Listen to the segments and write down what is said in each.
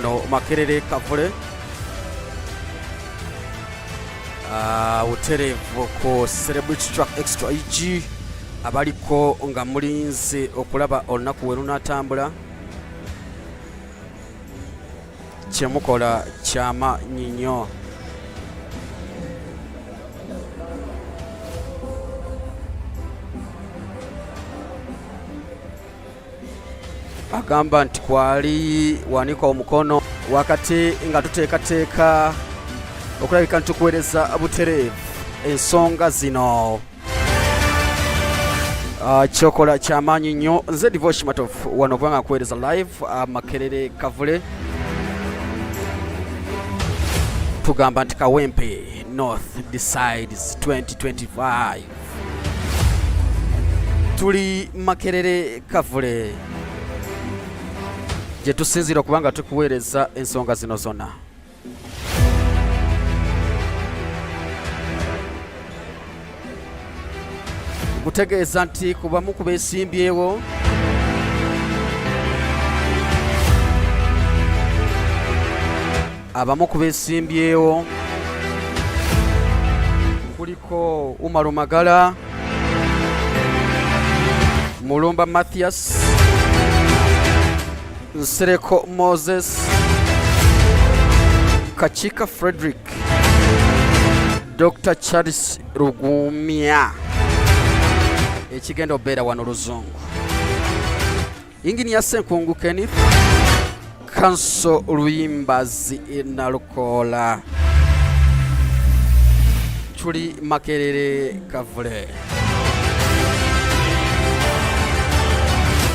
No Makerere Kavule uterevu ko Celebrity Track Extra EG abaliko nga mulinze okulaba olunaku we lunatambula kyemukola ky'amaanyi nnyo. Agamba nti kwali wanika omukono wakati nga tuteekateeka okulabika nti tukuweereza butereevu ensonga zino. Kyokola ky'amaanyi nnyo. Nze Devotion Matofu wano kubanga nkuweereza live Makerere Kavule. Tugamba nti Kawempe Noth decides 2025. Tuli Makerere Kavule gye tusinzira okubanga tukuweereza ensonga zino zonna. Gutegeeza nti kubamu ku beesimbyewo abamu ku beesimbyewo kuliko Umaru Magala, Mulumba Mathias, Nsereko Moses, Kachika Frederick, Dr. Charles Rugumia ekigenda obeera wano Luzungu, Engineer Senkungu Kenneth, Kanso Luyimbazi Nalukola. Tuli Makerere Kavule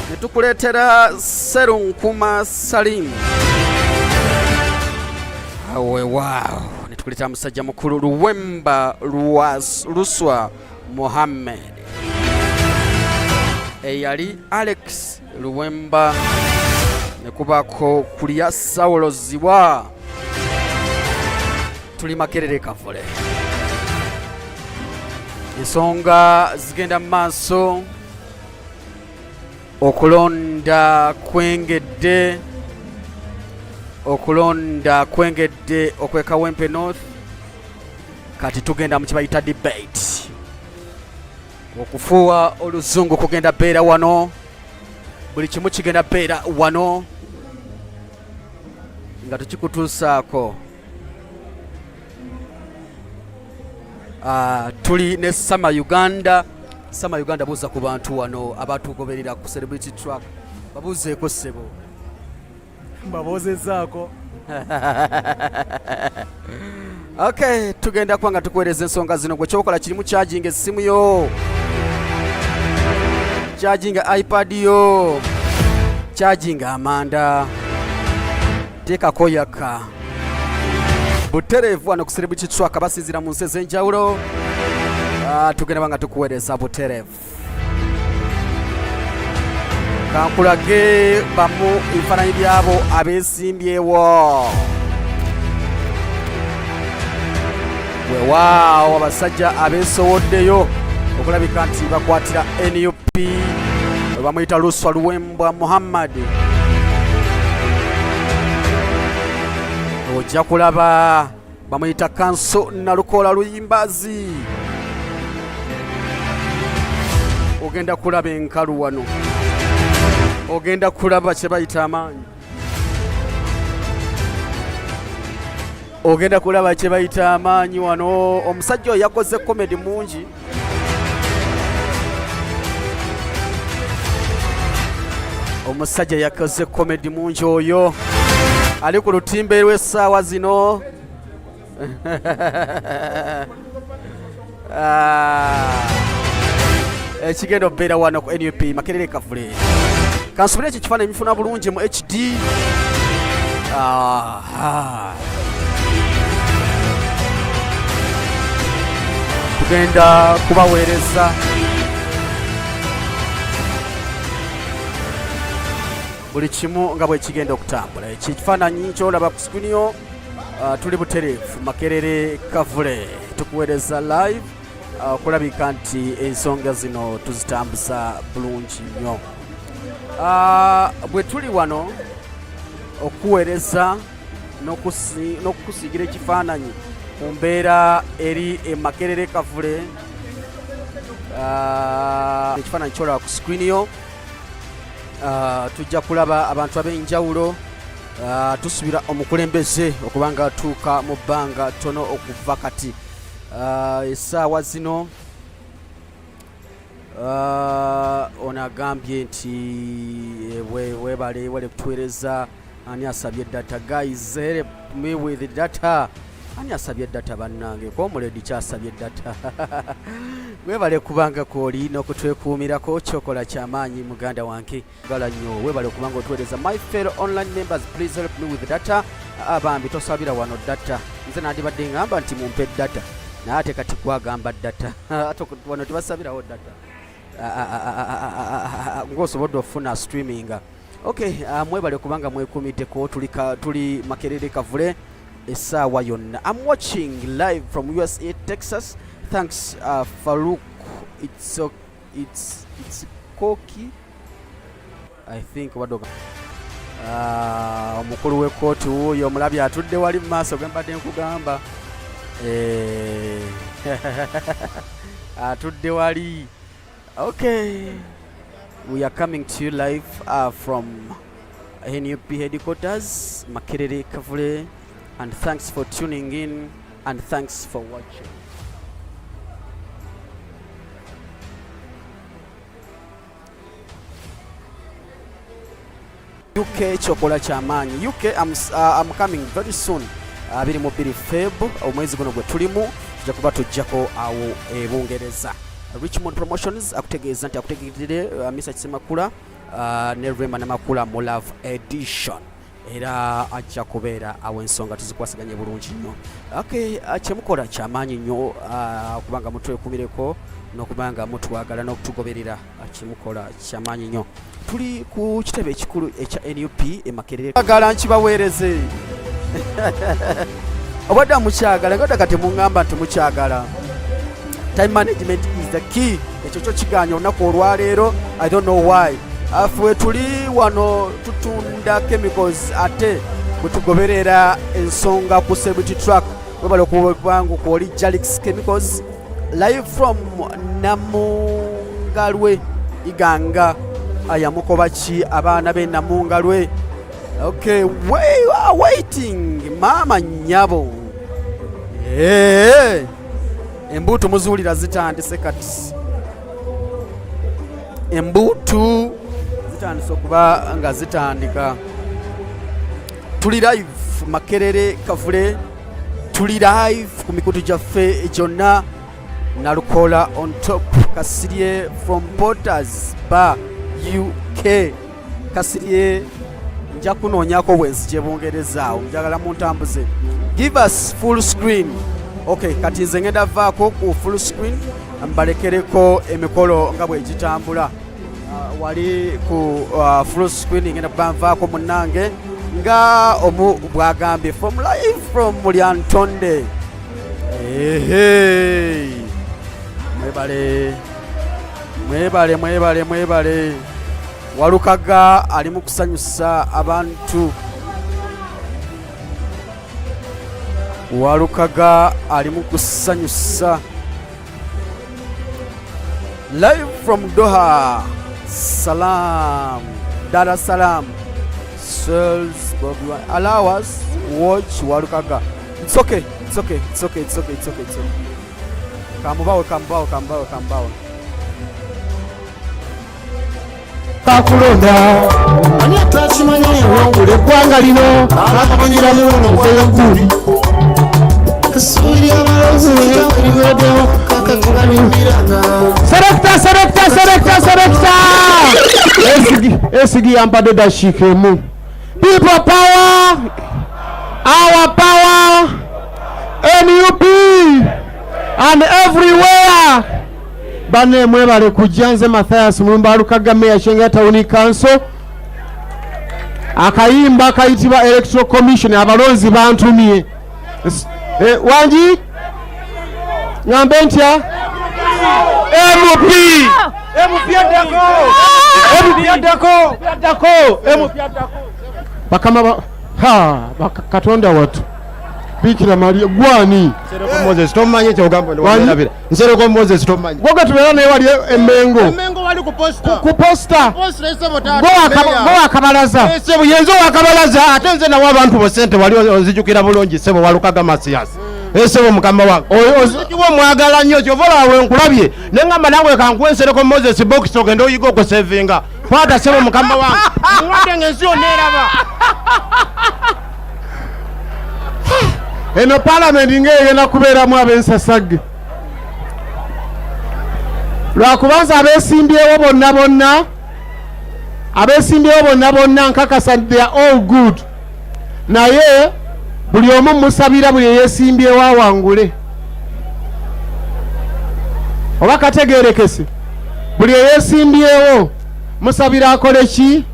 netukuleetera Serunkuma Salim awewaawo netukuleetera musajja mukulu Luwemba Luswa Mohammed eyali Alex Luwemba nekubako kulya Saulo Zibwa. Tuli Makerere Kavule. Ensonga zigenda mu maaso, okulonda kwengedde okwe Kawempe North. Kati tugenda mu kibayita debate, okufuuwa oluzungu kugenda beera wano, buli kimu kigenda beera wano nga tukikutuusaako. Tuli ne Sama Uganda. Sama Uganda buuza ku bantu wano abatugoberera ku Celebrity Track, babuuzeeko ssebo. Mbabuuzezaako. Okay, tugenda kuba nga tukuweereza ensonga zino. Gwe kyokola kirimu charging essimu yo, charging iPad yo, charging amanda, teekako yaka. Butereevu wano ku Celebrity Track abasinzira mu nsi ez'enjawulo. Tugenda banga tukuweereza butereevu. Kankulage bamu ebifaananyi byabo abeesimbyewo. Weewaawo abasajja abeesowoddeyo okulabika nti bakwatira NUP bamuyita Luswa Luwemba Muhammad. Ojja kulaba bamuyita Kanso Nalukola Luyimbazi. Ogenda kulaba enkalu wano, ogenda kulaba kye bayita amaanyi, ogenda kulaba kye bayita amaanyi wano. Omusajja oyo yakoze komedi mungi. Omusajja yakoze komedi mungi oyo, ali ku lutimbe lw'essaawa zino. Ekigenda obeera wano ku NUP Makerere Kavule. Kansubira ekyo kifaananyi mifuna bulungi mu HD. Tugenda kubaweereza buli kimu nga bwe kigenda okutambula. Ekifaananyi kyolaba ku screen yo, tuli butereevu Makerere Kavule tukuweereza live. Kulabika nti ensonga zino tuzitambuza bulungi nnyo. Bwe tuli wano okuweereza n'okukusiigira ekifaananyi ku mbeera eri Makerere Kavule. Ekifaananyi kyolaba ku screen yo. Tujja kulaba abantu ab'enjawulo. Tusubira omukulembeze okuba nga atuuka mu bbanga ttono okuva kati. Essaawa zino ono agambye nti weebale kutuweereza. Ani asabye data? Guys, help me with data. Ani asabye data bannange? Komuledi kyasabye data. Weebale kubanga kooli n'okutwekuumirako kyokola kyamaanyi muganda wange. Gala nnyo weebale kubanga otuweereza. My fellow online members, please help me with data. Abambi tosabira wano data. Nze nandibadde ngamba nti mumpe data. Naye ate kati kwagamba data. Ate wano tebasabirawo data. Ng'osobodde ofuna streaminga. Okay, mwebale kubanga mwekuumiddeko. Tuli Makerere Kavule essaawa yonna. I'm watching live from USA, Texas. Thanks, Farouk. It's Koki. I think wadoga. Omukulu w'ekkooti wuuyo omulabi atudde wali mu maaso ge mbadde nkugamba. Atudde wali. Okay. We are coming to you live from NUP headquarters, Makerere Kavule, and thanks for tuning in and thanks for watching. UK chokola kyamaanyi. UK, I'm coming very soon. 22 Feb omwezi guno gwe tulimu tujja kuba tujjako awo Bungereza. Richmond Promotions akutegeeza nti akutegedde Mr. Kisemakula ne Rema Namakula mu Love Edition. Era ajja kubeera awo ensonga tuzikwasiganye bulungi nnyo. Okay, kyemukola kyamaanyi nnyo kubanga mutwekumireko n'okubanga mutwagala n'okutugoberera. Kyemukola kyamaanyi nnyo. Tuli ku kitebe ekikulu ekya NUP Makerere. Agala nkibaweereze. Obadde mukyagala ngada kati mungamba nti mukyagala. Time management is the key. Ekyo kyo kiganya olunaku olwaleero. I don't know why. Afwe tuli wano tutunda chemicals ate kutugoberera ensonga ku celebrity track. Webale okubangu ku oli Jalix Chemicals live from Namungalwe Iganga. Ayamukobaki abaana be Namungalwe. Okay, we are waiting. Mama nyabo. Embuto muzuulira zitandise kati. Embuto zitandise okuba nga zitandika. Tuli live Makerere Kavule. Tuli live ku mikutu gyaffe gyonna. Nalukola on top. Kasirye from Potters Bar UK. Kasirye nja kunoonyako bwensi gye Bungereza awo. Njagala muntambuze. Give us full screen. Okay, kati nze ngenda vaako ku full screen mbalekereko emikolo nga bwe gitambula. Wali ku full screen ngenda kubanvaako munnange nga omu bwagambye from live from Mulyantonde. Mwebale. Walukaga ali mu kusanyusa abantu. Walukaga ali mu kusanyusa. Live from Doha. Salam. Dar es Salaam. Souls. Allow us watch Walukaga. It's okay. Kambawe. Kakulonda ani atachimanya wangule eggwanga lino akamangira muno okwenguli kasuli abalozi eriweddeo kakakulamiranga selector esigi yampadde dashikemu people power our power NUP and everywhere. Bane mwebale kujja nze Mathias Mulumba Lukaga Mayor Shenga Town Council. Akayimba kayitibwa Electoral Commission abalonzi bantumye. Wanji ngambe ntya MUP bakama Katonda watu Bikira Maria gwani Nsereko Moses tomanye kyogamba ndabira Nsereko Moses tomanye gwoga tubera naye wali Emmengo wali ku posta ese akabalaza sebo yenzo akabalaza ate nze nawo abantu bo sente wali ozijukira bulungi sebo walukaga masiyasi esebo mukama wange ozikiwo mwagala nnyo kyovola awe nkulabye nengamba nawe kankuwensereko Moses box ogenda oyiga okusevinga kwata sebo mukama wange nwadde ngensi oneeraba eno palamenti ng'egenda kubeeramu ab'ensasage lwakubanza abeesimbyewo bonna nkakasa they are all good naye buli omu musabira buli eyeesimbyewo awangule oba kategeerekese buli eyeesimbyewo musabira akole ki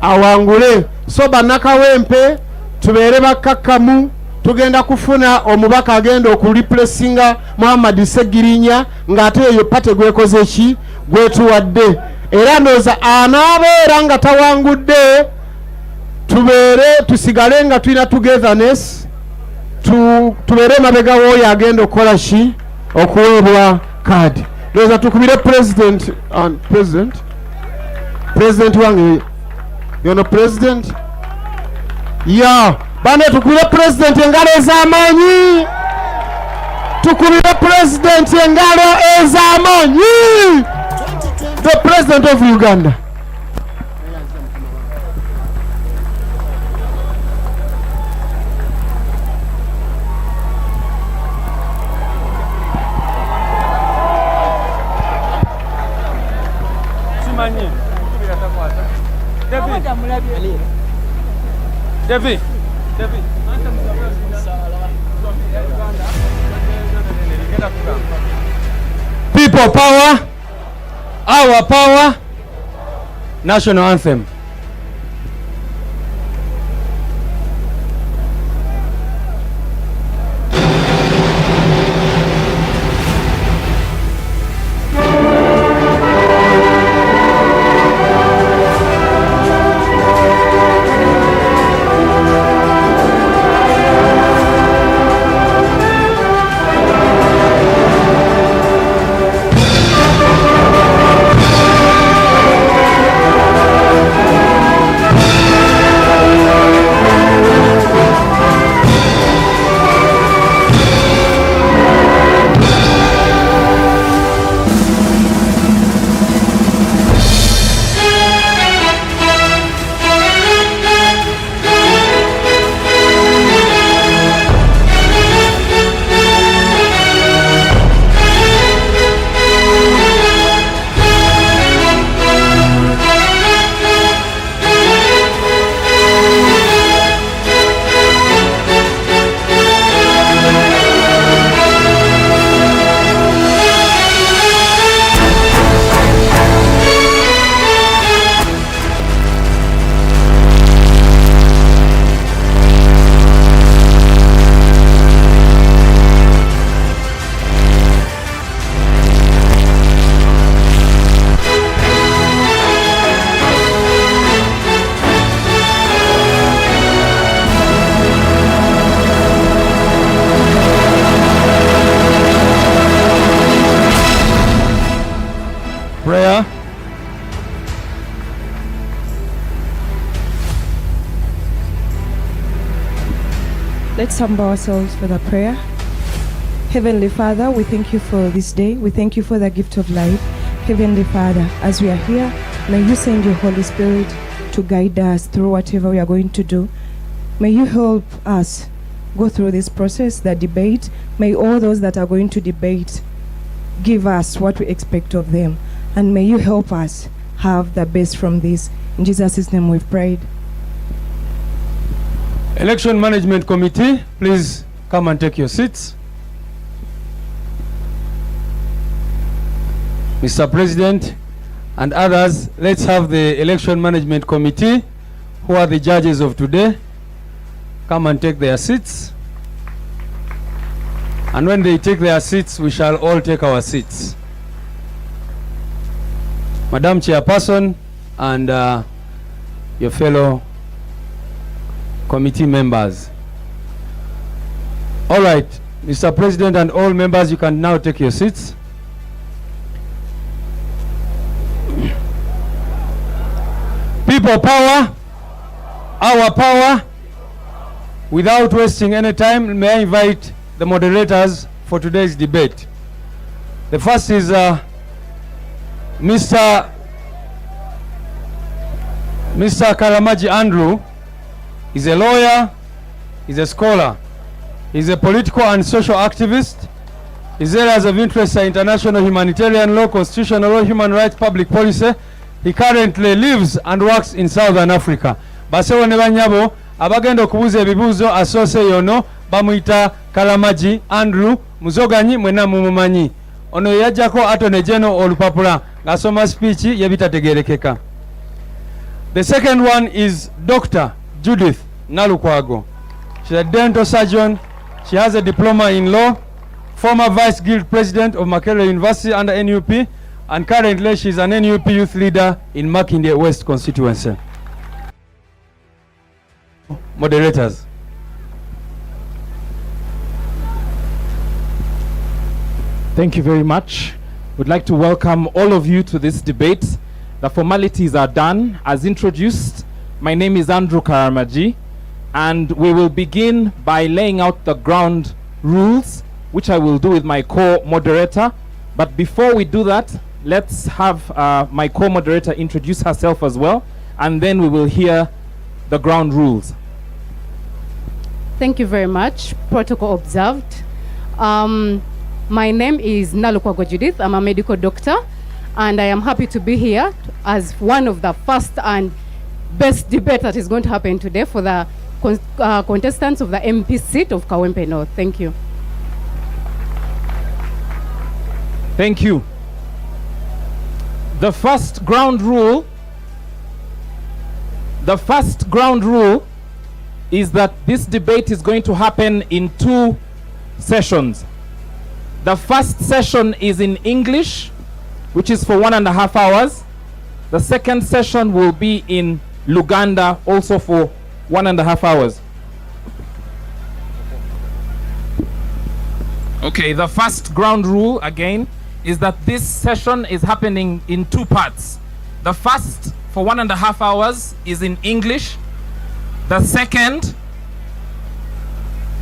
awangule so bannakawempe tubeere bakkakkamu tugenda kufuna omubaka agenda okureplacinga Muhammad Segirinya ng'ate eyo pate gwekoze ki gwetuwadde era ndowooza anaabeera nga tawangudde tubeere tusigale nga tulina togetherness tubeere emabega w'oyo agenda okukola ki okuweebwa kaadi ndowooza tukubire president wange yono president bane tukubire president engalo ez'amaanyi the president of Uganda. David. People power, our power, national anthem. Prayer. Let's humble ourselves for the prayer. Heavenly Father, we thank you for this day. We thank you for the gift of life. Heavenly Father, as we are here, may you send your Holy Spirit to guide us through whatever we are going to do. May you help us go through this process, the debate. May all those that are going to debate give us what we expect of them. And may you help us have the best from this. In Jesus' name we've prayed. Election Management Committee, please come and take your seats. Mr. President and others, let's have the Election Management Committee, who are the judges of today, come and take their seats. And when they take their seats, we shall all take our seats. Madam Chairperson and your fellow committee members. All right, Mr. President and all members, you can now take your seats. People power, our power. Without wasting any time, may I invite the moderators for today's debate. The first is Mr. Karamaji Andrew. He's a lawyer, he's a scholar, he's a political and social activist. His areas of interest are international humanitarian law, constitutional law, human rights, public policy. He currently lives and works in Southern Africa. Basewo ne banyabo abagenda okubuuza ebibuuzo asoose yono bamuyita Karamaji Andrew muzoganyi mwena mumumanyi. Ono yajjako Attorney General olupapula ng'asoma speech yebitategerekeka. The second one is Dr. Judith Nalukwago. She's a dental surgeon. She has a diploma in law, former Vice Guild President of Makerere University under NUP, and currently she's an NUP youth leader in Makindye West constituency. Moderators. Thank you very much. We'd like to welcome all of you to this debate. The formalities are done. As introduced, my name is Andrew Karamaji, and we will begin by laying out the ground rules, which I will do with my co-moderator. But before we do that, let's have my co-moderator introduce herself as well, and then we will hear the ground rules. Thank you very much. Protocol observed. My name is Nalukwago Judith. I'm a medical doctor, and I am happy to be here as one of the first and best debate that is going to happen today for the contestants of the MP seat of Kawempe North. Thank you. Thank you. The first ground rule is that this debate is going to happen in 2 sessions. The first session is in English, which is for 1.5 hours. The second session will be in Luganda, also for 1.5 hours. Okay, the first ground rule again is that this session is happening in 2 parts. The first, for 1.5 hours, is in English. The second,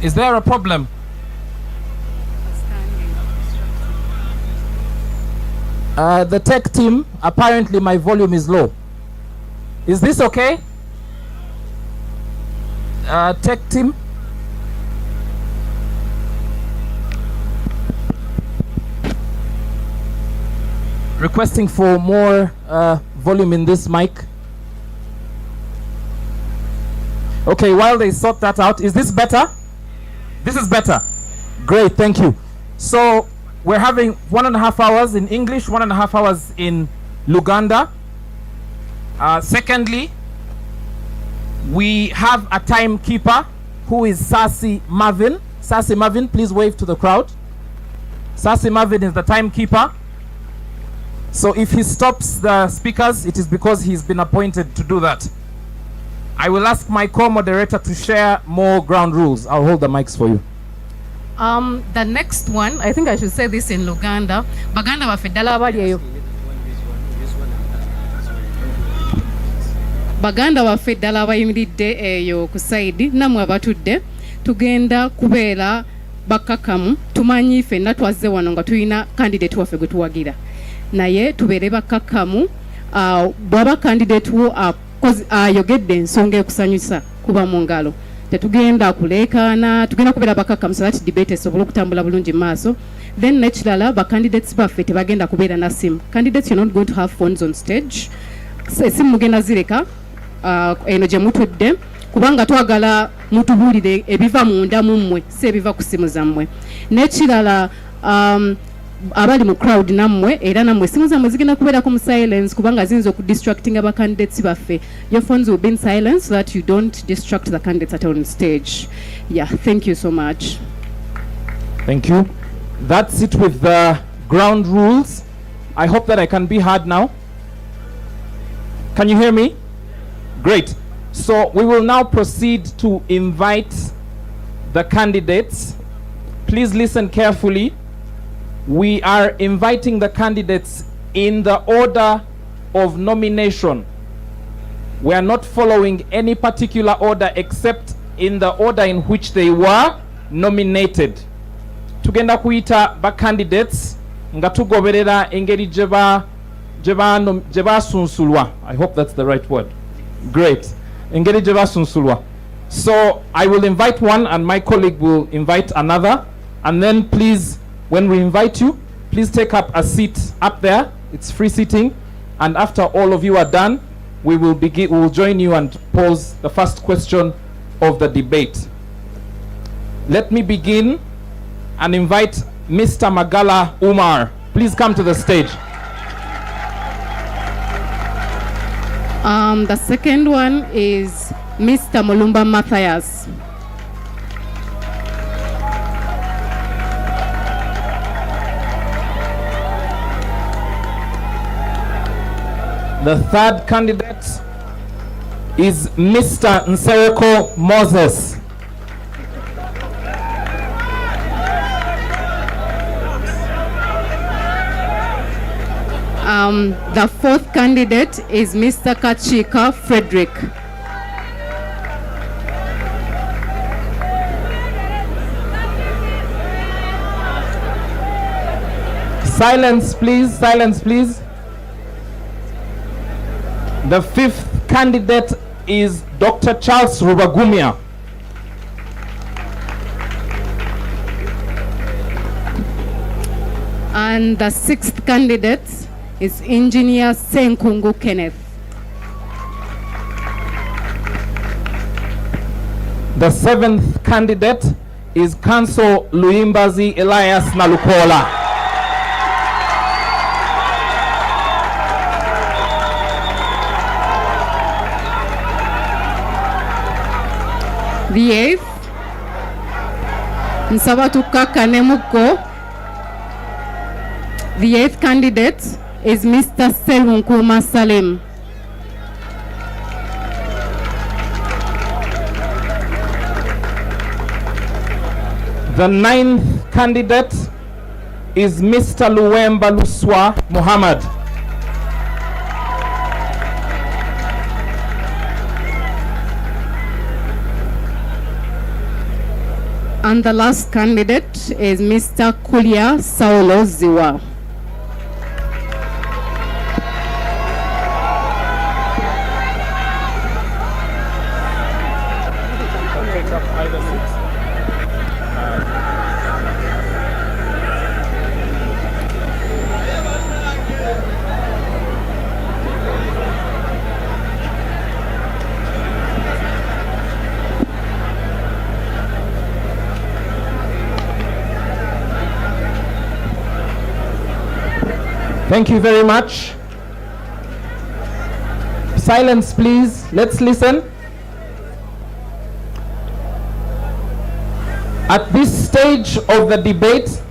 is there a problem? The tech team, apparently my volume is low. Is this okay? Tech team? Requesting for more volume in this mic. Okay, while they sort that out, is this better? This is better. Great, thank you. So we're having 1.5 hours in English, 1.5 hours in Luganda. Secondly, we have a timekeeper who is Sasi Marvin. Sasi Marvin, please wave to the crowd. Sasi Marvin is the timekeeper. So if he stops the speakers, it is because he's been appointed to do that. I will ask my co-moderator to share more ground rules. I'll hold the mics for you. The next one, I think I should say this in Luganda. Baganda wa fedala baliyo. Baganda wa fedala bayimiridde eyo ku side namwe abatudde tugenda kubeera bakakamu tumanyi ffenna twazze wano nga tulina candidate waffe gwe tuwagira naye tubeere bakakamu bw'aba candidate wo ayogedde ensonga ekusanyusa kuba mu ngalo tetugenda kuleekaana tugenda kubeera bakakamu so that debate esobole okutambula bulungi mu maaso. Then nekirala ba candidates baffe tebagenda kubeera na simu. Candidates you're not going to have phones on stage. Simu mugenda zireka eno gye mutudde kubanga twagala mutubuulire ebiva munda mu mmwe si ebiva ku simu zammwe. Nekirala abali mu crowd nammwe era nammwe simu zammwe zigenda kubeerako mu silence kubanga ziyinza okudistracting aba candidates baffe. Your phones will be in silence so that you don't distract the candidates that are on stage. Yeah, thank you so much. Thank you. That's it with the ground rules. I hope that I can be heard now. Can you hear me? Great. So we will now proceed to invite the candidates. Please listen carefully. We are inviting the candidates in the order of nomination. We are not following any particular order except in the order in which they were nominated. Tugenda kuita ba candidates nga tugoberera engeri jeba sunsulwa. I hope that's the right word. Great. Engeri jeba sunsulwa. So I will invite one and my colleague will invite another, and then please, when we invite you, please take up a seat up there. It's free seating, and after all of you are done, we will join you and pose the first question of the debate. Let me begin and invite Mr. Magala Umar. Please come to the stage. The second one is Mr. Mulumba Matthias. The third candidate is Mr. Nsereko Moses. The fourth candidate is Mr. Kachika Frederick. Silence, please. Silence, please. The fifth candidate is Dr. Charles Rubagumia. And the sixth candidate is Engineer Senkungu Kenneth. The seventh candidate is Council Luimbazi Elias Nalukola. The eighth, nsaba tukakane muko. The eighth candidate is Mr. Selvunkuma Salim. The ninth candidate is Mr. Luemba Luswa Muhammad. And the last candidate is Mr. Kulia Saulo Ziwa. Thank you very much. Silence, please. Let's listen. At this stage of the debate,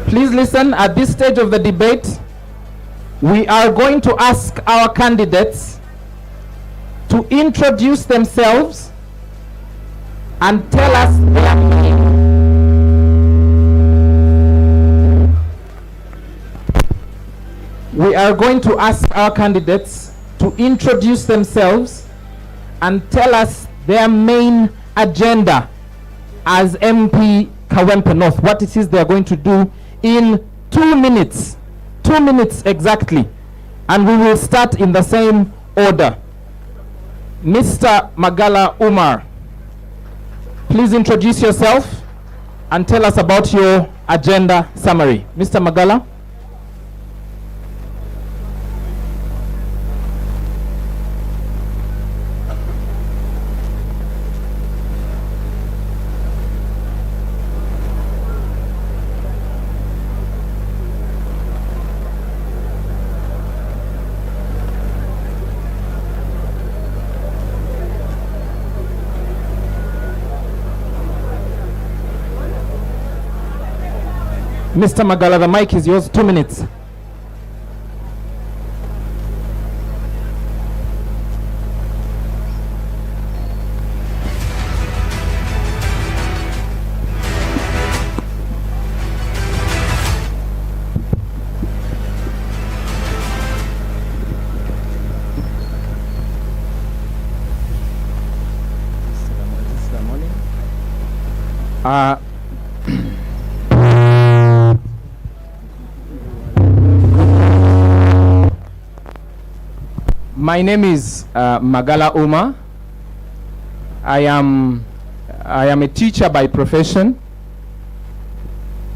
please listen. At this stage of the debate, we are going to ask our candidates to introduce themselves and tell us their name. We are going to ask our candidates to introduce themselves and tell us their main agenda as MP Kawempe North, what it is they are going to do in 2 minutes. 2 minutes exactly. And we will start in the same order. Mr. Magala Umar, please introduce yourself and tell us about your agenda summary. Mr. Magala. Mr. Magala, the mic is yours. 2 minutes. My name is Magala Uma. I am a teacher by profession.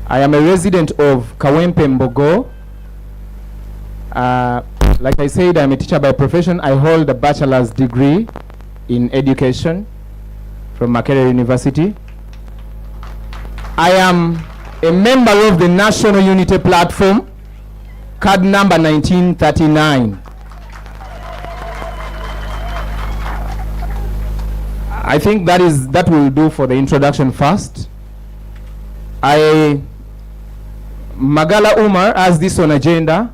I am a resident of Kawempe Mbogo. Like I said, I'm a teacher by profession. I hold a bachelor's degree in education from Makerere University. I am a member of the National Unity Platform, card number 1939. I think that will do for the introduction first. Magala Umar has this on agenda.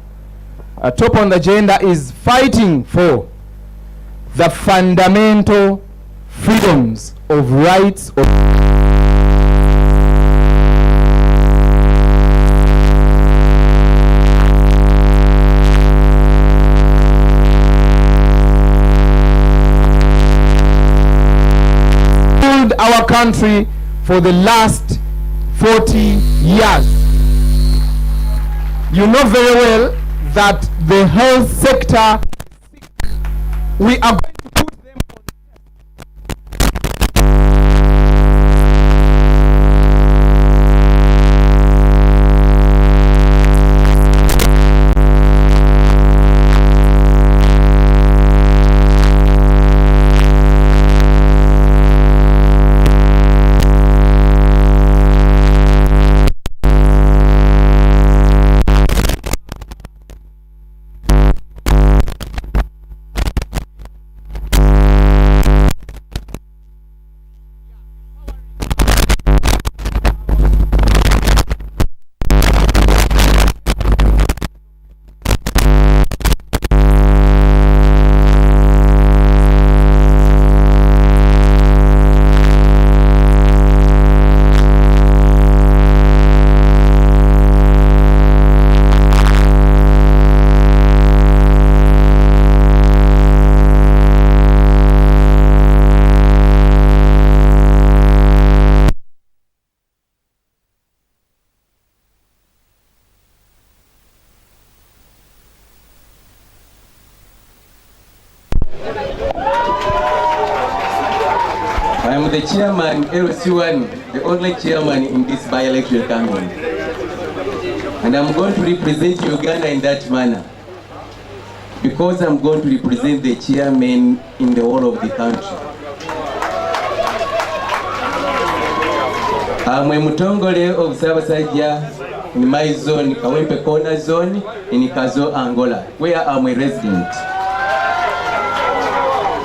Top on the agenda is fighting for the fundamental freedoms of rights of our country for the last 40 years. You know very well that the health sector, we are going to put them I am the chairman, LC1, the only chairman in this by-election campaign. And I'm going to represent Uganda in that manner. Because I'm going to represent the chairman in the whole of the country. I'm a Mutongole of Sabasajja in my zone, Kawempe Corner zone, in Kazo, Angola, where I'm a resident.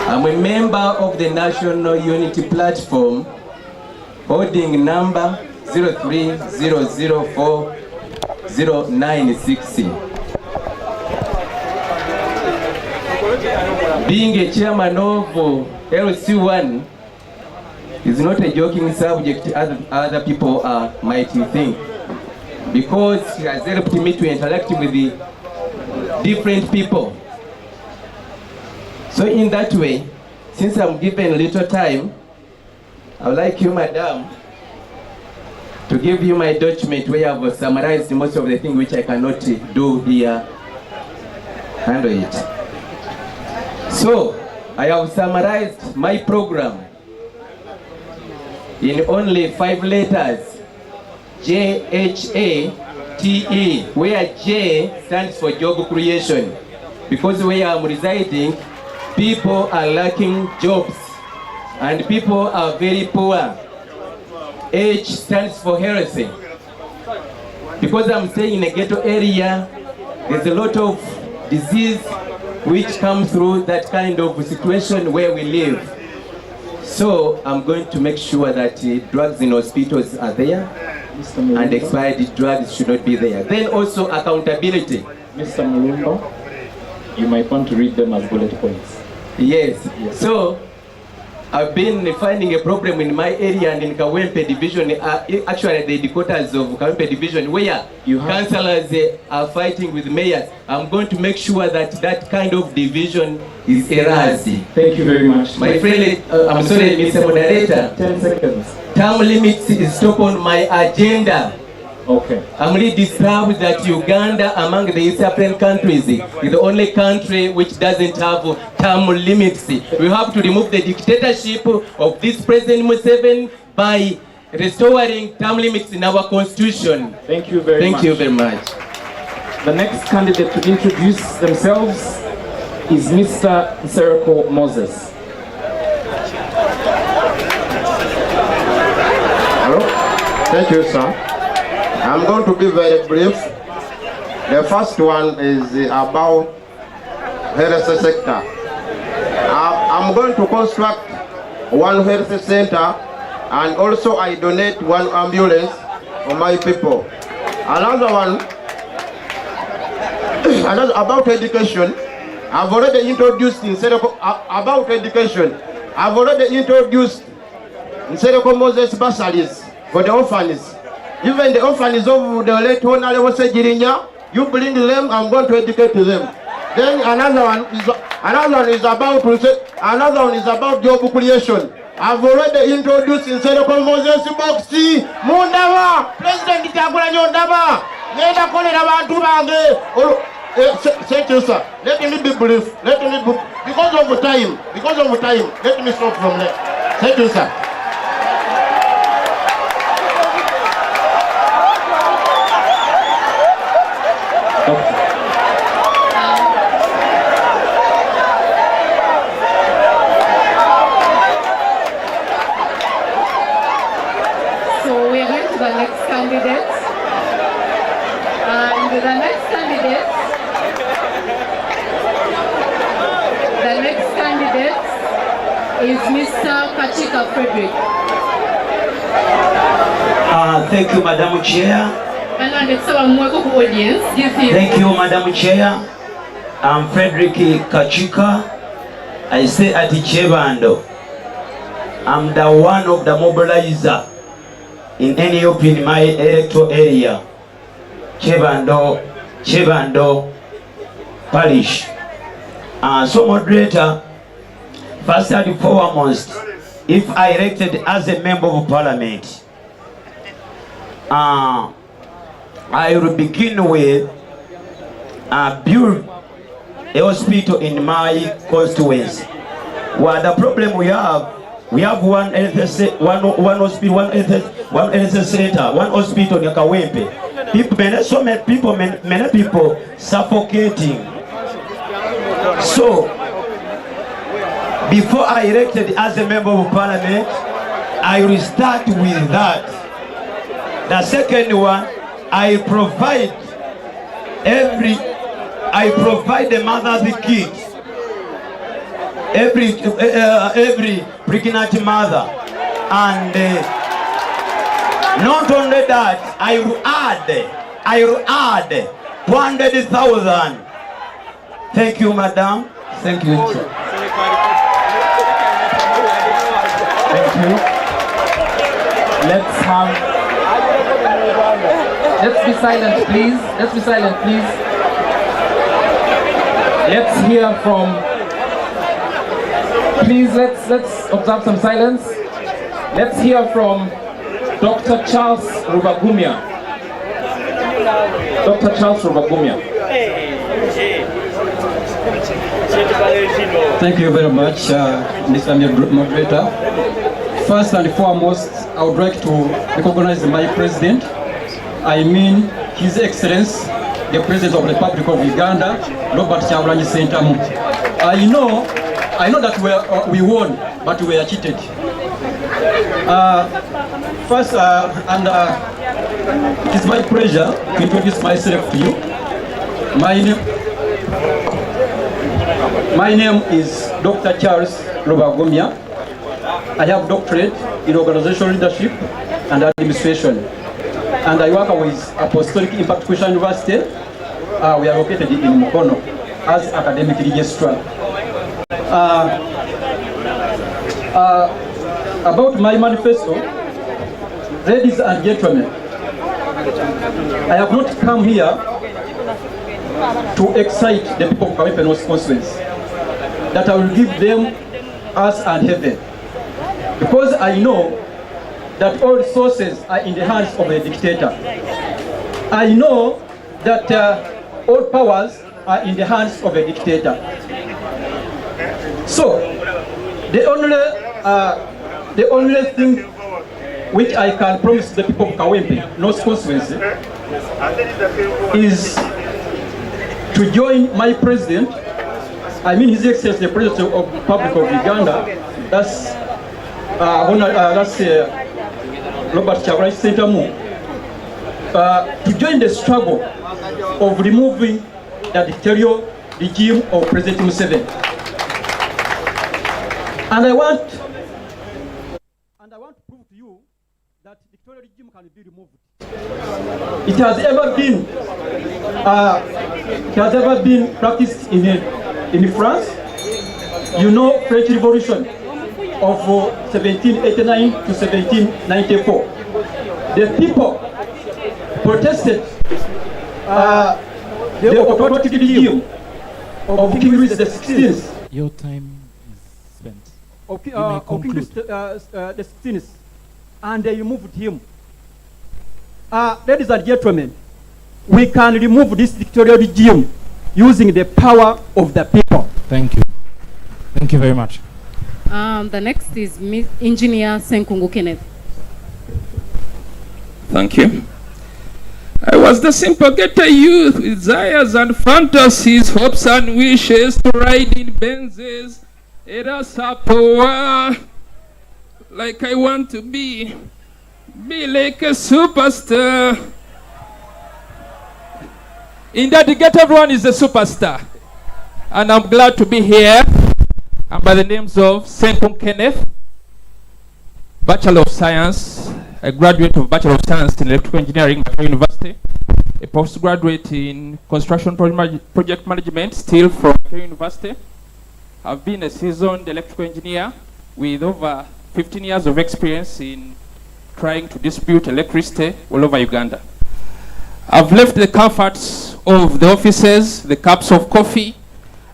I'm a member of the National Unity Platform, holding number 030040960. Being a chairman of LC1 is not a joking subject as other people might think, because it has helped me to interact with the different people. So in that way, since I'm given little time, I would like you, madam, to give you my document where I've summarized most of the things which I cannot do here. Handle it. So, I have summarized my program in only 5 letters, JHATE, where J stands for job creation. Because where I'm residing, people are lacking jobs and people are very poor. H stands for health. Because I'm staying in a ghetto area, there's a lot of disease which comes through that kind of situation where we live. So I'm going to make sure that drugs in hospitals are there and expired drugs should not be there. Then also accountability. Mr. Mulumba, you might want to read them as bullet points. Yes. So I've been finding a problem in my area and in Kawempe division, actually the headquarters of Kawempe division, where councillors are fighting with mayors. I'm going to make sure that that kind of division is erased. Thank you very much. My friend, I'm sorry, Mr. Moderator. 10 seconds. term limits is top on my agenda. Okay. I'm really disturbed that Uganda, among the East African countries, is the only country which doesn't have term limits. We have to remove the dictatorship of this President Museveni by restoring term limits in our constitution. Thank you very much. Thank you very much. The next candidate to introduce themselves is Mr. Seriko Moses. Hello? Thank you, sir. I'm going to be very brief. The first one is about health sector. I'm going to construct one health center, and also I donate one ambulance for my people. Another one, about education. I've already introduced about education. I've already introduced Moses bursaries for the orphans. Even the orphans of the late Honorable Sejirinya, you bring them, I'm going to educate them. Then another one is about job creation. I've already introduced Moses Boxi, Mundava, President Kavulea Ndaba, Neda Kolera Bantu Bange. Thank you, sir. Let me be brief. Because of time, let me stop from there. Thank you, sir. So we are going to the next candidate. And the next candidate is Mr. Kachika Frederick. Thank you, Madam Chair. And it's our audience. Thank you, Madam Chair. I'm Frederick Kachika. I say at Chebando. I'm the one of the mobilizer in any in my electoral area. Chebando Parish. So moderator, first and foremost, if I elected as a member of parliament, I will begin with build a hospital in my constituency. Well, the problem we have one hospital, one health center, one hospital in Kawempe. Many people suffocating. So, before I elected as a member of parliament, I will start with that. The second one, I provide the mother's kids, every pregnant mother, and not only that, I will add 100,000. Thank you, madam. Thank you. Thank you. Let's be silent, please. Let's hear from. Please, let's observe some silence. Let's hear from Dr. Charles Rubagumya. Dr. Charles Rubagumya. Thank you very much, Mr. Moderator. First and foremost, I would like to recognize my president. I mean, His Excellency, the President of the Republic of Uganda, Robert Kyagulanyi Ssentamu. I know that we won, but we are cheated. First, it is my pleasure to introduce myself to you. My name is Dr. Charles Rubagumya. I have doctorate in organizational leadership and administration, and I work with Apostolic Impact Christian University. We are located in Mukono as academic registrar. About my manifesto, ladies and gentlemen, I have not come here to excite the people of Kawempe North constituency that I will give them earth and heaven, because I know that all resources are in the hands of the dictator. I know that all powers are in the hands of a dictator. So, the only thing which I can promise the people of Kawempe, North constituency, is to join my president, I mean His Excellency the President of the Republic of Luganda, that's Robert Chagulanyi Ssentamu, to join the struggle of removing the dictatorial regime of President Museveni. And I want to prove to you that the dictatorial regime can be removed. It has ever been practiced in France. You know, French Revolution of 1789 to 1794. The people protested the autocratic regime of King Louis XVI. Your time is spent. King Louis XVI, and they removed him. Ladies and gentlemen, we can remove this dictatorial regime using the power of the people. Thank you. Thank you very much. The next is Engineer Senkungu Kenneth. Thank you. I was the simple ghetto youth with desires and fantasies, hopes and wishes to ride in Benzes, era Sapoa, like I want to be like a superstar. In that ghetto, everyone is a superstar, and I'm glad to be here. I'm by the names of Senkungu Kenneth, Bachelor of Science, a graduate of Bachelor of Science in Electrical Engineering at University, a postgraduate in Construction Project Management, still from University. I've been a seasoned electrical engineer with over 15 years of experience in trying to distribute electricity all over Uganda. I've left the comforts of the offices, the cups of coffee,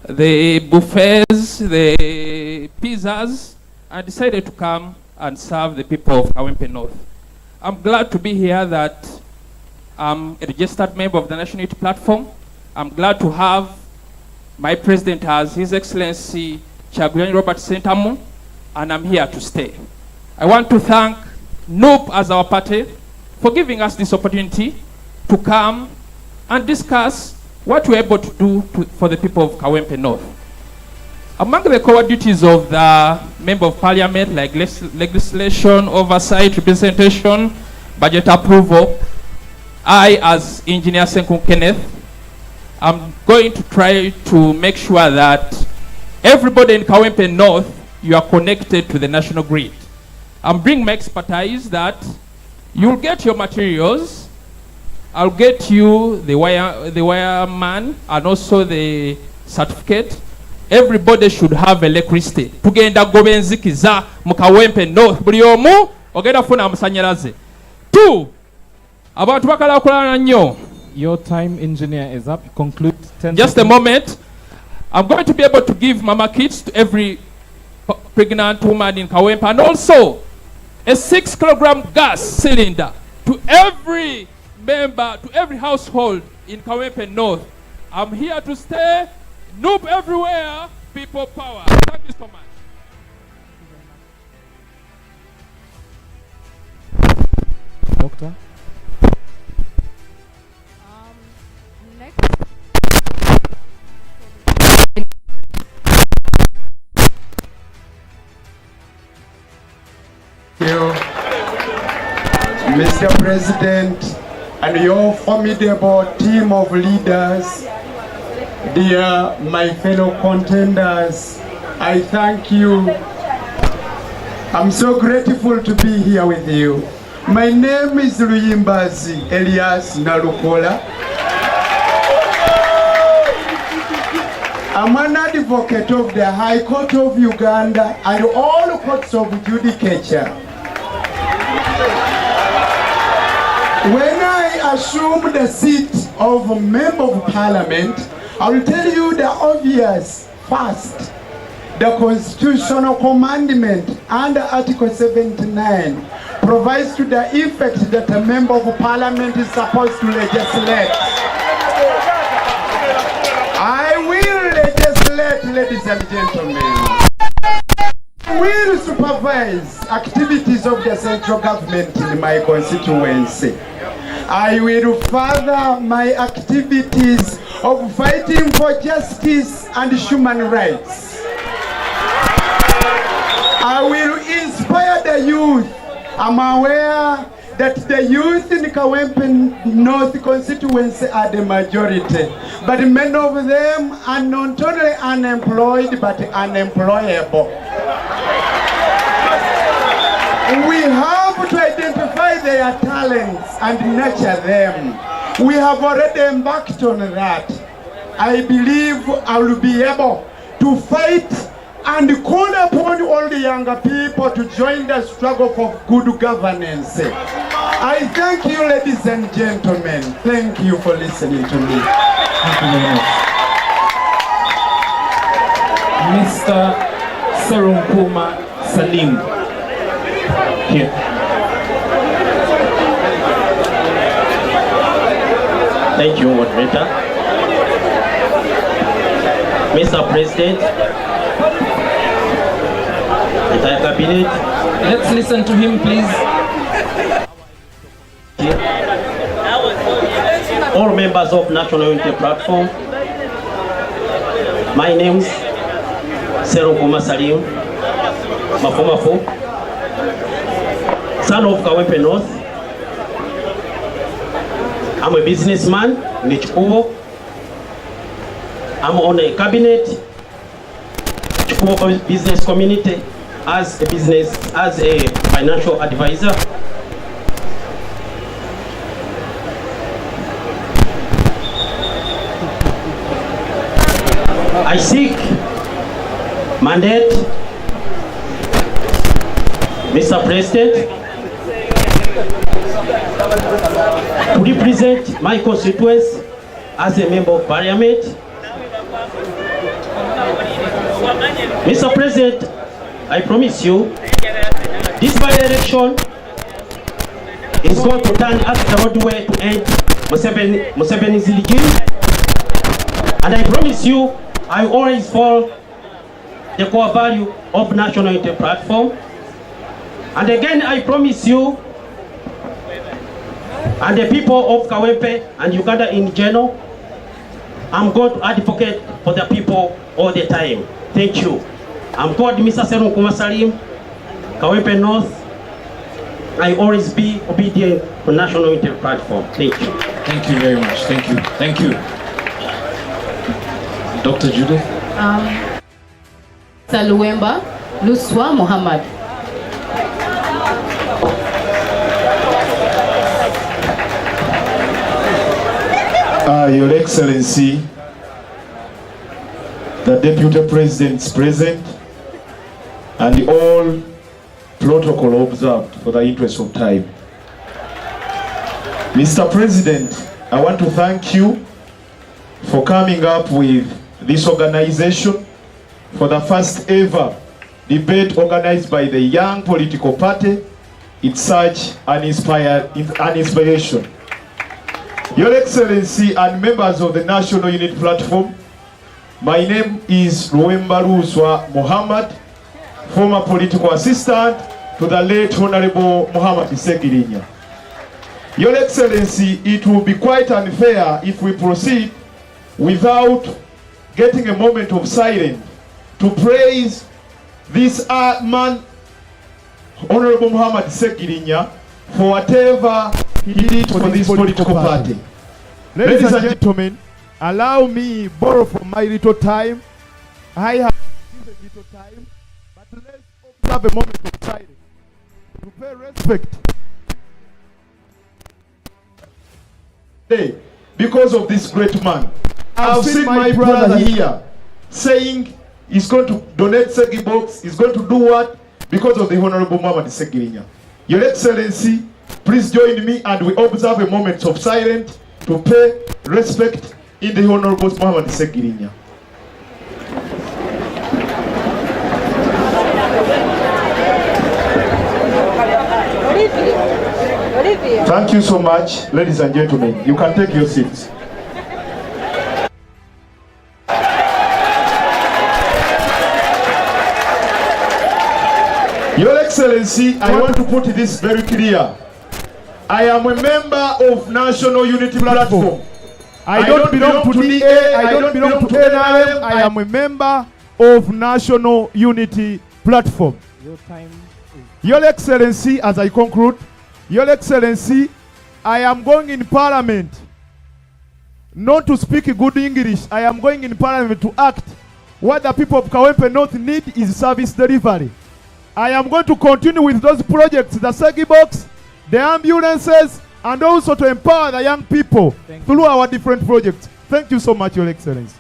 the buffets, the pizzas, and decided to come and serve the people of Kawempe North. I'm glad to be here that I'm a registered member of the National Unity Platform. I'm glad to have my president as His Excellency Chagulanyi Robert Ssentamu, and I'm here to stay. I want to thank NUP as our party for giving us this opportunity to come and discuss what we're able to do for the people of Kawempe North. Among the core duties of the Member of Parliament, like legislation, oversight, representation, budget approval, I, as Engineer Senkungu Kenneth, I'm going to try to make sure that everybody in Kawempe North, you are connected to the national grid. I'm bringing my expertise that you'll get your materials, I'll get you the wire man and also the certificate. Everybody should have electricity. Tugenda gobenzikiza mu Kawempe North. Buli omu ogenda funa amasanyalaze. 2. Abantu bakala kulana nnyo. Your time, engineer, is up. Conclude 10 Just a moment. I'm going to be able to give mama kits to every pregnant woman in Kawempe, and also a 6-kilogram gas cylinder to every member, to every household in Kawempe North. I'm here to stay. Noob everywhere, people power. Thank you so much. Doctor? Next. Thank you, Mr. President, and your formidable team of leaders. Dear my fellow contenders, I thank you. I'm so grateful to be here with you. My name is Luyimbazi Elias Nalukola. I'm an advocate of the High Court of Uganda and all courts of judicature. When I assumed the seat of a member of parliament, I will tell you the obvious. First, the constitutional commandment under Article 79 provides to the effect that a member of parliament is supposed to legislate. I will legislate, ladies and gentlemen. I will supervise activities of the central government in my constituency. I will further my activities of fighting for justice and human rights. I will inspire the youth. I'm aware that the youth in Kawempe North constituency are the majority, but many of them are not only unemployed but unemployable. We have to identify their talents and nurture them. We have already embarked on that. I believe I will be able to fight and call upon all the younger people to join the struggle for good governance. I thank you, ladies and gentlemen. Thank you for listening to me. Thank you very much. Mr. Serunkuma Salim. Here. Thank you, moderator. Mr. President, entire cabinet. Let's listen to him, please. All members of National Unity Platform, my name is Serunkuma Salim, Mafumafu, son of Kawempe North. I'm a businessman in Chikubo. I'm on a cabinet, Chikubo business community, as a financial advisor. I seek mandate, Mr. President, to represent my constituents as a member of parliament. Mr. President, I promise you, this by-election is going to turn us the roadway to end Museveni's regime. And I promise you, I always follow the core value of National Unity Platform. And again, I promise you, and the people of Kawempe and Uganda in general, I'm going to advocate for the people all the time. Thank you. I'm called Mr. Serunkuma Salim, Kawempe North. I always be obedient to National Unity Platform. Thank you. Thank you very much. Thank you. Thank you. Dr. Judith. Saluemba Luswa Muhammad. Your Excellency, the Deputy President is present, and all protocol observed for the interest of time. Mr. President, I want to thank you for coming up with this organization for the first ever debate organized by the young political party. It's such an inspiration. Your Excellency and members of the National Unity Platform, my name is Luemba Luswa Muhammad, former political assistant to the late Honorable Muhammad Segirinya. Your Excellency, it will be quite unfair if we proceed without getting a moment of silence to praise this man, Honorable Muhammad Segirinya, for whatever he did for this political party. Ladies and gentlemen, allow me borrow from my little time. I have given little time, but let's observe a moment of silence to pay respect. Hey, because of this great man, I've seen my brother here saying he's going to donate Segi box, he's going to do what? Because of the Honorable Muhammad Segirinya. Your Excellency, please join me and we observe a moment of silence to pay respect in the Honorable Muhammad Segirinya. Thank you so much, ladies and gentlemen. You can take your seats. Your Excellency, I want to put this very clear. I am a member of National Unity Platform. I don't belong to DA, I don't belong to NRM, I am a member of National Unity Platform. Your time is... Your Excellency, as I conclude, Your Excellency, I am going in Parliament not to speak good English. I am going in Parliament to act. What the people of Kawempe North need is service delivery. I am going to continue with those projects, the Segi Box, the ambulances, and also to empower the young people through our different projects. Thank you so much, Your Excellency.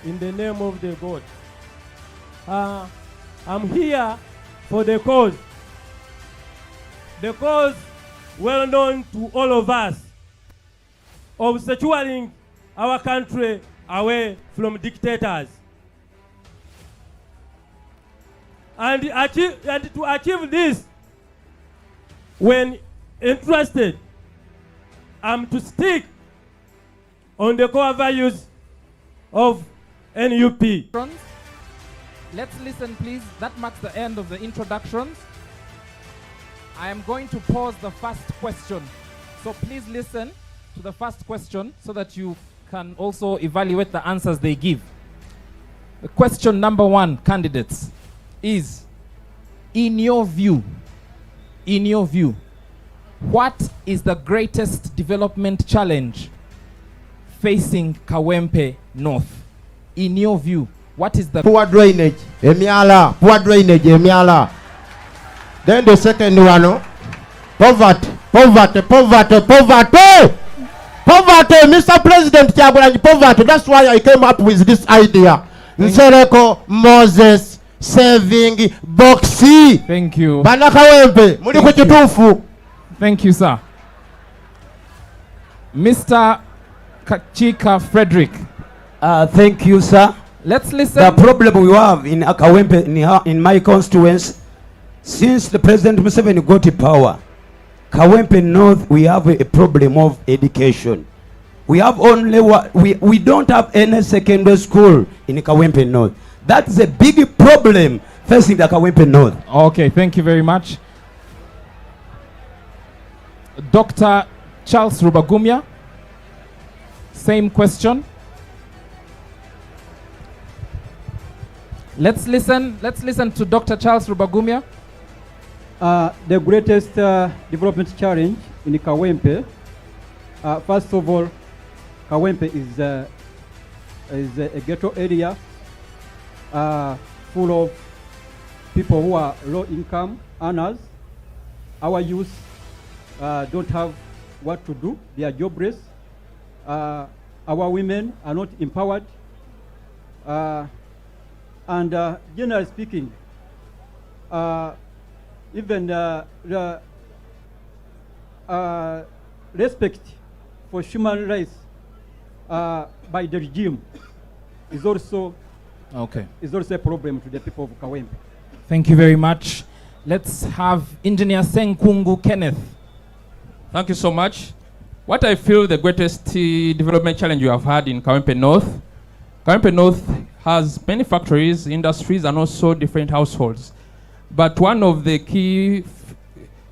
In the name of the God, I'm here for the cause well known to all of us of securing our country away from dictators. And to achieve this, when interested, I'm to stick on the core values of NUP. Let's listen, please. That marks the end of the introductions. I am going to pause the first question. So please listen to the first question so that you can also evaluate the answers they give. The question number 1, candidates, is, in your view, what is the greatest development challenge facing Kawempe North? In your view, what is the... Poor drainage, Emiala. Then the second one, poverty. Mr. President, poverty. That's why I came up with this idea. Nsereko Moses saving boxy. Thank you. Banakawempe, muri kuchitufu. Thank you, sir. Mr. Kachika Frederick. Thank you, sir. Let's listen. The problem we have in Kawempe, in my constituency, since the President Museveni got power, Kawempe North, we have a problem of education. We have only we don't have any secondary school in Kawempe North. That's a big problem facing the Kawempe North. Okay, thank you very much. Dr. Charles Rubagumya, same question. Let's listen to Dr. Charles Rubagumya. The greatest development challenge in Kawempe, first of all, Kawempe is a ghetto area full of people who are low income earners. Our youth don't have what to do. They are jobless. Our women are not empowered. And generally speaking, even the respect for human rights by the regime is also a problem to the people of Kawempe. Thank you very much. Let's have Engineer Senkungu Kenneth. Thank you so much. What I feel the greatest development challenge you have had in Kawempe North. Kawempe North has many factories, industries, and also different households. But one of the key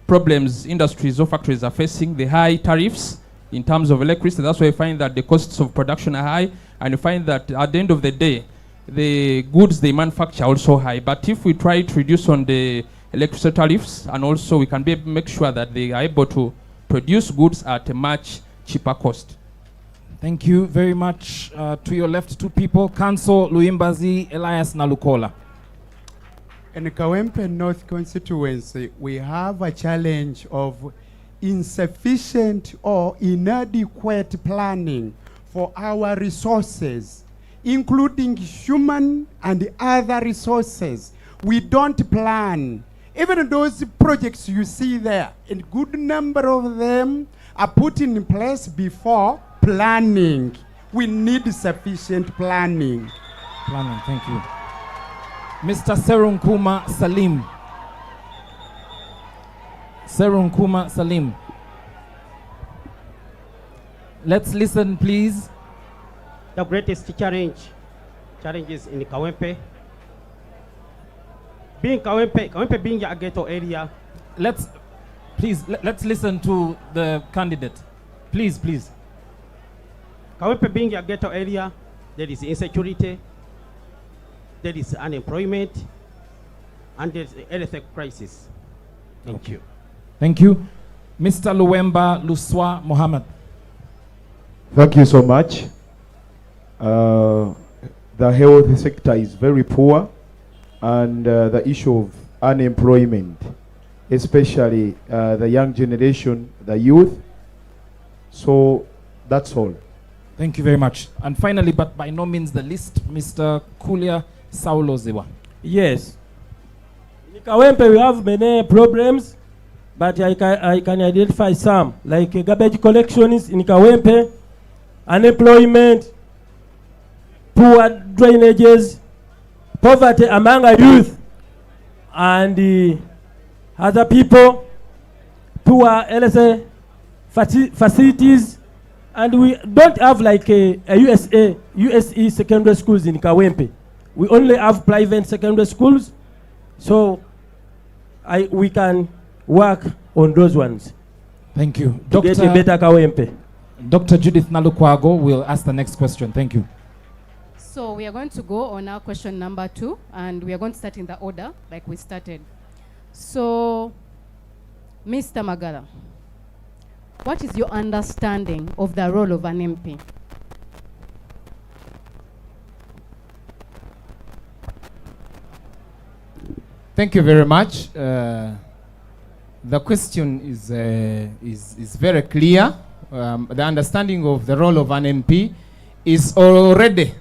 problems industries or factories are facing, the high tariffs in terms of electricity. That's why you find that the costs of production are high, and you find that at the end of the day, the goods they manufacture are also high. But if we try to reduce on the electricity tariffs, and also we can make sure that they are able to produce goods at a much cheaper cost. Thank you very much. To your left, 2 people, Council Luimbazi, Elias Nalukola. In Kawempe North constituency, we have a challenge of insufficient or inadequate planning for our resources, including human and other resources. We don't plan. Even those projects you see there, a good number of them are put in place before planning. We need sufficient planning. Thank you. Mr. Serunkuma Salim. Let's listen, please. The greatest challenges in Kawempe. Kawempe being a ghetto area. Let's listen to the candidate. Please. Kawempe being a ghetto area, there is insecurity, there is unemployment, and there is a health crisis. Thank you. Thank you. Mr. Luwemba Luswa Mohammed. Thank you so much. The health sector is very poor, and the issue of unemployment, especially the young generation, the youth. So that's all. Thank you very much. And finally, but by no means the least, Mr. Kulia Saulo Zewa. Yes. In Kawempe we have many problems, but I can identify some, like garbage collections in Kawempe, unemployment, poor drainages, poverty among our youth, and other people, poor LSA facilities, and we don't have like a USE secondary schools in Kawempe. We only have private secondary schools, so we can work on those ones. Thank you. To get a better Kawempe. Dr. Judith Nalukwago will ask the next question. Thank you. So we are going to go on our question number 2, and we are going to start in the order like we started. So, Mr. Magala, what is your understanding of the role of an MP? Thank you very much. The question is very clear. The understanding of the role of an MP is already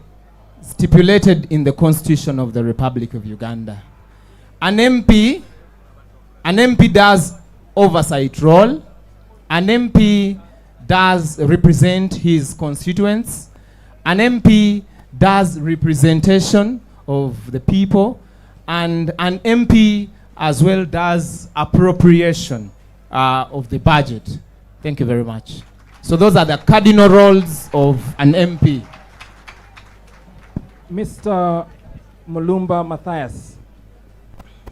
stipulated in the Constitution of the Republic of Uganda. An MP does oversight role. An MP does represent his constituents. An MP does representation of the people. And an MP as well does appropriation of the budget. Thank you very much. So those are the cardinal roles of an MP. Mr. Mulumba Matthias,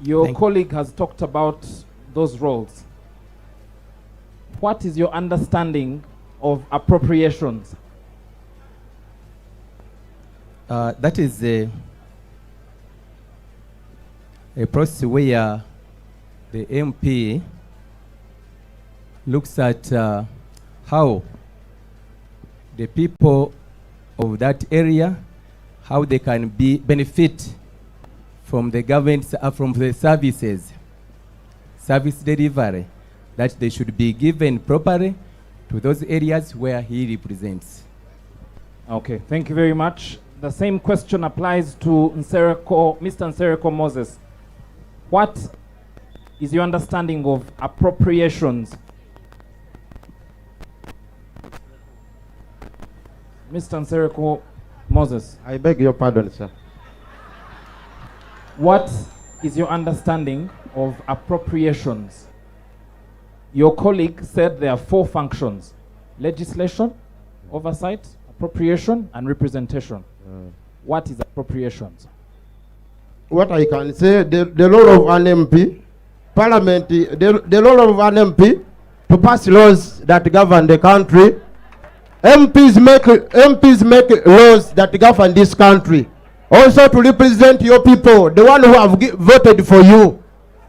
your colleague has talked about those roles. What is your understanding of appropriations? That is a process where the MP looks at how the people of that area, how they can benefit from the government, from the service delivery, that they should be given properly to those areas where he represents. Okay, thank you very much. The same question applies to Mr. Nsereko Moses. What is your understanding of appropriations? Mr. Nsereko Moses. I beg your pardon, sir. What is your understanding of appropriations? Your colleague said there are 4 functions: legislation, oversight, appropriation, and representation. What is appropriations? What I can say, the role of an MP, Parliament, the role of an MP to pass laws that govern the country. MPs make laws that govern this country. Also to represent your people, the one who have voted for you.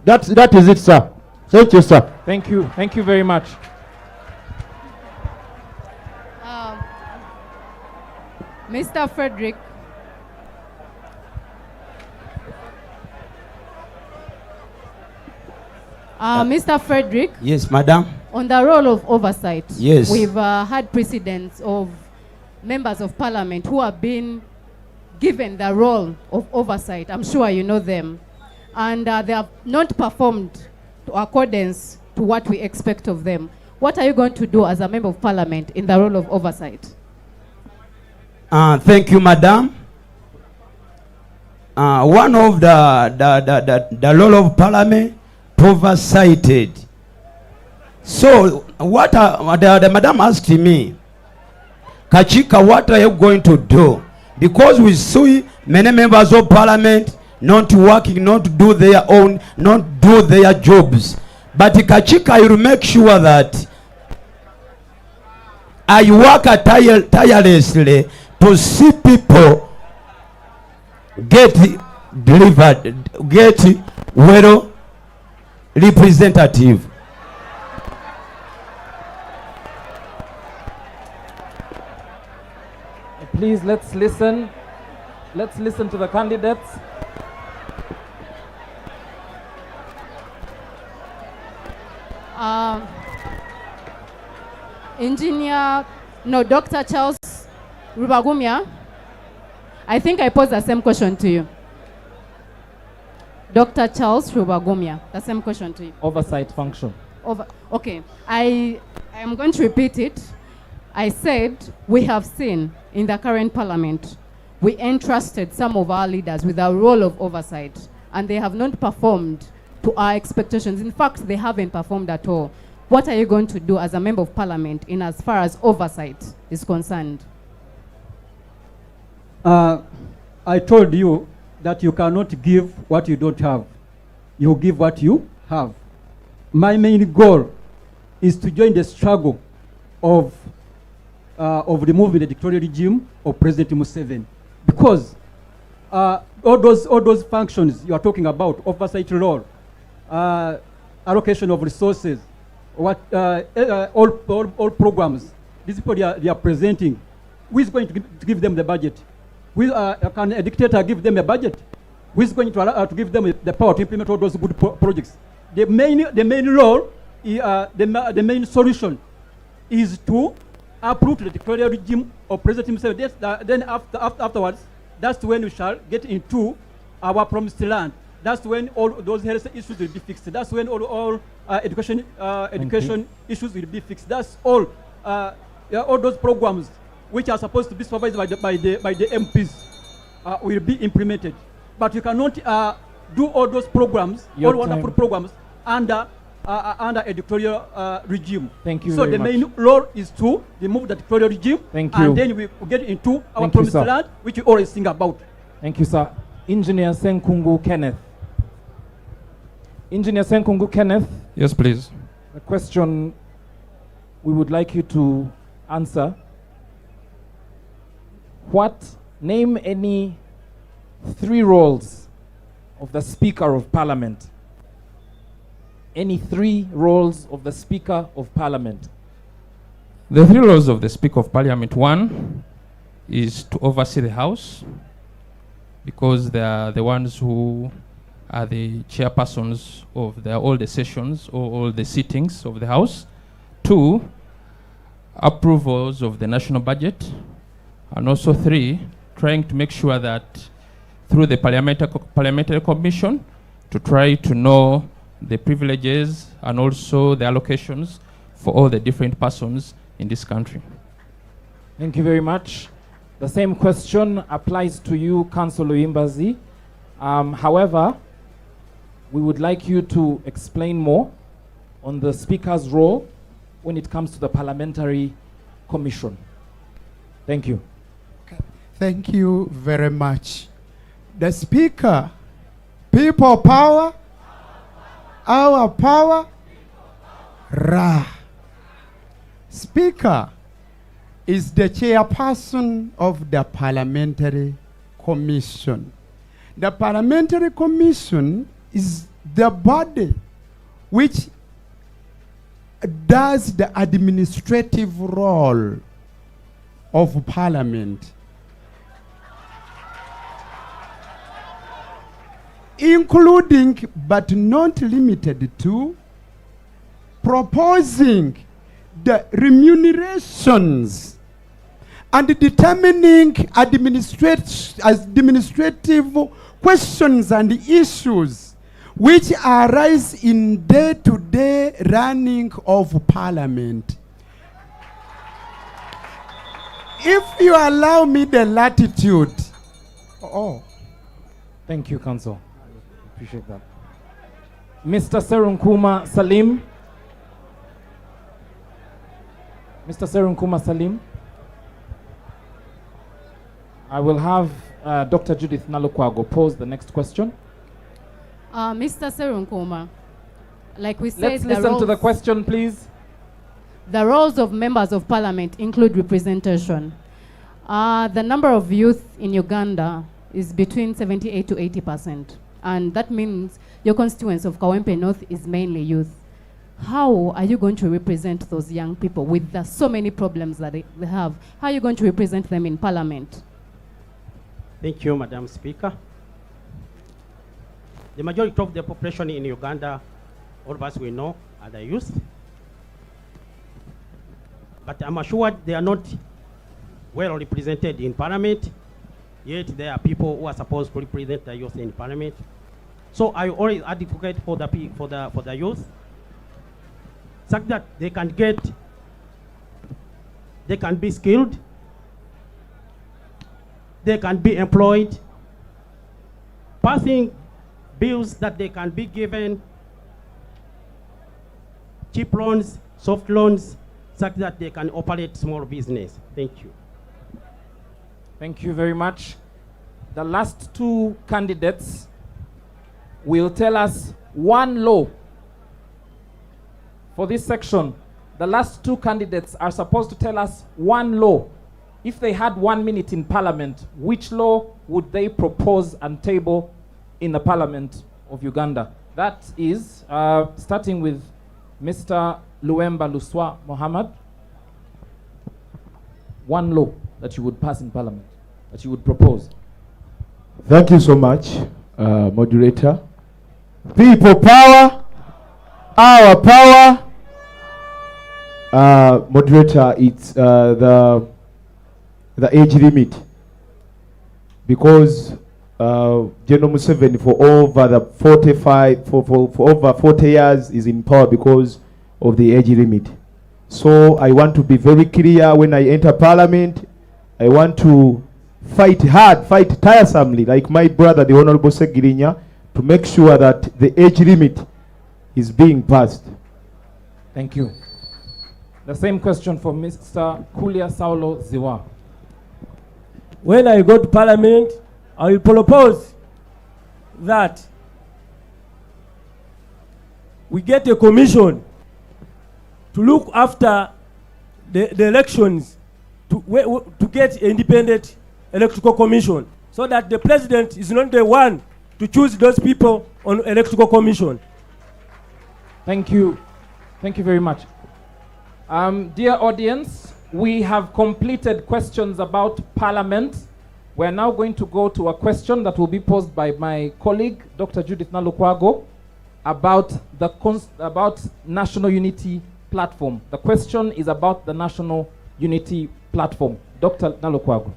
That is it, sir. Thank you, sir. Thank you. Thank you very much. Mr. Frederick. Mr. Frederick. Yes, madam. On the role of oversight. Yes. We've had precedents of members of parliament who have been given the role of oversight. I'm sure you know them. And they have not performed to accordance to what we expect of them. What are you going to do as a member of parliament in the role of oversight? Thank you, madam. One of the role of parliament oversighted. So what the madam asked me, Kachika, what are you going to do? Because we see many members of parliament not working, not do their own, not do their jobs. But Kachika, you will make sure that I work tirelessly to see people get delivered, get well representative. Please, let's listen. Let's listen to the candidates. Dr. Charles Rubagumya, I think I posed the same question to you. Dr. Charles Rubagumya, the same question to you. Oversight function. Okay, I am going to repeat it. I said we have seen in the current parliament, we entrusted some of our leaders with a role of oversight, and they have not performed to our expectations. In fact, they haven't performed at all. What are you going to do as a member of parliament in as far as oversight is concerned? I told you that you cannot give what you don't have. You give what you have. My main goal is to join the struggle of removing the dictatorial regime of President Museveni, because all those functions you are talking about, oversight role, allocation of resources, all programs, these people they are presenting, who is going to give them the budget? Can a dictator give them a budget? Who is going to give them the power to implement all those good projects? The main role, the main solution is to uproot the dictatorial regime of President Museveni. Then afterwards, that's when we shall get into our promised land. That's when all those health issues will be fixed. That's when all education issues will be fixed. That's all those programs which are supposed to be supervised by the MPs will be implemented. But you cannot do all those programs, all wonderful programs under a dictatorial regime. Thank you. So very the much. main role is to remove the dictatorial regime. Thank you. And then we get into our Thank you, promised sir. land, which we always think about. Thank you, sir. Engineer Senkungu Kenneth. Engineer Senkungu Kenneth. Yes, please. A question we would like you to answer. Name any 3 roles of the Speaker of Parliament. Any 3 roles of the Speaker of Parliament. The 3 roles of the Speaker of Parliament: 1 is to oversee the House, because they are the ones who are the chairpersons of all the sessions or all the sittings of the House. 2, approvals of the national budget. And also 3, trying to make sure that through the parliamentary commission to try to know the privileges and also the allocations for all the different persons in this country. Thank you very much. The same question applies to you, Councillor Imbazi. However, we would like you to explain more on the Speaker's role when it comes to the parliamentary commission. Thank you. Thank you very much. The Speaker, people power, our power, Ra. Speaker is the chairperson of the Parliamentary Commission. The Parliamentary Commission is the body which does the administrative role of Parliament, including but not limited to proposing the remunerations and determining administrative questions and issues which arise in day-to-day running of Parliament. If you allow me the latitude. Thank you, Council. Appreciate that. Mr. Serunkuma Salim. Mr. Serunkuma Salim. I will have Dr. Judith Nalukwago pose the next question. Mr. Serunkuma, like we said, Let's listen to the question, please. The roles of members of parliament include representation. The number of youth in Uganda is between 78 to 80%. And that means your constituency of Kawempe North is mainly youth. How are you going to represent those young people with so many problems that they have? How are you going to represent them in parliament? Thank you, Madam Speaker. The majority of the population in Uganda, all of us we know, are the youth. But I'm assured they are not well represented in parliament, yet there are people who are supposed to represent the youth in parliament. So I always advocate for the youth, such that they can be skilled, they can be employed, passing bills that they can be given cheap loans, soft loans, such that they can operate small business. Thank you. Thank you very much. The last two candidates will tell us one law. For this section, the last two candidates are supposed to tell us one law. If they had 1 minute in parliament, which law would they propose and table in the parliament of Uganda? That is, starting with Mr. Luemba Luswa Mohammed. One law that you would pass in parliament, that you would propose. Thank you so much, moderator. People power, our power. Moderator, it's the age limit, because General Museveni for over 40 years is in power because of the age limit. So I want to be very clear when I enter parliament. I want to fight hard, fight tiresomely, like my brother, the Honorable Segirinya, to make sure that the age limit is being passed. Thank you. The same question for Mr. Kulia Saulo Ziwa. When I go to parliament, I will propose that we get a commission to look after the elections, to get an independent electoral commission, so that the president is not the one to choose those people on electoral commission. Thank you. Thank you very much. Dear audience, we have completed questions about parliament. We're now going to go to a question that will be posed by my colleague, Dr. Judith Nalukwago, about National Unity Platform. The question is about the National Unity Platform. Dr. Nalukwago.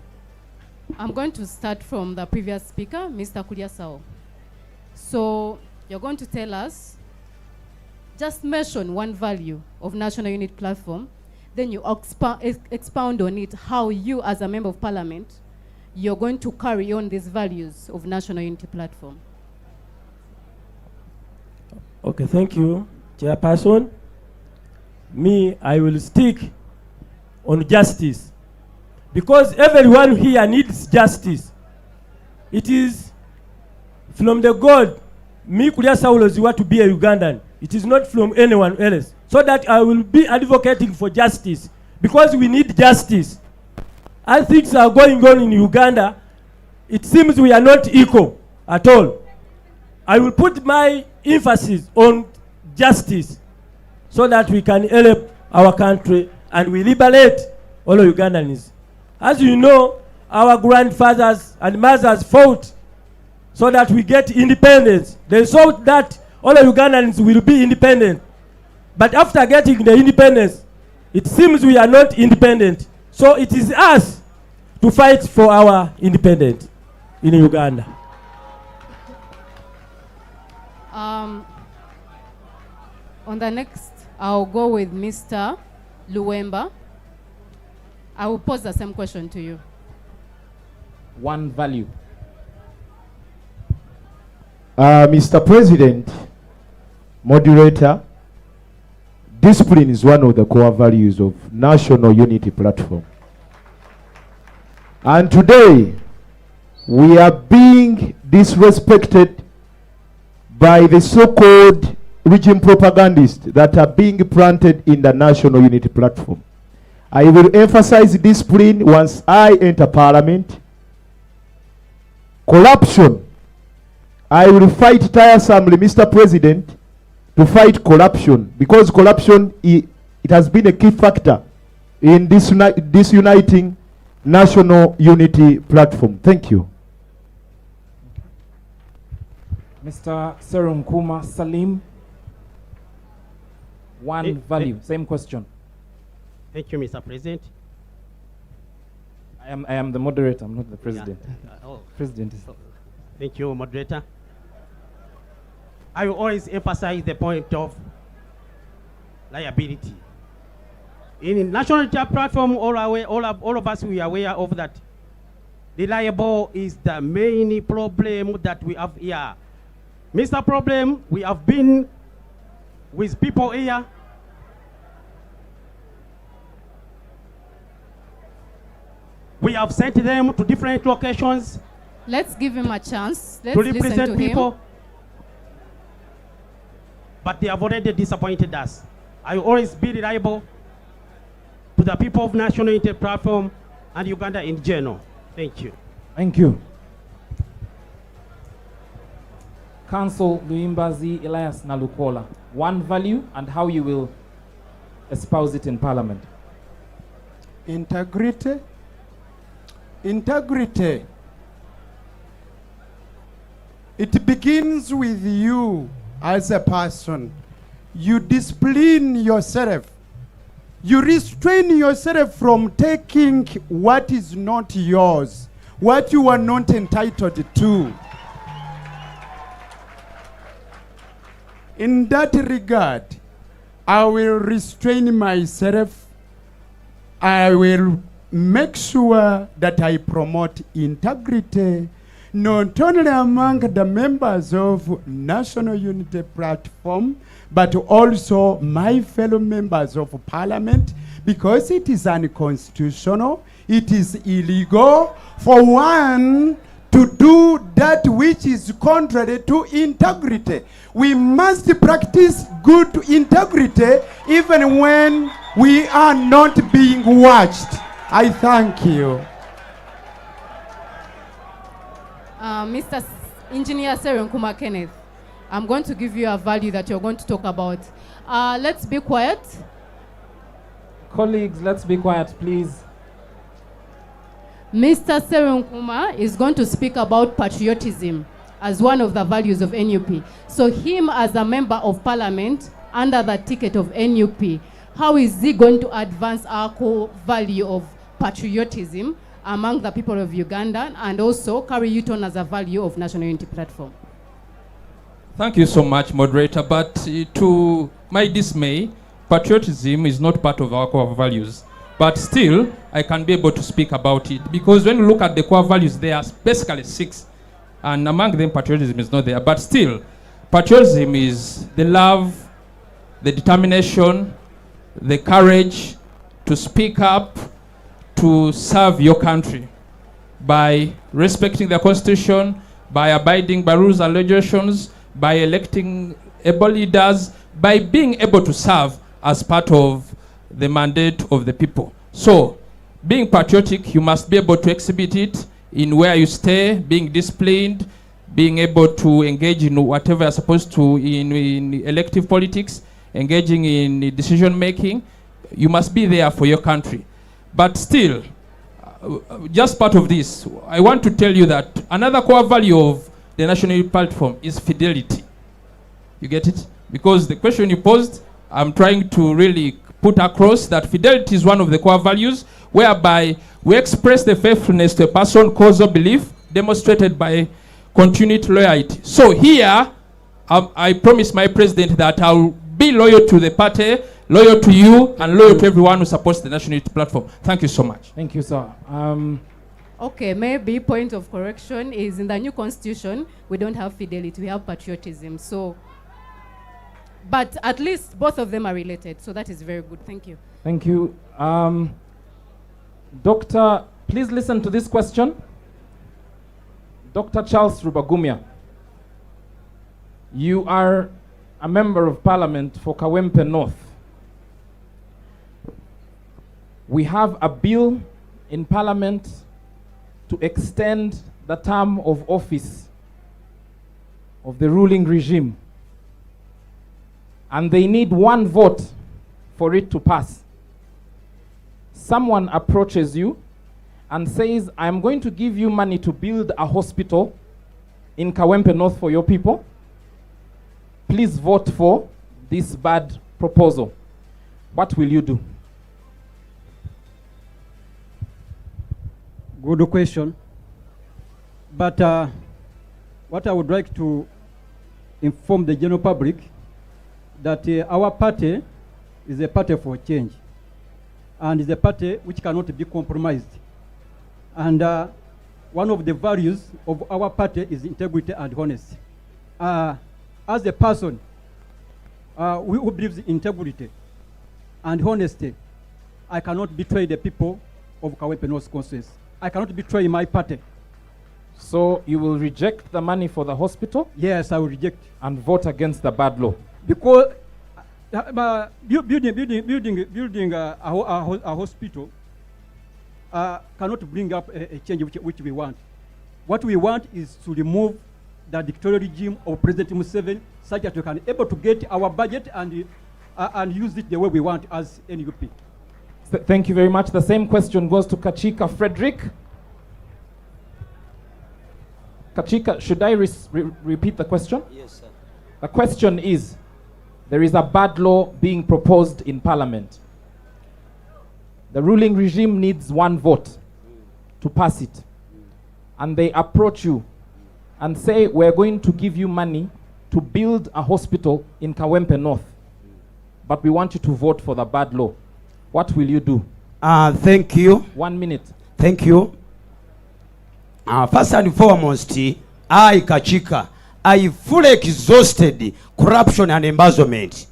I'm going to start from the previous speaker, Mr. Kuliasao. So you're going to tell us, just mention one value of National Unity Platform, then you expound on it, how you as a member of parliament, you're going to carry on these values of National Unity Platform. Okay, thank you, Chairperson. Me, I will stick on justice, because everyone here needs justice. It is from the God, me Kulia Saulo Ziwa, to be a Ugandan. It is not from anyone else. So that I will be advocating for justice, because we need justice. As things are going on in Uganda, it seems we are not equal at all. I will put my emphasis on justice, so that we can help our country and we liberate all Ugandans. As you know, our grandfathers and mothers fought so that we get independence. They thought that all Ugandans will be independent. But after getting the independence, it seems we are not independent. So it is us to fight for our independence in Uganda. On the next, I'll go with Mr. Luemba. I will pose the same question to you. One value. Mr. President, moderator, discipline is one of the core values of National Unity Platform. And today, we are being disrespected by the so-called regime propagandists that are being planted in the National Unity Platform. I will emphasize discipline once I enter Parliament. Corruption, I will fight tiresomely, Mr. President, to fight corruption, because corruption, it has been a key factor in this uniting National Unity Platform. Thank you. Mr. Serunkuma Salim, one value, same question. Thank you, Mr. President. I am the moderator, I'm not the president. Yeah. President is... Thank you, moderator. I will always emphasize the point of liability. In national platform, all of us, we are aware of that. The liable is the main problem that we have here. Mr. Problem, we have been with people here. We have sent them to different locations. Let's give him a chance. Let's to listen represent to people. him. But they have already disappointed us. I will always be reliable to the people of National Unity Platform and Uganda in general. Thank you. Thank you. Council Luimbazi Elias Nalukola, one value and how you will espouse it in Parliament. Integrity. Integrity. It begins with you as a person. You discipline yourself. You restrain yourself from taking what is not yours, what you are not entitled to. In that regard, I will restrain myself. I will make sure that I promote integrity, not only among the members of National Unity Platform, but also my fellow members of Parliament, because it is unconstitutional, it is illegal for one to do that which is contrary to integrity. We must practice good integrity even when we are not being watched. I thank you. Mr. Engineer Serunkuma Kenneth, I'm going to give you a value that you're going to talk about. Let's be quiet. Colleagues, let's be quiet, please. Mr. Serunkuma is going to speak about patriotism as one of the values of NUP. So him as a member of Parliament under the ticket of NUP, how is he going to advance our core value of patriotism among the people of Uganda and also carry it on as a value of National Unity Platform? Thank you so much, moderator. But to my dismay, patriotism is not part of our core values. But still, I can be able to speak about it, because when you look at the core values, there are basically 6, and among them patriotism is not there. But still, patriotism is the love, the determination, the courage to speak up, to serve your country by respecting the Constitution, by abiding by rules and regulations, by electing able leaders, by being able to serve as part of the mandate of the people. So, being patriotic, you must be able to exhibit it in where you stay, being disciplined, being able to engage in whatever you're supposed to in elective politics, engaging in decision making. You must be there for your country. But still, just part of this, I want to tell you that another core value of the National Unity Platform is fidelity. You get it? Because the question you posed, I'm trying to really put across that fidelity is one of the core values, whereby we express the faithfulness to a person, cause, or belief demonstrated by continued loyalty. So here, I promise my president that I'll be loyal to the party, loyal to you, and loyal to everyone who supports the National Unity Platform. Thank you so much. Thank you, sir. Okay, maybe point of correction is in the new constitution, we don't have fidelity, we have patriotism. So, but at least both of them are related. So that is very good. Thank you. Thank you. Doctor, please listen to this question. Dr. Charles Rubagumya, you are a member of parliament for Kawempe North. We have a bill in parliament to extend the term of office of the ruling regime. And they need 1 vote for it to pass. Someone approaches you and says, I'm going to give you money to build a hospital in Kawempe North for your people. Please vote for this bad proposal. What will you do? Good question. But what I would like to inform the general public that our party is a party for change and is a party which cannot be compromised. And one of the values of our party is integrity and honesty. As a person who believes in integrity and honesty, I cannot betray the people of Kawempe North constituency. I cannot betray my party. So you will reject the money for the hospital? Yes, I will reject. And vote against the bad law? Because building a hospital cannot bring up a change which we want. What we want is to remove the dictatorial regime of President Museveni such that we can able to get our budget and use it the way we want as NUP. Thank you very much. The same question goes to Kachika Frederick. Kachika, should I repeat the question? Yes, sir. The question is, there is a bad law being proposed in parliament. The ruling regime needs 1 vote to pass it. And they approach you and say, we're going to give you money to build a hospital in Kawempe North. But we want you to vote for the bad law. What will you do? Thank you. 1 minute. Thank you. First and foremost, I, Kachika, I fully exhausted corruption and embezzlement.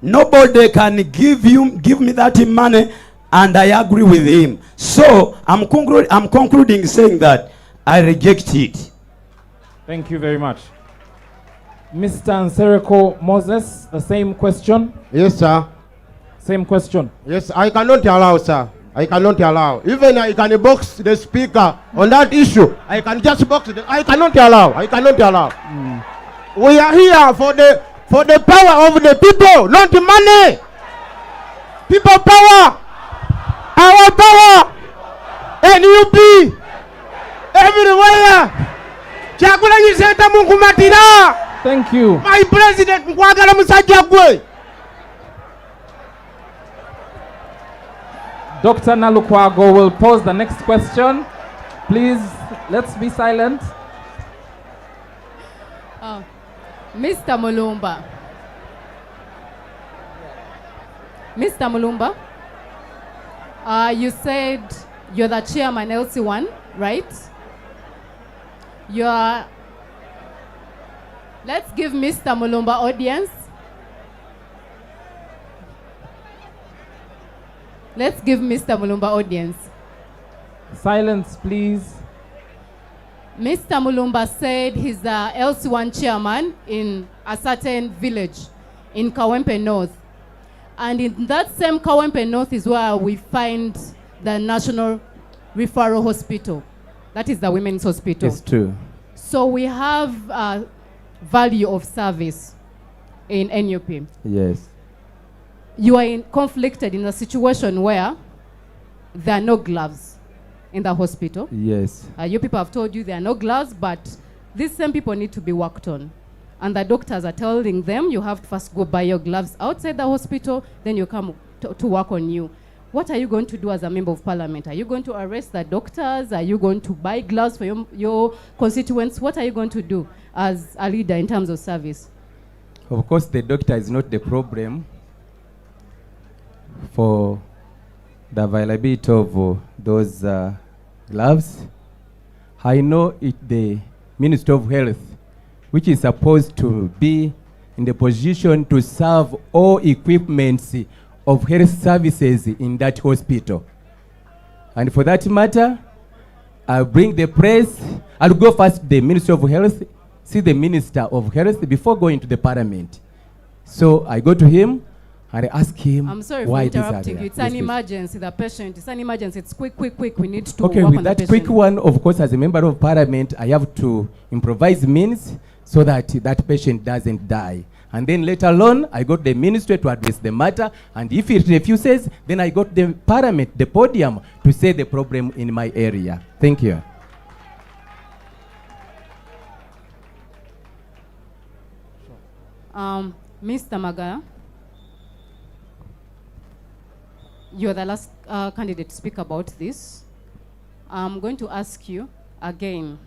Nobody can give me that money, and I agree with him. So I'm concluding saying that I reject it. Thank you very much. Mr. Nsereko Moses, the same question. Yes, sir. Same question. Yes, I cannot allow, sir. I cannot allow. Even I can box the speaker on that issue. I can just box it. I cannot allow. I cannot allow. We are here for the power of the people, not the money. People power. Our power. NUP. Everywhere. Chakula yiseta Mungu matira. Thank you. My president mkwagala musajja gwe. Dr. Nalukwago will pose the next question. Please, let's be silent. Mr. Mulumba. Mr. Mulumba, you said you're the chairman LC1, right? Let's give Mr. Mulumba audience. Let's give Mr. Mulumba audience. Silence, please. Mr. Mulumba said he's the LC1 chairman in a certain village in Kawempe North. And in that same Kawempe North is where we find the National Referral Hospital. That is the women's hospital. It's true. So we have a value of service in NUP. Yes. You are conflicted in a situation where there are no gloves in the hospital. Yes. You people have told you there are no gloves, but these same people need to be worked on. And the doctors are telling them you have to first go buy your gloves outside the hospital, then you come to work on you. What are you going to do as a member of parliament? Are you going to arrest the doctors? Are you going to buy gloves for your constituents? What are you going to do as a leader in terms of service? Of course, the doctor is not the problem for the availability of those gloves. I know the Minister of Health, which is supposed to be in the position to serve all equipments of health services in that hospital. And for that matter, I'll bring the press. I'll go first to the Ministry of Health, see the Minister of Health before going to the Parliament. So I go to him and I ask him I'm sorry why for these are interrupting there. you. It's Yes, an please. emergency. The patient, it's an emergency. It's quick. We need to Okay, work with on that the quick patient. one, of course, as a member of Parliament, I have to improvise means so that that patient doesn't die. And then later on, I go to the ministry to address the matter. And if it refuses, then I go to the Parliament, the podium, to say the problem in my area. Thank you. Mr. Magara, you're the last candidate to speak about this. I'm going to ask you again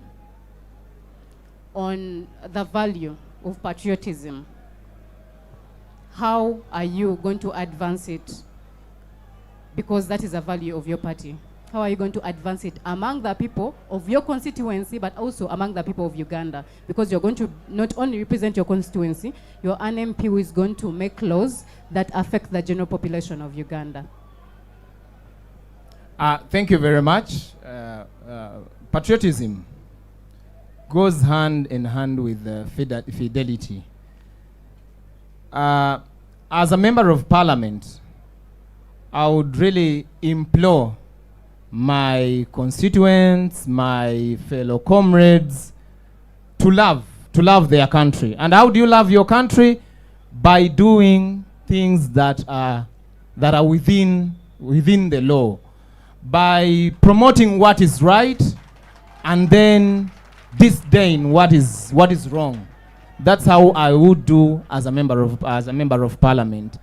on the value of patriotism. How are you going to advance it? Because that is a value of your party. How are you going to advance it among the people of your constituency, but also among the people of Uganda? Because you're going to not only represent your constituency, you're an MP who is going to make laws that affect the general population of Uganda. Thank you very much. Patriotism goes hand in hand with fidelity. As a member of Parliament, I would really implore my constituents, my fellow comrades, to love their country. And how do you love your country? By doing things that are within the law, by promoting what is right, and then disdain what is wrong. That's how I would do as a member of Parliament.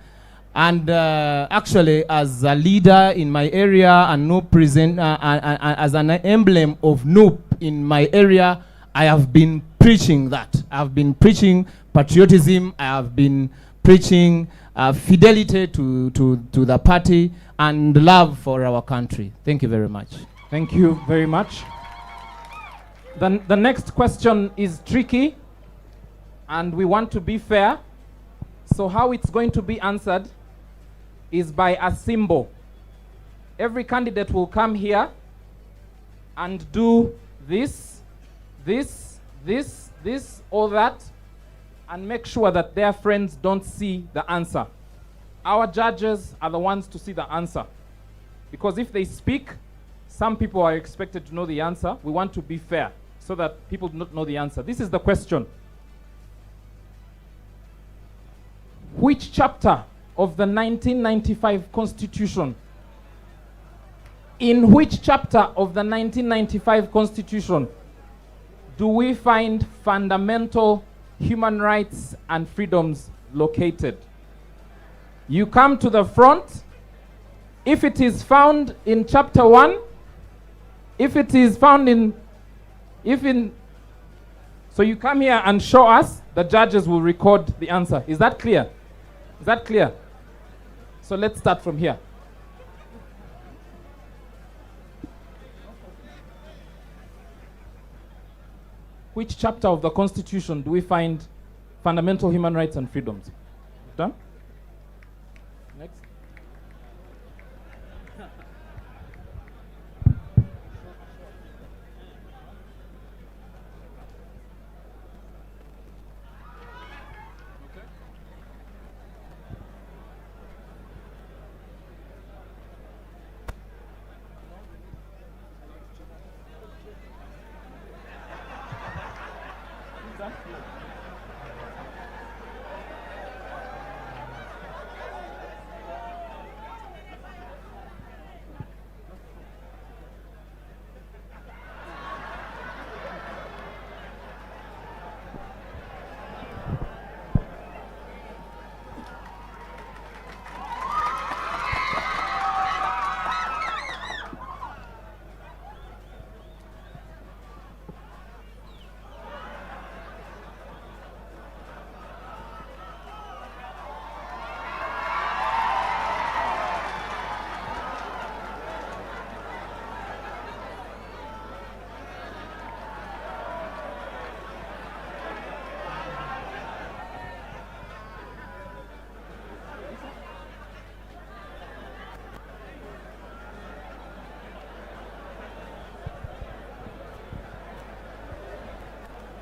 And actually, as a leader in my area and as an emblem of NUP in my area, I have been preaching that. I've been preaching patriotism. I have been preaching fidelity to the party and love for our country. Thank you very much. Thank you very much. The next question is tricky, and we want to be fair. So how it's going to be answered is by a symbol. Every candidate will come here and do this, or that, and make sure that their friends don't see the answer. Our judges are the ones to see the answer. Because if they speak, some people are expected to know the answer. We want to be fair so that people do not know the answer. This is the question. Which chapter of the 1995 Constitution, in which chapter of the 1995 Constitution do we find fundamental human rights and freedoms located? You come to the front. If it is found in chapter 1, if it is found so you come here and show us, the judges will record the answer. Is that clear? Is that clear? So let's start from here. Which chapter of the Constitution do we find fundamental human rights and freedoms? Done? Next.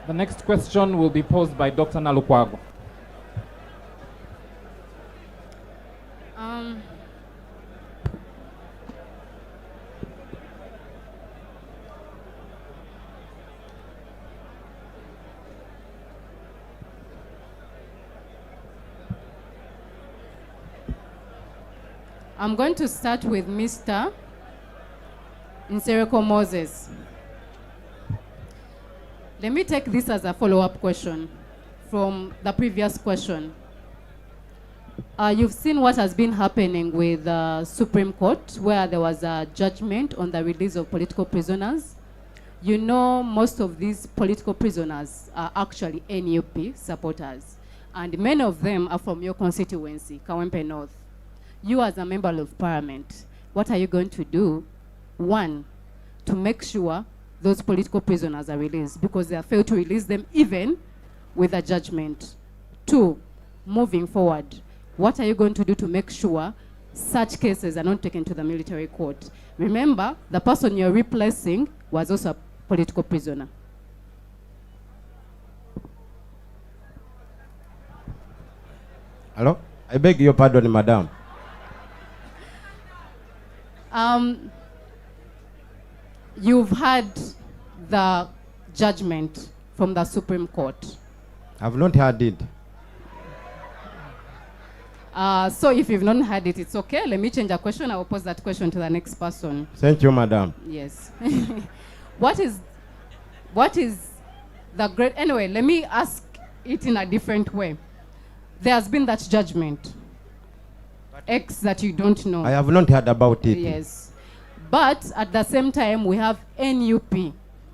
The next question will be posed by Dr. Nalukwago. I'm going to start with Mr. Nsereko Moses. Let me take this as a follow-up question from the previous question. You've seen what has been happening with the Supreme Court, where there was a judgment on the release of political prisoners. You know, most of these political prisoners are actually NUP supporters, and many of them are from your constituency, Kawempe North. You as a member of parliament, what are you going to do? One, to make sure those political prisoners are released, because they have failed to release them even with a judgment. Two, moving forward, what are you going to do to make sure such cases are not taken to the military court? Remember, the person you're replacing was also a political prisoner. Hello? I beg your pardon, madam. You've had the judgment from the Supreme Court. I've not heard it. So if you've not heard it, it's okay. Let me change the question. I will pose that question to the next person. Thank you, madam. Yes. What is the great... Anyway, let me ask it in a different way. There has been that judgment. X that you don't know. I have not heard about it. Yes. But at the same time, we have NUP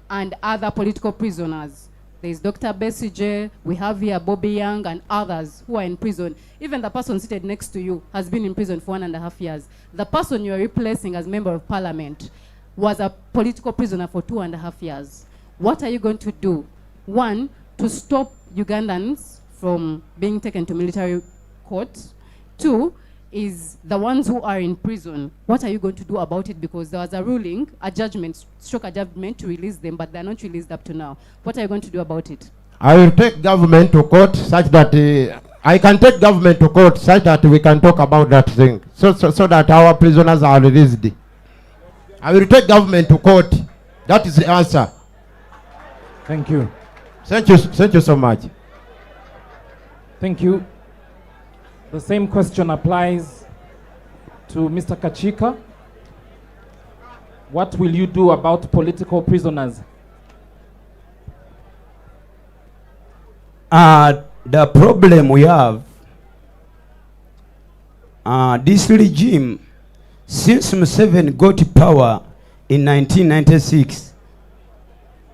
and other political prisoners. There is Dr. Besige, we have here Bobby Young and others who are in prison. Even the person seated next to you has been in prison for 1.5 years. The person you are replacing as member of parliament was a political prisoner for 2.5 years. What are you going to do? One, to stop Ugandans from being taken to military court. Two, is the ones who are in prison. What are you going to do about it? Because there was a ruling, a judgment, struck a judgment to release them, but they're not released up to now. What are you going to do about it? I will take government to court such that I can take government to court such that we can talk about that thing, so that our prisoners are released. I will take government to court. That is the answer. Thank you. Thank you so much. Thank you. The same question applies to Mr. Kachika. What will you do about political prisoners? The problem we have, this regime, since Museveni got power in 1996,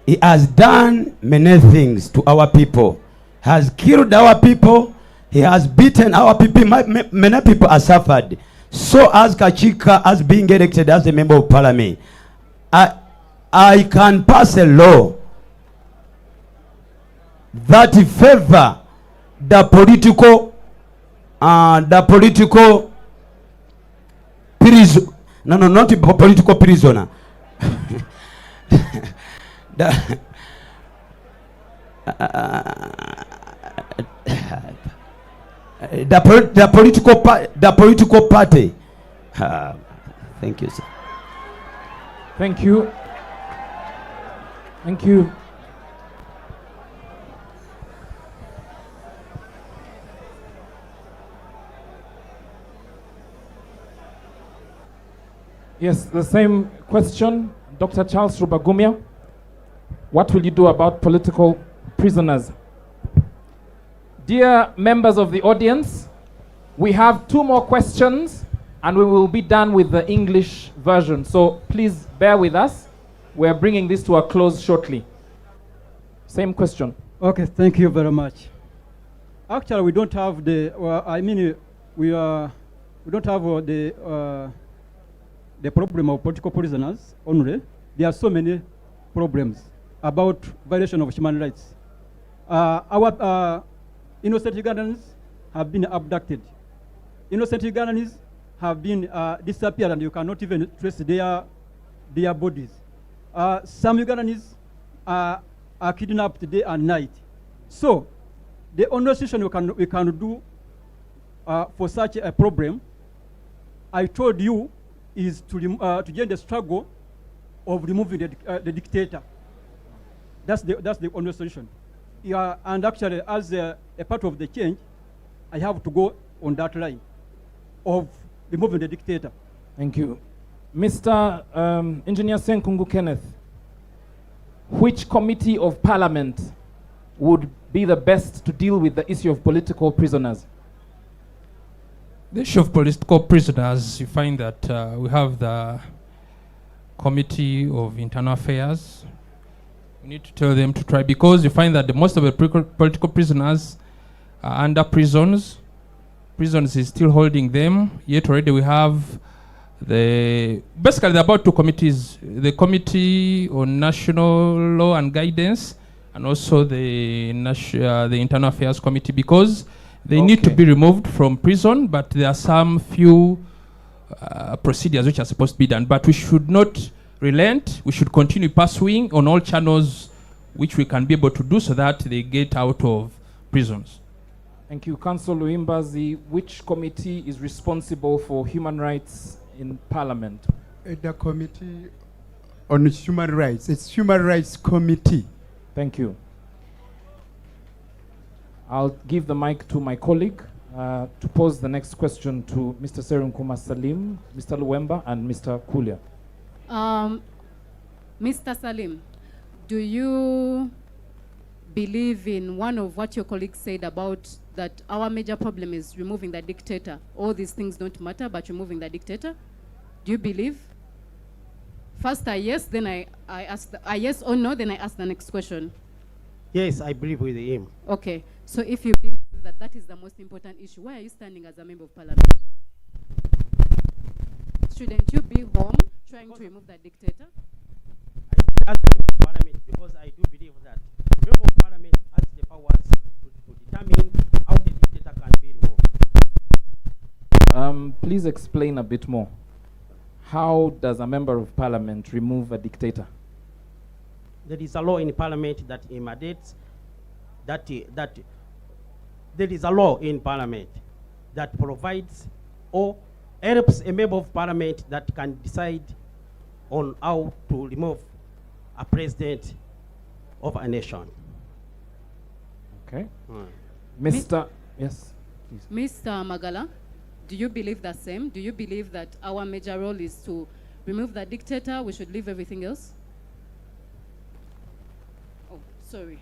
he has done many things to our people. Has killed our people. He has beaten our people. Many people have suffered. So as Kachika, as being elected as a member of parliament, I can pass a law that favor the political prison. No, not a political prisoner. The political party. Thank you, sir. Thank you. Thank you. Yes, the same question, Dr. Charles Rubagumya. What will you do about political prisoners? Dear members of the audience, we have 2 more questions and we will be done with the English version. So please bear with us. We're bringing this to a close shortly. Same question. Okay, thank you very much. Actually, we don't have the, we don't have the problem of political prisoners only. There are so many problems about violation of human rights. Our innocent Ugandans have been abducted. Innocent Ugandans have been disappeared, and you cannot even trace their bodies. Some Ugandans are are kidnapped day and night. So, the only solution we can do for such a problem, I told you, is to join the struggle of removing the dictator. That's the only solution. Yeah, and actually, as a part of the change, I have to go on that line of removing the dictator. Thank you. Mr. Engineer Senkungu Kenneth, which committee of parliament would be the best to deal with the issue of political prisoners? The issue of political prisoners, you find that we have the Committee of Internal Affairs. We need to tell them to try, because you find that most of the political prisoners are under prisons. Prisons is still holding them, yet already we have basically there are about two committees, the Committee on National Law and Guidance and also the Internal Affairs Committee, because they need to be removed from prison, but there are some few procedures which are supposed to be done. But we should not relent. We should continue pursuing on all channels which we can be able to do so that they get out of prisons. Thank you. Councillor Luimbazi, which committee is responsible for human rights in Parliament? The Committee on Human Rights. It's Human Rights Committee. Thank you. I'll give the mic to my colleague to pose the next question to Mr. Serunkuma Salim, Mr. Luemba, and Mr. Kulia. Mr. Salim, do you believe in one of what your colleague said about that our major problem is removing the dictator? All these things don't matter, but removing the dictator? Do you believe? First I yes, then I ask yes or no, then I ask the next question. Yes, I believe with him. Okay, so if you believe that that is the most important issue, why are you standing as a member of parliament? Shouldn't you be home trying to remove that dictator? As a member of parliament, because I do believe that the member of parliament has the powers to determine how the dictator can be removed. Please explain a bit more. How does a member of parliament remove a dictator? There is a law in parliament that emanates that there is a law in parliament that provides or helps a member of parliament that can decide on how to remove a president of a nation. Okay. Mr. Yes, please. Mr. Magala, do you believe the same? Do you believe that our major role is to remove the dictator? We should leave everything else? Oh, sorry.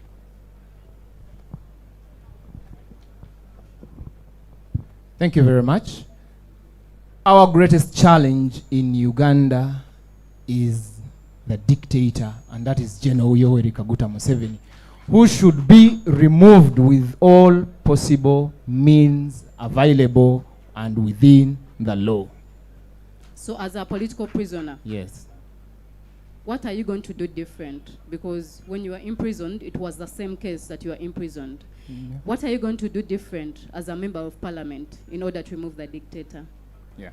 Thank you very much. Our greatest challenge in Uganda is the dictator, and that is General Yoweri Kaguta Museveni, who should be removed with all possible means available and within the law. So as a political prisoner? Yes. What are you going to do different? Because when you were imprisoned, it was the same case that you were imprisoned. Yeah. What are you going to do different as a member of parliament in order to remove the dictator? Yeah.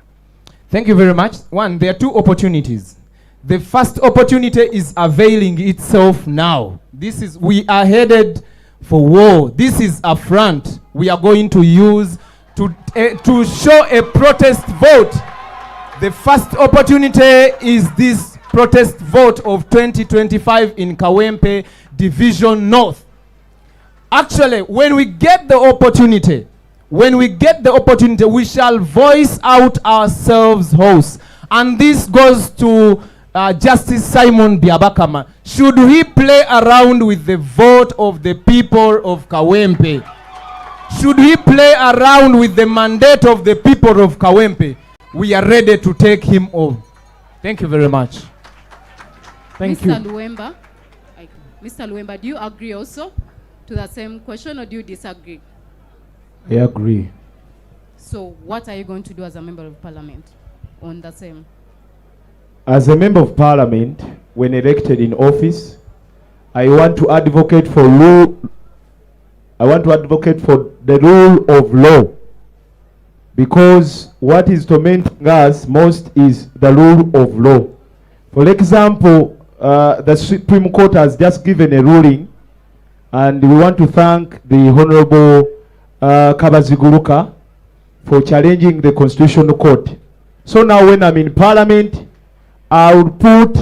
Thank you very much. One, there are two opportunities. The first opportunity is availing itself now. We are headed for war. This is a front we are going to use to show a protest vote. The first opportunity is this protest vote of 2025 in Kawempe Division North. Actually, when we get the opportunity, we shall voice out ourselves hosts. And this goes to Justice Simon Biabakama. Should we play around with the vote of the people of Kawempe? Should we play around with the mandate of the people of Kawempe? We are ready to take him home. Thank you very much. Thank you. Mr. Luemba, do you agree also to the same question, or do you disagree? I agree. So what are you going to do as a member of parliament on the same? As a member of parliament, when elected in office, I want to advocate for the rule of law, because what is tormenting us most is the rule of law. For example, the Supreme Court has just given a ruling And we want to thank the Honorable Kabaziguruka for challenging the Constitutional Court. So now when I'm in Parliament, I will put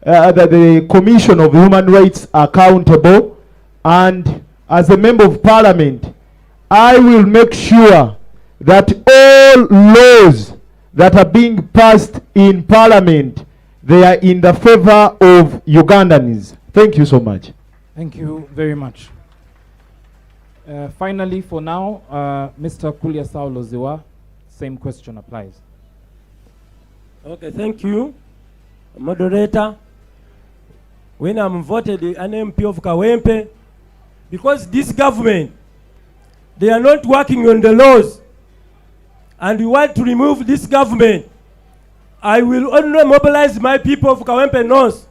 the Commission of Human Rights accountable, and as a Member of Parliament, I will make sure that all laws that are being passed in Parliament, they are in the favor of Ugandans. Thank you so much. Thank you very much. Finally, for now, Mr. Kulia Saulo Ziwa, same question applies. Okay, thank you, moderator. When I'm voted an MP of Kawempe, because this government, they are not working on the laws, and we want to remove this government, I will only mobilize my people of Kawempe North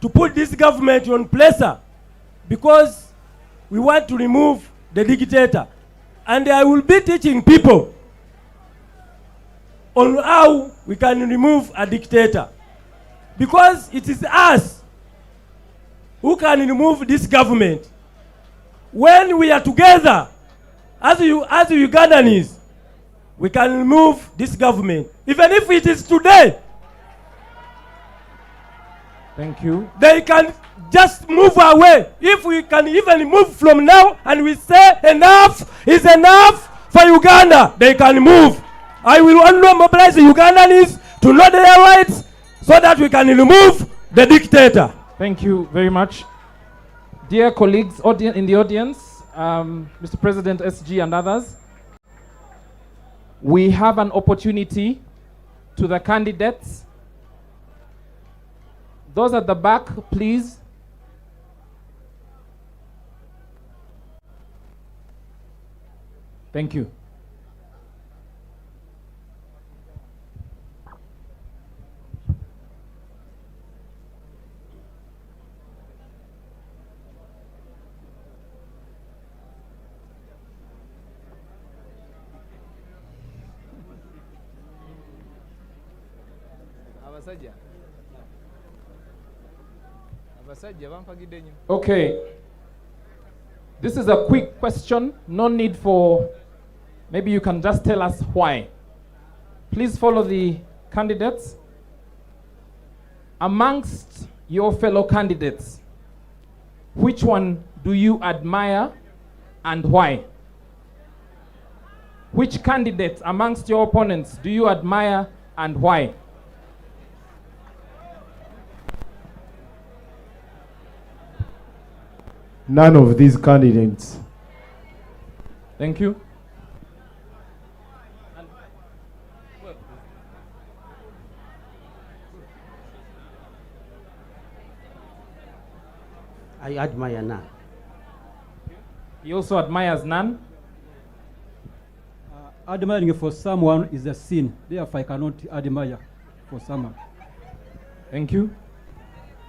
to put this government on placer, because we want to remove the dictator. And I will be teaching people on how we can remove a dictator, because it is us who can remove this government. When we are together as Ugandans, we can remove this government, even if it is today. Thank you. They can just move away. If we can even move from now and we say enough is enough for Uganda, they can move. I will only mobilize the Ugandans to know their rights so that we can remove the dictator. Thank you very much. Dear colleagues in the audience, Mr. President SG and others, we have an opportunity to the candidates. Those at the back, please. Thank you. Okay. This is a quick question. No need for, maybe you can just tell us why. Please follow the candidates. Amongst your fellow candidates, which one do you admire and why? Which candidate amongst your opponents do you admire and why? None of these candidates. Thank you. I admire none. He also admires none. Admiring for someone is a sin. Therefore, I cannot admire for someone. Thank you.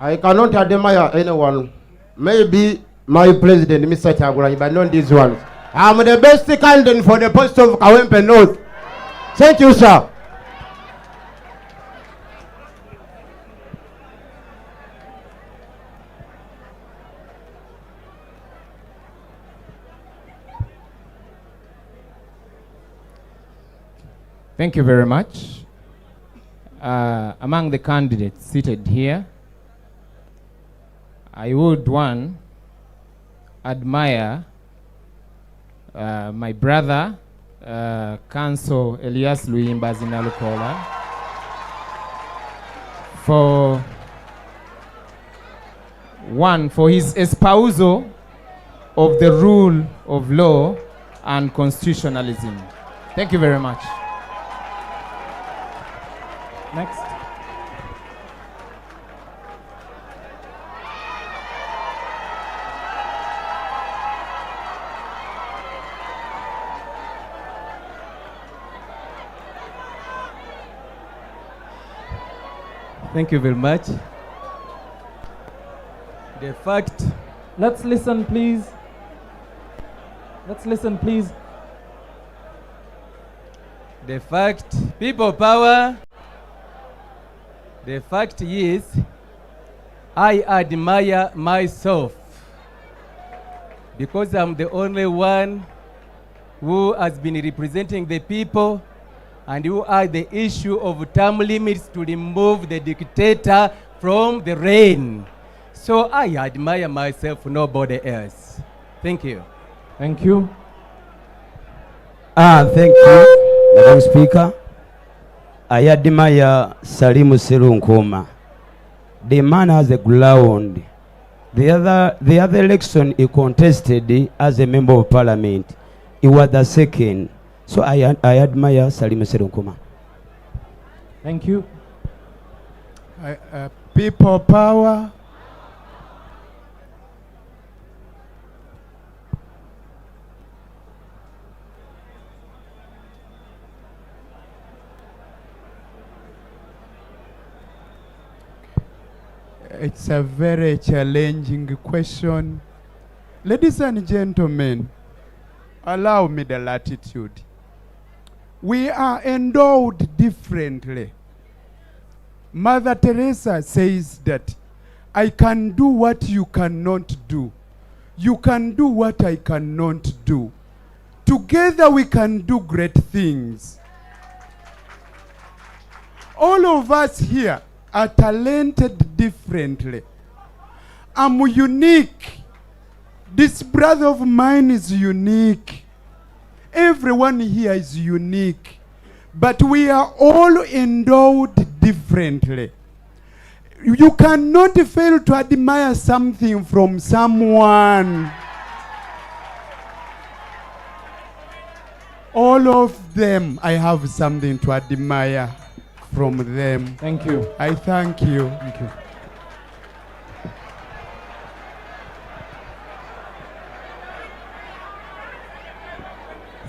I cannot admire anyone. Maybe my president, Mr. Kyagulanyi, but not these ones. I'm the best candidate for the post of Kawempe North. Thank you, sir. Thank you very much. Among the candidates seated here, I would, one, admire my brother, Council Elias Luimba Zinalukola, for his espousal of the rule of law and constitutionalism. Thank you very much. Next. Thank you very much. The fact... Let's listen, please. Let's listen, please. The fact, people power. The fact is, I admire myself. because I'm the only one who has been representing the people and who had the issue of term limits to remove the dictator from the reign. So I admire myself, nobody else. Thank you. Thank you. Thank you, Madam Speaker. I admire Salimu Serunkuma. The man has a ground. The other election he contested as a member of parliament. He was the second. So I admire Salimu Serunkuma. Thank you. People power. It's a very challenging question. Ladies and gentlemen, allow me the latitude. We are endowed differently. Mother Teresa says that I can do what you cannot do. You can do what I cannot do. Together we can do great things. All of us here are talented differently. I'm unique. This brother of mine is unique. Everyone here is unique. But we are all endowed differently. You cannot fail to admire something from someone. All of them, I have something to admire from them. Thank you. I thank you. Thank you.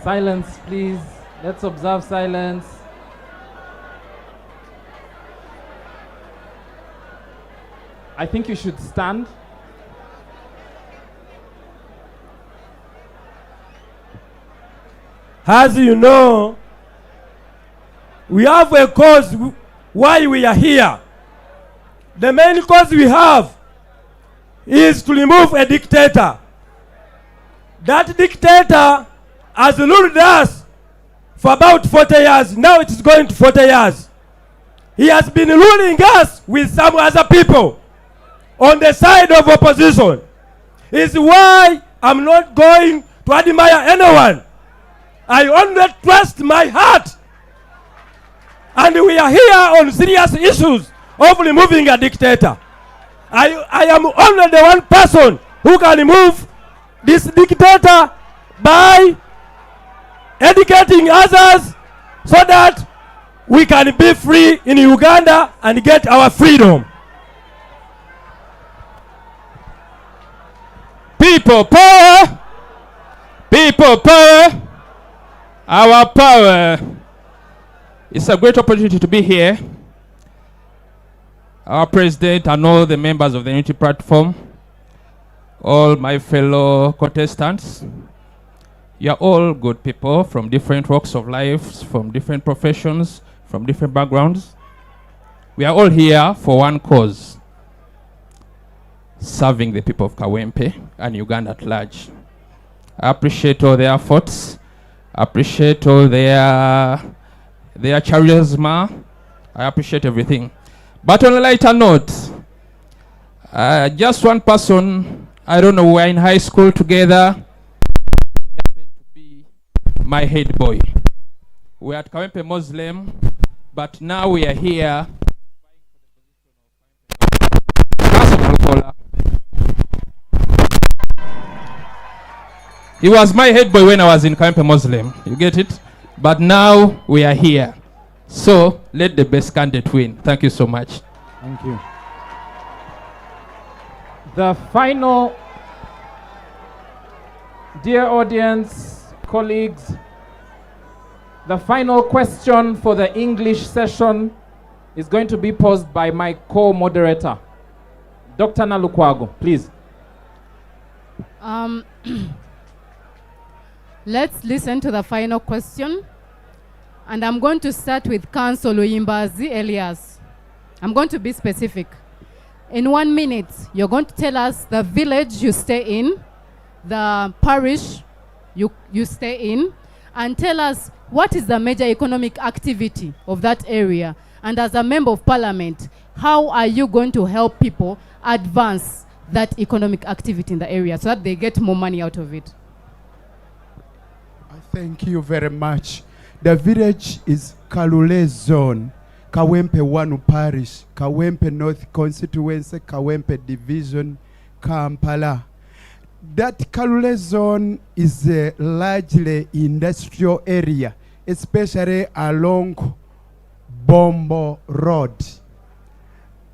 Silence, please. Let's observe silence. I think you should stand. As you know, we have a cause why we are here. The main cause we have is to remove a dictator. That dictator has ruled us for about 40 years. Now it is going to 40 years. He has been ruling us with some other people on the side of opposition. Is why I'm not going to admire anyone. I only trust my heart. And we are here on serious issues of removing a dictator. I am only the one person who can remove this dictator by educating others so that we can be free in Uganda and get our freedom. People power! People power! Our power! It's a great opportunity to be here. Our president and all the members of the Unity Platform, all my fellow contestants, you are all good people from different walks of life, from different professions, from different backgrounds. We are all here for one cause: serving the people of Kawempe and Uganda at large. I appreciate all their efforts. I appreciate all their charisma. I appreciate everything. But on a lighter note, just one person, I don't know, we were in high school together. He happened to be my head boy. We're at Kawempe Muslim, but now we are here. He was my head boy when I was in Kawempe Muslim. You get it? But now we are here. So let the best candidate win. Thank you so much. Thank you. The final, dear audience, colleagues, the final question for the English session is going to be posed by my co-moderator, Dr. Nalukwago, please. Let's listen to the final question. And I'm going to start with Council Uyimbazi Elias. I'm going to be specific. In 1 minute, you're going to tell us the village you stay in, the parish you stay in, and tell us what is the major economic activity of that area. And as a member of parliament, how are you going to help people advance that economic activity in the area so that they get more money out of it? Thank you very much. The village is KAVULE zone, Kawempe 1 parish, Kawempe North constituency, Kawempe division, Kampala. That KAVULE zone is a largely industrial area, especially along Bombo Road.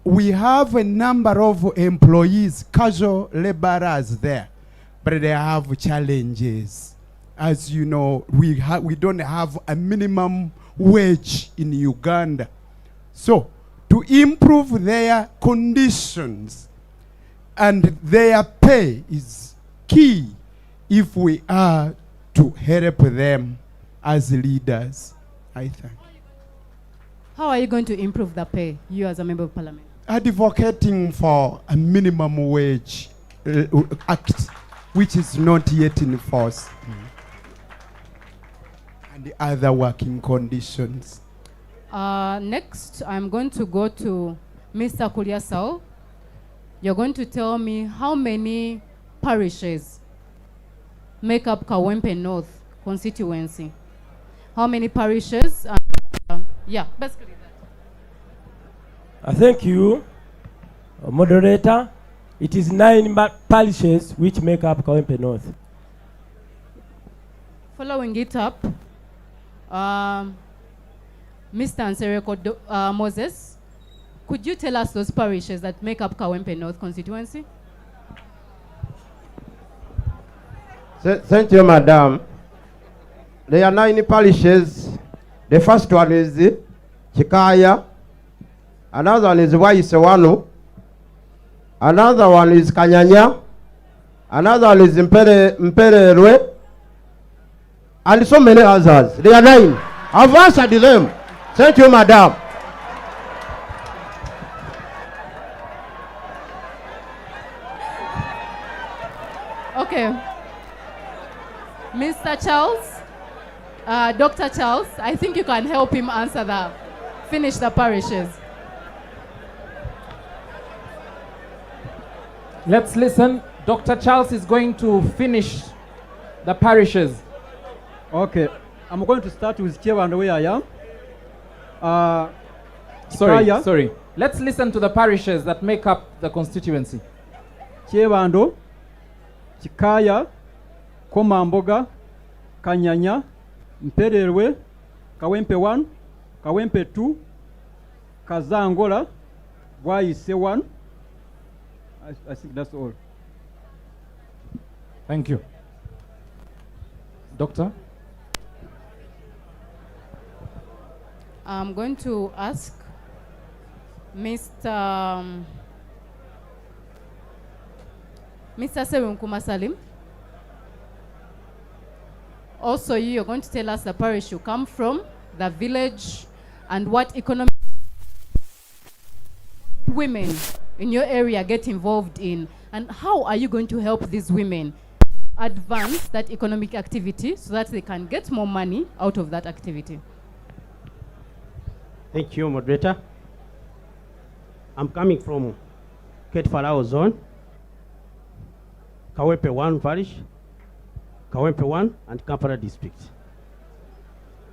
We have a number of employees, casual laborers there, but they have challenges. As you know, we don't have a minimum wage in Uganda. So, to improve their conditions and their pay is key if we are to help them as leaders. I think. How are you going to improve the pay, you as a member of parliament? Advocating for a minimum wage act, which is not yet in force, and the other working conditions. Next, I'm going to go to Mr. Kuliasao. You're going to tell me how many parishes make up Kawempe North constituency. How many parishes? Yeah, basically that. Thank you, moderator. It is 9 parishes which make up Kawempe North. Following it up, Mr. Nsereko Moses, could you tell us those parishes that make up Kawempe North constituency? Thank you, madam. There are 9 parishes. The first one is Chikaya. Another one is Waisewanu. Another one is Kanyanya. Another one is Makerere. And so many others. There are 9. I've answered them. Thank you, madam. Okay. Mr. Charles, Dr. Charles, I think you can help him finish the parishes. Let's listen. Dr. Charles is going to finish the parishes. Okay. I'm going to start with Chewando where I am. Sorry. Let's listen to the parishes that make up the constituency. Chewando, Chikaya, Komamboga, Kanyanya, Makerere, Kawempe 1, Kawempe 2, Kazangola, Waise 1. I think that's all. Thank you. Doctor? I'm going to ask Mr. Serunkuma Salim. Also, you're going to tell us the parish you come from, the village, and what economic women in your area get involved in, and how are you going to help these women advance that economic activity so that they can get more money out of that activity? Thank you, moderator. I'm coming from Ketfarao zone, Kawempe 1 parish, Kawempe 1 and Kampala district.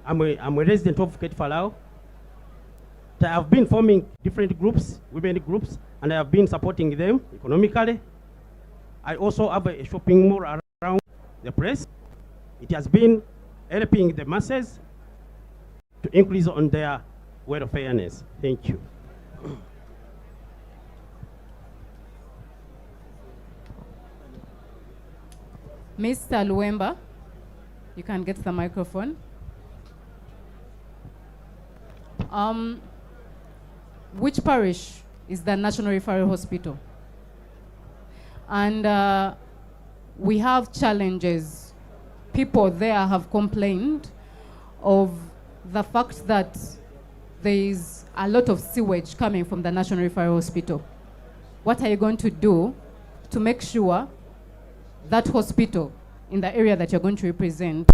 I'm a resident of Ketfarao. I have been forming different groups, women groups, and I have been supporting them economically. I also have a shopping mall around the place. It has been helping the masses to increase on their welfareness. Thank you. Mr. Luemba, you can get the microphone. Which parish is the National Referral Hospital? And we have challenges. People there have complained of the fact that there is a lot of sewage coming from the National Referral Hospital. What are you going to do to make sure that hospital in the area that you're going to represent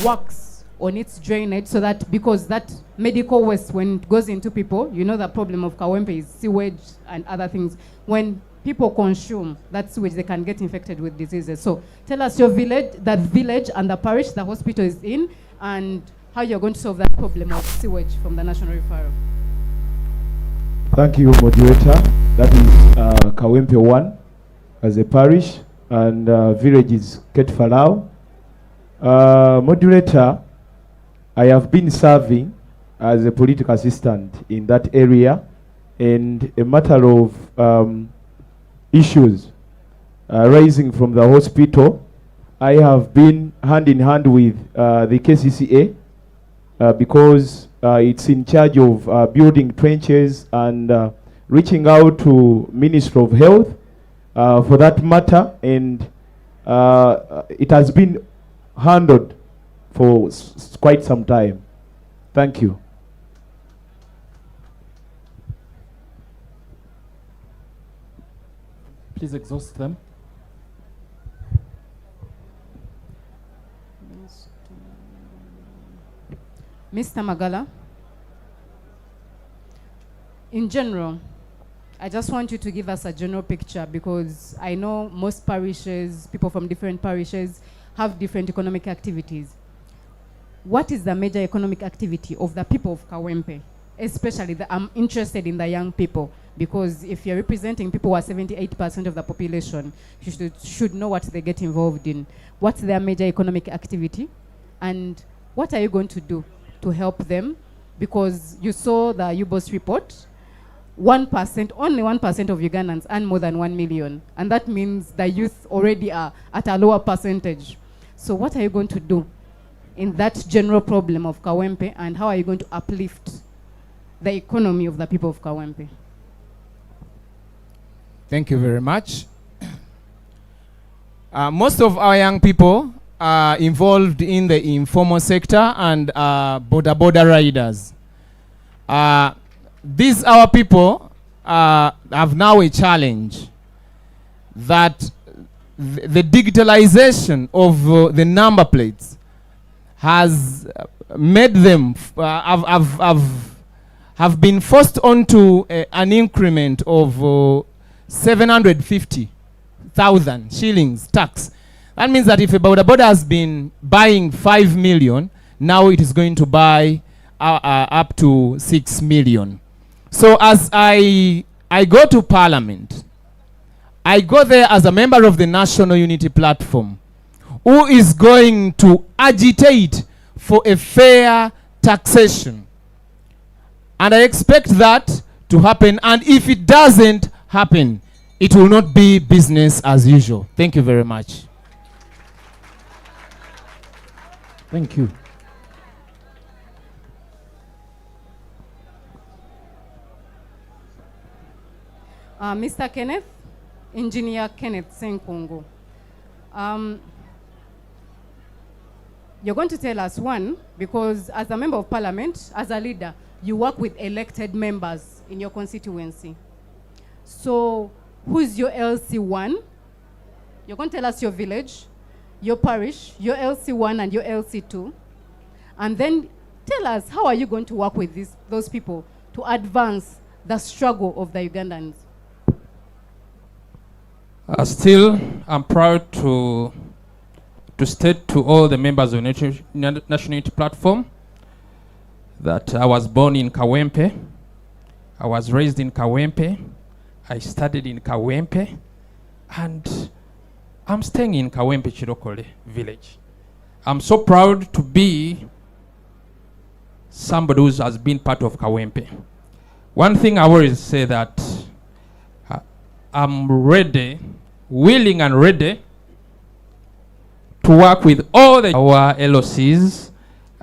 works on its drainage, so that, because that medical waste, when it goes into people, you know the problem of Kawempe is sewage and other things. When people consume that sewage, they can get infected with diseases. So tell us your village, that village and the parish the hospital is in, and how you're going to solve that problem of sewage from the national referral. Thank you, moderator. That is Kawempe 1 as a parish, and village is Ketfalau. Moderator, I have been serving as a political assistant in that area, and a matter of issues rising from the hospital, I have been hand in hand with the KCCA because it's in charge of building trenches and reaching out to Ministry of Health for that matter, and it has been handled for quite some time. Thank you. Please exhaust them. Mr. Magala, in general, I just want you to give us a general picture, because I know most parishes, people from different parishes, have different economic activities. What is the major economic activity of the people of Kawempe? Especially, I'm interested in the young people, because if you're representing people who are 78% of the population, you should know what they get involved in. What's their major economic activity? And what are you going to do to help them? Because you saw the UBOS report, 1%, only 1% of Ugandans earn more than 1 million. And that means the youth already are at a lower percentage. So what are you going to do in that general problem of Kawempe, and how are you going to uplift the economy of the people of Kawempe? Thank you very much. Most of our young people are involved in the informal sector and border riders. These our people have now a challenge that the digitalization of the number plates has made them have been forced onto an increment of 750,000 shillings tax. That means that if a border has been buying 5 million, now it is going to buy up to 6 million. So as I go to Parliament, I go there as a member of the National Unity Platform, who is going to agitate for a fair taxation. And I expect that to happen, and if it doesn't happen, it will not be business as usual. Thank you very much. Thank you. Mr. Kenneth, Engineer Kenneth Senkungu. You're going to tell us, one, because as a member of parliament, as a leader, you work with elected members in your constituency. So who's your LC1? You're going to tell us your village, your parish, your LC1 and your LC2. And then tell us, how are you going to work with those people to advance the struggle of the Ugandans? Still, I'm proud to state to all the members of the National Unity Platform that I was born in Kawempe, I was raised in Kawempe, I studied in Kawempe, and I'm staying in Kawempe Chirokole village. I'm so proud to be somebody who has been part of Kawempe. One thing I always say that I'm ready, willing and ready to work with all our LOCs,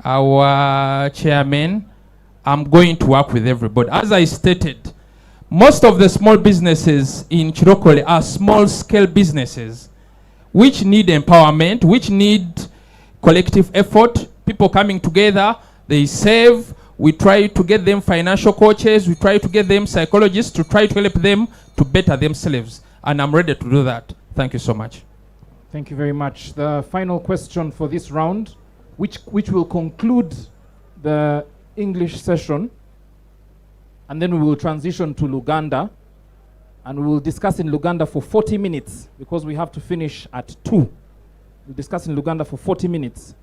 our chairmen. I'm going to work with everybody. As I stated, most of the small businesses in Chirokole are small-scale businesses which need empowerment, which need collective effort, people coming together, they save. We try to get them financial coaches, we try to get them psychologists to try to help them to better themselves. And I'm ready to do that. Thank you so much. Thank you very much. The final question for this round, which will conclude the English session, and then we will transition to Luganda, and we will discuss in Luganda for 40 minutes because we have to finish at 2. We'll discuss in Luganda for 40 minutes.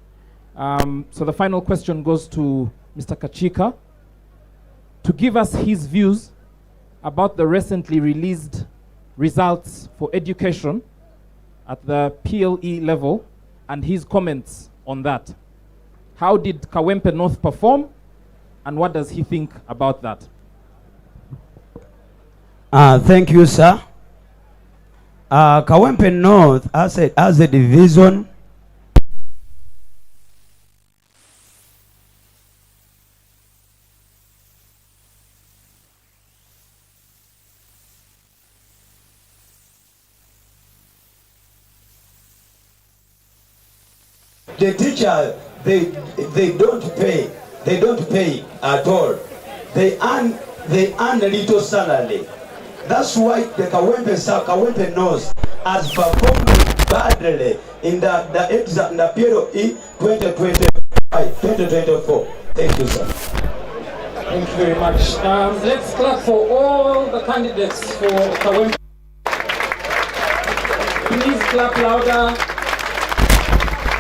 So the final question goes to Mr. Kachika to give us his views about the recently released results for education at the PLE level and his comments on that. How did Kawempe Noth perform, and what does he think about that? Thank you, sir. Kawempe Noth as a division the teacher, they don't pay at all. They earn a little salary. That's why the Kawempe North has performed badly in the exam, the period 2024. Thank you, sir. Thank you very much. Let's clap for all the candidates for Kawempe. Please clap louder.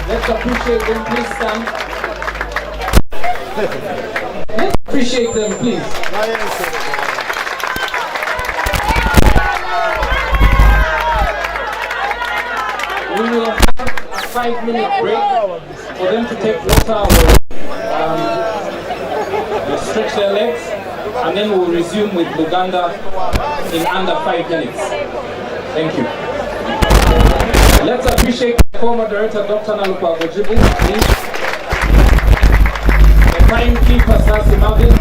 Let's appreciate them, please stand. Let's appreciate them, please. We will have a 5-minute break for them to take water or stretch their legs, and then we'll resume with Luganda in under 5 minutes. Thank you. Let's appreciate the co-moderator, Dr. Nalukwa Gojibu, please. The timekeeper, Sasi Marvin.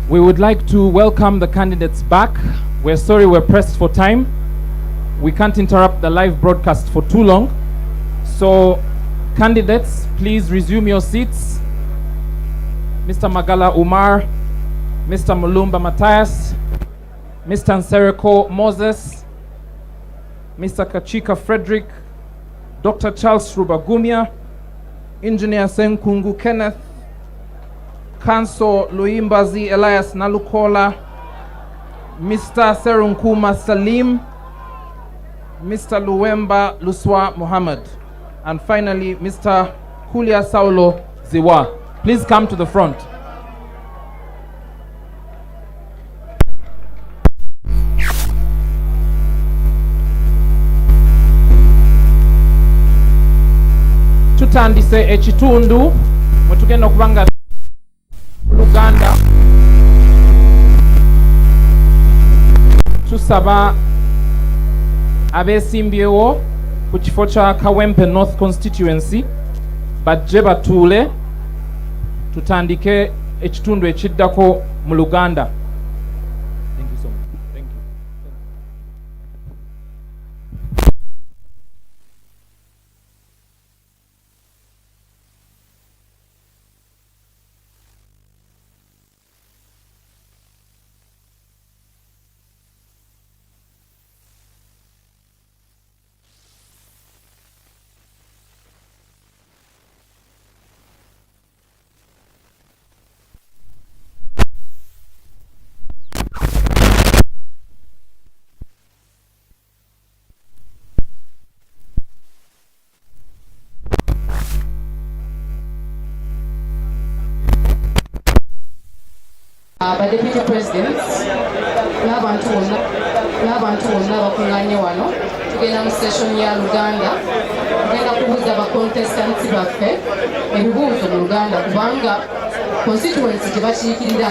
We would like to welcome the candidates back. We're sorry we're pressed for time. We can't interrupt the live broadcast for too long. So, candidates, please resume your seats. Mr. Magala Umar, Mr. Mulumba Matthias, Mr. Nsereko Moses, Mr. Kachika Frederick, Dr. Charles Rubagumya, Engineer Senkungu Kenneth, Council Luimbazi Elias Nalukola, Mr. Serunkuma Salim, Mr. Luwemba Luswa Muhammad, and finally Mr. Kulia Saulo Ziwa. Please come to the front. Tutandise ekitundu mwetugenda okubanga Luganda. Tusaba abesimbyewo ku kifo kya Kawempe North constituency bajje batuule tutandike ekitundu ekiddako mu Luganda. Thank you so much. Thank you. Ba deputy presidents n'abantu bonna bakunganye wano tugenda mu session ya Luganda tugenda kubuuza ba contestants baffe ebibuuzo mu Luganda kubanga constituency gye bakiikirira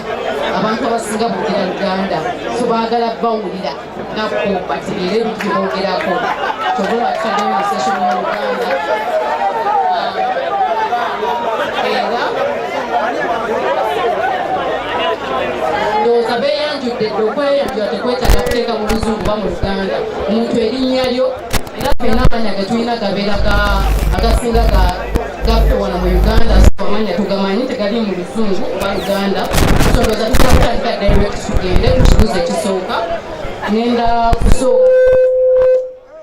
abantu abasinga boogera Luganda so baagala bawulira nabo bategeere ebintu bye boogerako kyobola batuddeyo mu session ya Luganda era ndowooza beeyanjudde dde okweyanjula tekwetaaga kuteeka mu luzungu ba mu Luganda omuntu erinnya lyo era ffenna amanya ge tulina gabeera agasinga gaffe wano mu Uganda so amanya tugamanyi tegali mu luzungu oba Luganda so ndowooza tugenda kutandika direct tugende ku kibuuzo ekisooka ngenda kusooka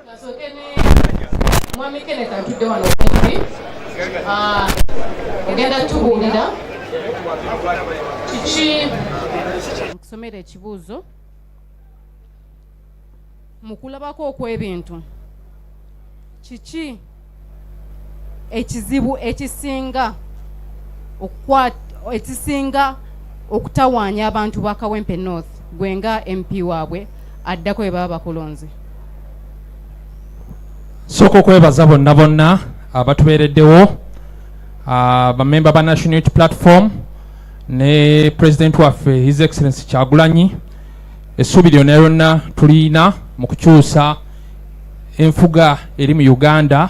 nasooke ne mwami Kenneth atudde wano kumpi ogenda tubuulira kiki kusomera ekibuuzo mu kulabako okw'ebintu kiki ekizibu ekisinga okutawaanya abantu ba Kawempe North gwe nga MP waabwe addako bwe baba bakulonze. Sooka okwebaza bonna abatubeereddewo bamemba ba National Unity Platform ne President waffe His Excellency Kyagulanyi essuubi lyonna tulina mu kukyusa enfuga eri mu Uganda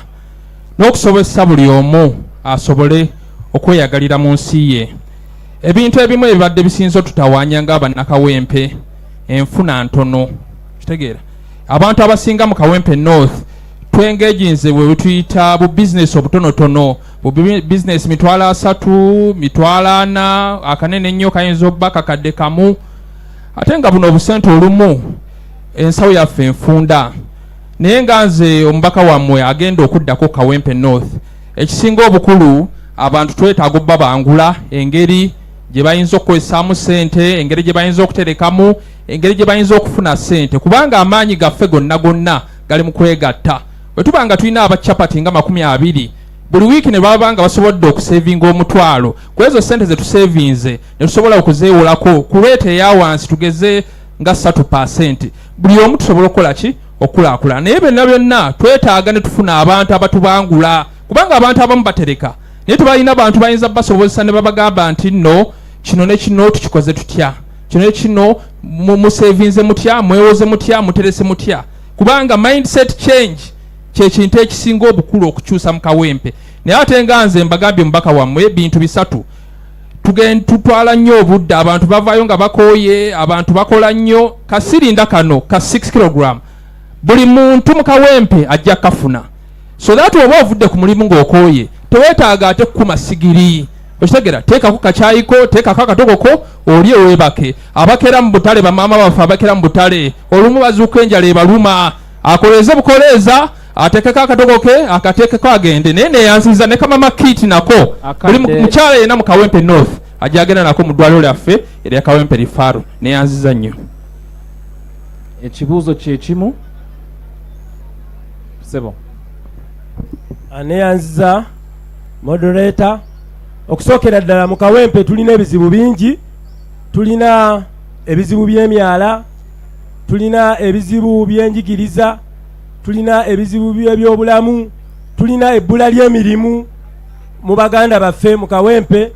n'okusobozesa buli omu asobole okweyagalira mu nsi ye. Ebintu ebimu ebibadde bisinza otutawaanya ng'abannakawempe enfuna ntono kitegeera abantu abasinga mu Kawempe North twengeginze bwe tuyita bu business obutonotono bu business mitwala 3 mitwala 4 akanene ennyo kayinza obba kakadde kamu ate nga buno obusente olumu ensawo yaffe enfunda naye nga nze omubaka wammwe agenda okuddako Kawempe North ekisinga obukulu abantu twetaaga obba bangula engeri gye bayinza okukozesaamu ssente engeri gye bayinza okuterekamu engeri gye bayinza okufuna ssente kubanga amaanyi gaffe gonna gali mu kwegatta bwe tuba nga tulina abacapati nga 20 buli wiiki ne baba nga basobodde okusevinga omutwalo ku ezo ssente ze tusevinze ne tusobola okuzeewolako ku leeta eya wansi tugeze nga 3%. Buli omu tusobola okukola ki okulaakulana naye byonna twetaaga ne tufuna abantu abatubangula kubanga abantu abamu batereka naye tubalina abantu bayinza basobozesa ne babagamba nti nno kino ne kino tukikoze tutya kino ne kino musevinze mutya mwewoze mutya muterese mutya kubanga mindset change kyekintu ekisinga obukulu okukyusa mu Kawempe naye ate nga nze mbagambye mubaka wammwe ebintu bisatu tutwala nnyo obudde abantu bavaayo nga bakooye abantu bakola nnyo kasirinda kano ka 6 kg buli muntu mu Kawempe ajja kafuna so that oba ovudde ku mulimu ng'okooye teweetaaga ate kukuma sigiri okitegera teekako kakyayiko teekako akatokoko olye weebake abakera mu butale bamaama baffe abakera mu butale olumu bazuuka enjala ebaluma akoleze bukoleza atekeko akatogo ke akatekeko agende naye neyanziza ne kamama kiti nako buli mukyala yena mu Kawempe North ajagenda nako mu ddwaliro lyaffe erya Kawempe Rifaro neyanziza nnyo. Ekibuuzo kyekimu sebo aneyanziza moderator. Okusookera ddala mu Kawempe tulina ebizibu bingi, tulina ebizibu by'emyala, tulina ebizibu by'enjigiriza, tulina ebizibu by'ebyobulamu, tulina ebbula ly'emirimu mu baganda baffe mu Kawempe,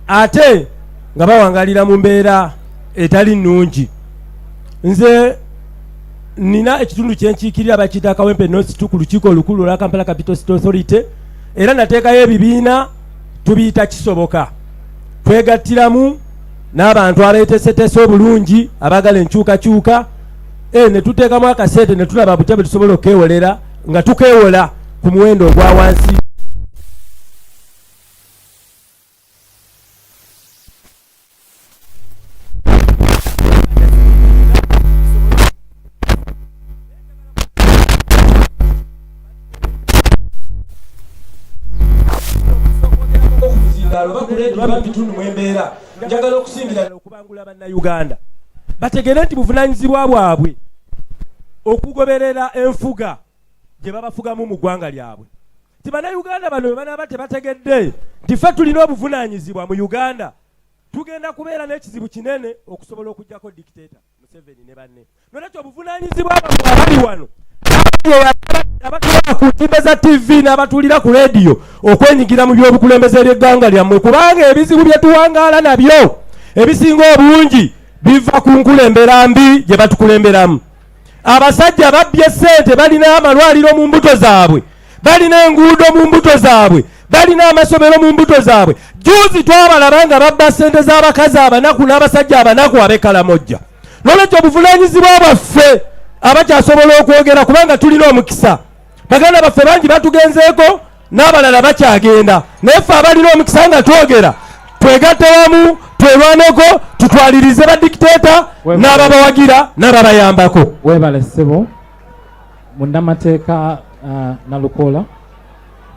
ate nga bawangalira mu mbeera etali nnungi. Nze nina ekitundu kyenkiikirira bakiyita Kawempe North ku lukiiko olukulu olwa Kampala Capital City Authority, era nateekayo ebibiina tubiyita kisoboka. Twegattiramu n'abantu abeeteeseteese obulungi abagala enkyukakyuka, ne tuteekamu akasente ne tulaba butya bwe tusobola okweewolera nga tukeewola ku muwendo ogwa wansi. Njagala okusingira okubangula bannayuganda bategere nti buvunaanyizibwa bwabwe okugoberera enfuga gye babafugamu mu ggwanga lyabwe. Ti bannayuganda bano bwe banaaba tebategedde nti ffe tulina obuvunaanyizibwa mu Uganda, tugenda kubeera n'ekizibu kinene okusobola okuggyako dictator Museveni ne banne. Nolwekyo obuvunaanyizibwa bwabwe abali wano abatulira ku ntimbe za TV n'abatulira ku rediyo okwenyigira mu by'obukulembeze by'eggwanga lyammwe, kubanga ebizibu bye tuwangaala nabyo ebisinga obungi biva ku nkulembera mbi gye batukulemberamu. Abasajja babbye ssente, balina amalwaliro mu mbuto zaabwe, balina enguudo mu mbuto zaabwe, balina amasomero mu mbuto zaabwe. Juzi twabalaba nga babba ssente z'abakazi abanaku n'abasajja abanaku ab'Ekalamojja. Nolwekyo obuvunaanyizibwa bwaffe abakyasobola okwogera kubanga tulina omukisa. Baganda baffe bangi batugenzeeko n'abalala bakyagenda, naye ffe abalina omukisa nga twogera twegatte wamu twerwaneko tutwalirize badictator n'ababawagira n'ababayambako. Webale ssebo munnamateeka Nalukoola.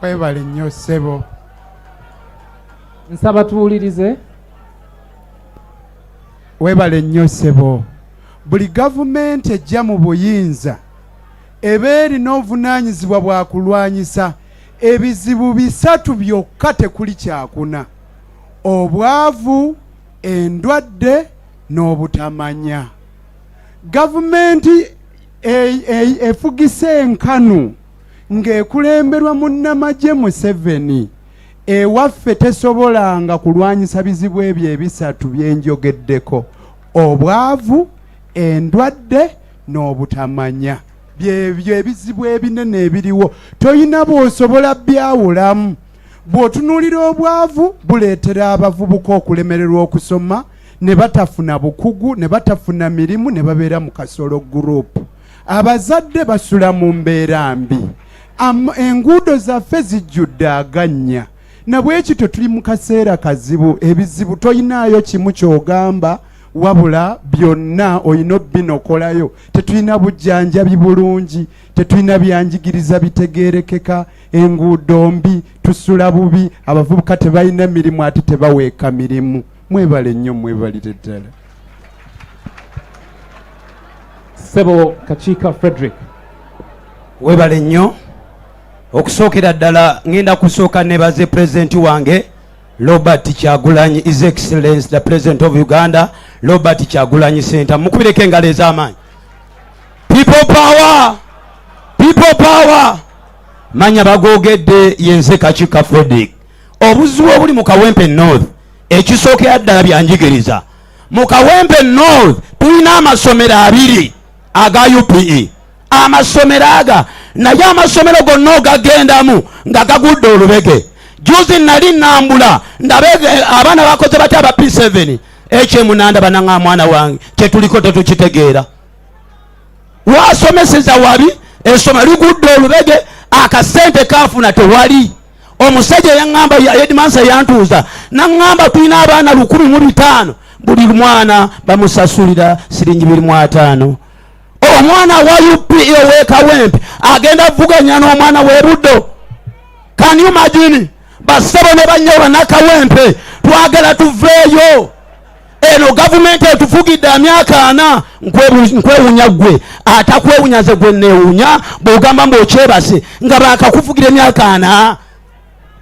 Webale nnyo ssebo. Nsaba tuwulirize. Webale nnyo ssebo. Buli gavumenti ejja mu buyinza eba erina obuvunaanyizibwa bwa kulwanyisa ebizibu bisatu byokka, tekuli kyakuna: obwavu, endwadde n'obutamanya. Gavumenti efugisa enkanu ng'ekulemberwa munnamagye Museveni ewaffe tesobolanga kulwanyisa bizibu ebyo ebisatu bye njogeddeko: obwavu, endwadde n'obutamanya. Byebyo ebizibu ebinene ebiriwo, toyina bw'osobola byawulamu. Bw'otunuulira obwavu buleetera abavubuka okulemererwa okusoma, ne batafuna bukugu, ne batafuna mirimu, ne babeera mu kasolo gurupu. Abazadde basula mu mbeera mbi. Enguudo zaffe zijjudde agannya. Na bwekityo tuli mu kaseera kazibu. Ebizibu toyinaayo kimu ky'ogamba, wabula byonna oyina obbinokolayo. Tetulina bujjanjabi bulungi, tetulina byanjigiriza bitegeerekeka, enguudo mbi, tusula bubi, abavubuka tebalina mirimu ate tebaweeka mirimu. Mwebale nnyo, mwebalire ddala. Ssebo Kakiika Frederick. Webale nnyo. Okusookera ddala ngenda kusooka nebaze pulezidenti wange Robert Kyagulanyi, His Excellency the President of Uganda, Robert Kyagulanyi Center. Mukubireko engalo ez'amaanyi. People power! People power! Manya bagoogedde yenze Kakiika Frederick. Obuzibu obuli mu Kawempe North ekisookera ddala byanjigiriza. Mu Kawempe North tulina amasomero 2 aga UPE. Amasomero aga naye amasomero gonna ogagendamu nga gagudde olubege. Juzi nali nambula ndabe abaana bakoze batya aba P7 ekyemunanda bananga mwana wange kyetuliko tetukitegeera. Wasomeseza wabi esoma ligudde olubege, akasente kafuna tewali. Omusajja yaŋŋamba Edmansa yantuuza naŋŋamba tulina abaana 1,500 buli mwana bamusasulira siringi 25. omwana wa UP ewe Kawempe agenda vuganya n'omwana we Buddo. Can you imagine? Basabo ne banyoba na Kawempe twagala tuveeyo. Eno government etufugidde emyaka 4 nkwewunya gwe atakwewunyaze gwe neewunya bw'ogamba mb'okyebase nga baakakufugira emyaka 4.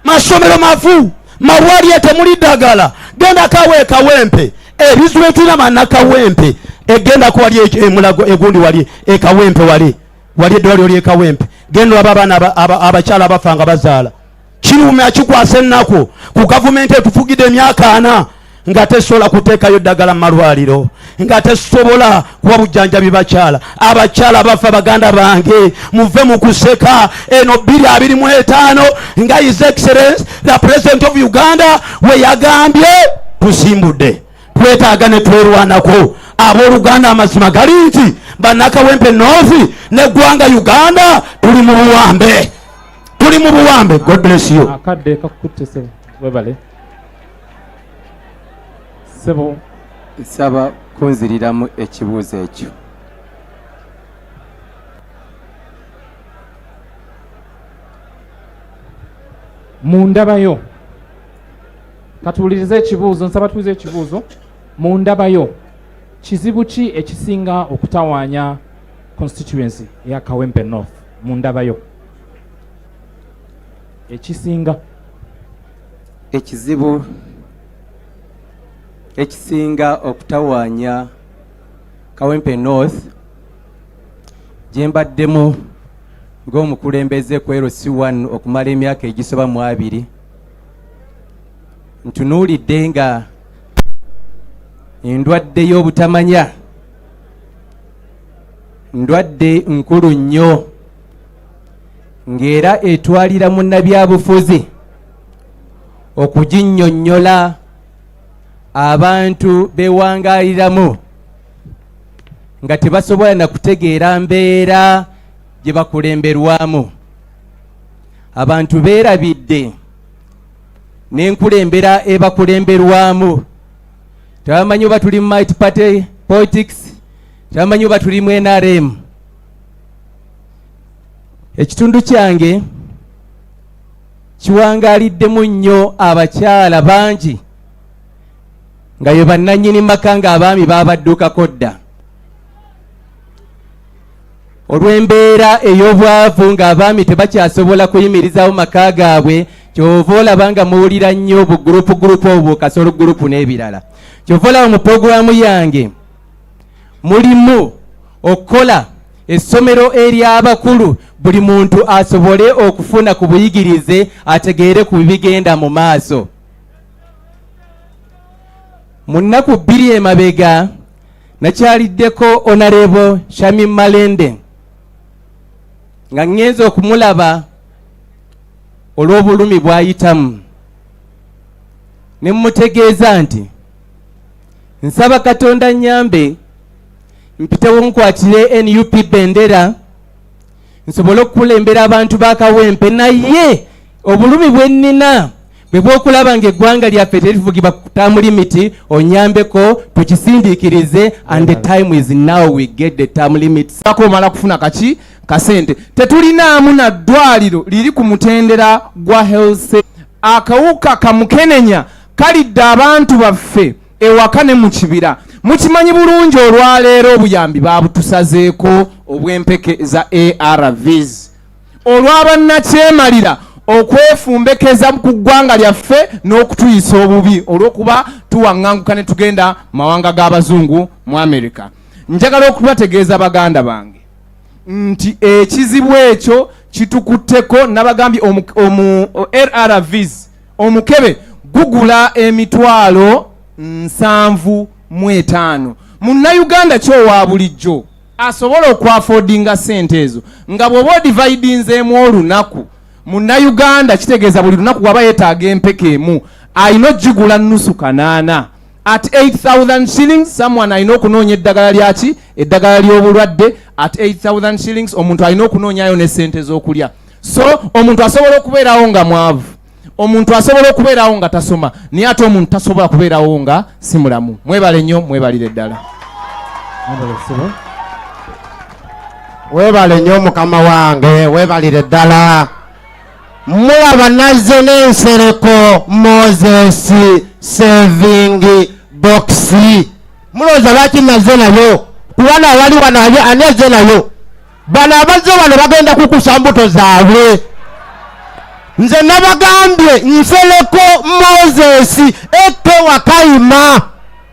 Masomero mafu malwaliro temuli ddagala genda kawe Kawempe ebizu betulina manna Kawempe egenda kwali emulago egundi wali Kawempe wali eddwaliro lye Kawempe genda abaana abakyala abafanga bazaala kirume kikwasa ennaku ku gavumenti etufugidde emyaka 4 nga tesobola kuteekayo ddagala mu malwaliro nga tesobola kuba bujjanjabi bakyala abakyala bafa baganda bange muve mu kuseka eno 2025 nga His Excellency the President of Uganda we yagambye tusimbudde twetaaga ne twerwanako abooluganda amazima gali nti bannakawempe Noth n'eggwanga Uganda tuli mu buwambe. God bless you. Akadde kakutte sebo webale sebo nsaba kunziriramu ekibuuzo ekyo. Mundabayo katuwulirize ekibuuzo nsaba tuwuze ekibuuzo mundabayo kizibu ki ekisinga okutawaanya constituency eya Kawempe North mundabayo ekizibu ekisinga okutawaanya Kawempe North gyembaddemu ng'omukulembeze ku LC1 okumala emyaka egisoba mu 2 ntunuulidde nga endwadde y'obutamanya ndwadde nkulu nnyo ng'era etwalira munnabyabufuzi okuginnyonnyola abantu beewangaaliramu nga tebasobola na kutegeera mbeera gye bakulemberwamu. Abantu beerabidde n'enkulembera ebakulemberwamu. Tebamanyi oba tuli mu might party politics, tebamanyi oba tuli mu NRM. Ekitundu kyange kiwangaaliddemu nnyo abakyala bangi nga ye bannannyini maka nga abaami babaddukako dda olw'embeera ey'obwavu ng'abaami tebakyasobola kuyimirizaawo maka gaabwe. Kyova olaba nga muwulira nnyo bugurupu obwo kasolo gurupu n'ebirala. Kyova olaba mu puroguramu yange mulimu okukola essomero ery'abakulu buli muntu asobole okufuna ku buyigirize ategeere ku bibigenda mu maaso. Mu nnaku 2 emabega nakyaliddeko Honorable Shami Malende nga ngenze okumulaba olw'obulumi bw'ayitamu ne mmutegeeza nti nsaba Katonda nnyambe mpitewo nkwatire NUP bendera nsobole okukulembera abantu ba Kawempe, naye obulumi bwe nnina bwe bw'okulaba ng'eggwanga lyaffe terifugibwa ku term limit onyambeko tukisindiikirize, and the time is now we get the term limit. Omala kufuna kaki kasente tetulinaamu na ddwaliro liri ku mutendera gwa health. Akawuka kamukenenya kalidde abantu baffe ewaka ne mu kibira. Mukimanyi bulungi olwaleero obuyambi babutusazeeko obw'empeke za ARVs olw'abannakyemalira okwefumbekeza ku ggwanga lyaffe n'okutuyisa obubi olw'okuba tuwaŋŋanguka ne tugenda mawanga g'abazungu mu America. Njagala okubategeeza baganda bange nti ekizibu ekyo kitukutteko nabagambye ARVs omukebe gugula emitwalo 75. Munnayuganda kyowa bulijjo asobola okwafoodinga sente ezo nga bw'oba odividinzeemu olunaku. Munnayuganda kitegeeza buli lunaku waba yeetaaga empeke emu ayina ogigula nnusu 8 at 8,000 shillings. Someone ayina okunoonya eddagala lyaki eddagala ly'obulwadde at 8,000 shillings. Omuntu ayina okunoonyayo ne sente z'okulya. So omuntu asobola okubeerawo nga mwavu, omuntu asobola okubeerawo nga tasoma, naye ate omuntu tasobola kubeerawo nga si mulamu. Mwebale nnyo, mwebalire ddala. Webale nnyo mukama wange, webalire ddala. Mulaba nazze n'ensereko Moses saving box. Mulowooza lwaki nazze nayo? Kubana abali wano ani azze nayo? Bano abazze wano bagenda kukusa mbuto zaabwe. Nze nabagambye nsereko Moses eke wakayima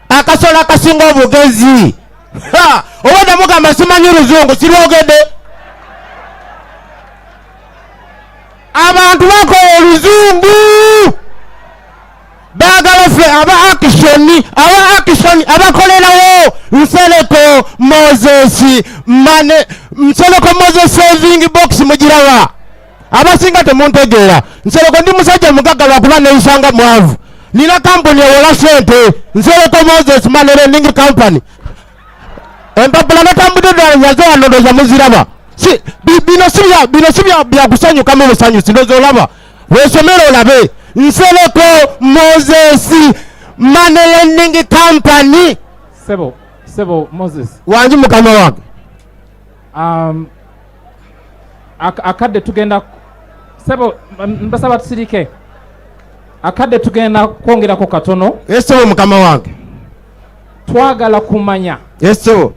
akasola akasinga obugezi. Obadde mugamba simanyi Luzungu sirwogedde. Abantu bakola Oluzungu baagala ffe aba action abakolerawo nsereko Moses saving box mugirawa. Abasinga temuntegeera. Nsereko ndi musajja mugagga lwakuba neeyisanga mwavu. Nina kampuni ewola sente. Nsereko Moses money lending company. Empapula natambudde ddala nyaze wano ndowooza muziraba. Bino si byakusanyuka mu busanyusi ndowooza olaba. Weesomere olabe. Nsereko Moses money lending company. Sebo Moses. Wanji mukama wange. Akadde tugenda Sebo mbasaba tusirike. Akadde tugenda kwongerako katono. Sebo mukama wange. Twagala kumanya. Sebo.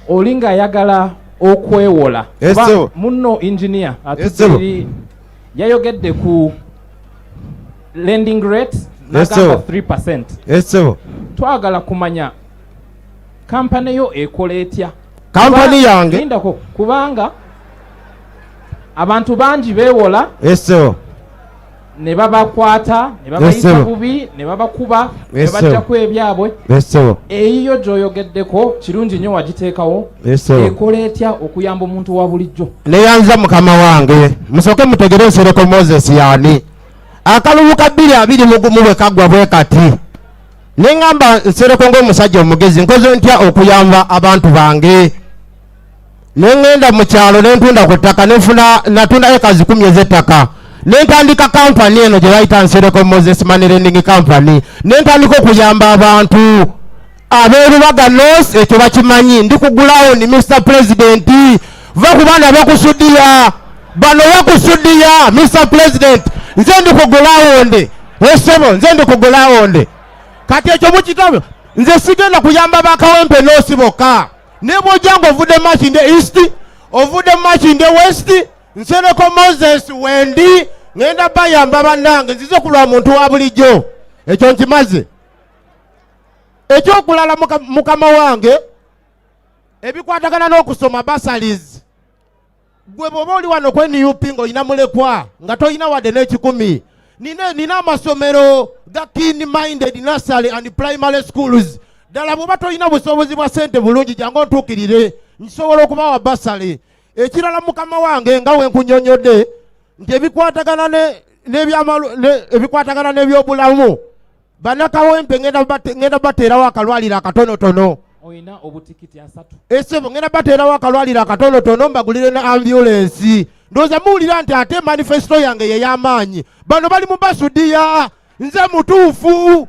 Olinga ayagala okwewola. Sebo. Munno engineer atubiri yayogedde ku lending rate nagamba 3%. Sebo. Twagala kumanya kampani yo ekola etya. Kampani yange. Lindako kubanga abantu bangi beewola. Sebo. Ne babakwata, ne babayita bubi, ne babakuba, ne bajjako ebyabwe. Eyiyo gy'oyogeddeko kirungi nnyo wagiteekawo. Ekola etya okuyamba omuntu wa bulijjo. Neyanza mukama wange musooke mutegere nsereko Moses yaani. Akalulu ka 220 bwe kaggwa bwe kati. Ne ngamba nsereko ng'omusajja omugezi nkoze ntya okuyamba abantu bange. Ne ngenda mu kyalo ne ntunda ku ttaka natunda eka 10 ez'ettaka. Nentandika kampani eno gye bayita nsereko Moses money lending company. Nentandika okuyamba abantu abeerubaga Noth ekyo bakimanyi. Ndi kugulawo ni Mr. President. Va ku baana bakusudiya. Bano bakusudiya Mr. President. Nze ndi kugulawo nde. Sebo nze ndi kugulawo nde. Kati ekyo mukitabe. Nze sigenda kuyamba bakawempe Noth bokka. Ne bw'ojjanga ovudde match in the east, ovudde match in the west. Nsereko Moses wendi ngenda bayamba bannange nzize kulwa muntu wa bulijjo. Ekyo nkimaze. Ekyokulala mukama wange ebikwatagana n'okusoma basalis. Gwe bw'oba oli wano kwe NUP ng'olina mulekwa nga toyina wadde n'ekikumi. Nina amasomero ga keen minded nursery and primary schools. Ddala bw'oba toyina busobozi bwa ssente bulungi jangu ontuukirire nsobola okubawa basale. Ekirala mukama wange nga wenkunyonyodde nti ebikwatagana n'ebyobulamu bannakawempe ngenda bateerawo akalwaliro akatonotono. Oyina obutikiti 3. Esebo ngenda bateerawo akalwaliro akatonotono mbagulire ne ambulance. Ndowooza muwulira nti ate manifesto yange yey'amaanyi. Bano bali mu basudiya. Nze mutuufu.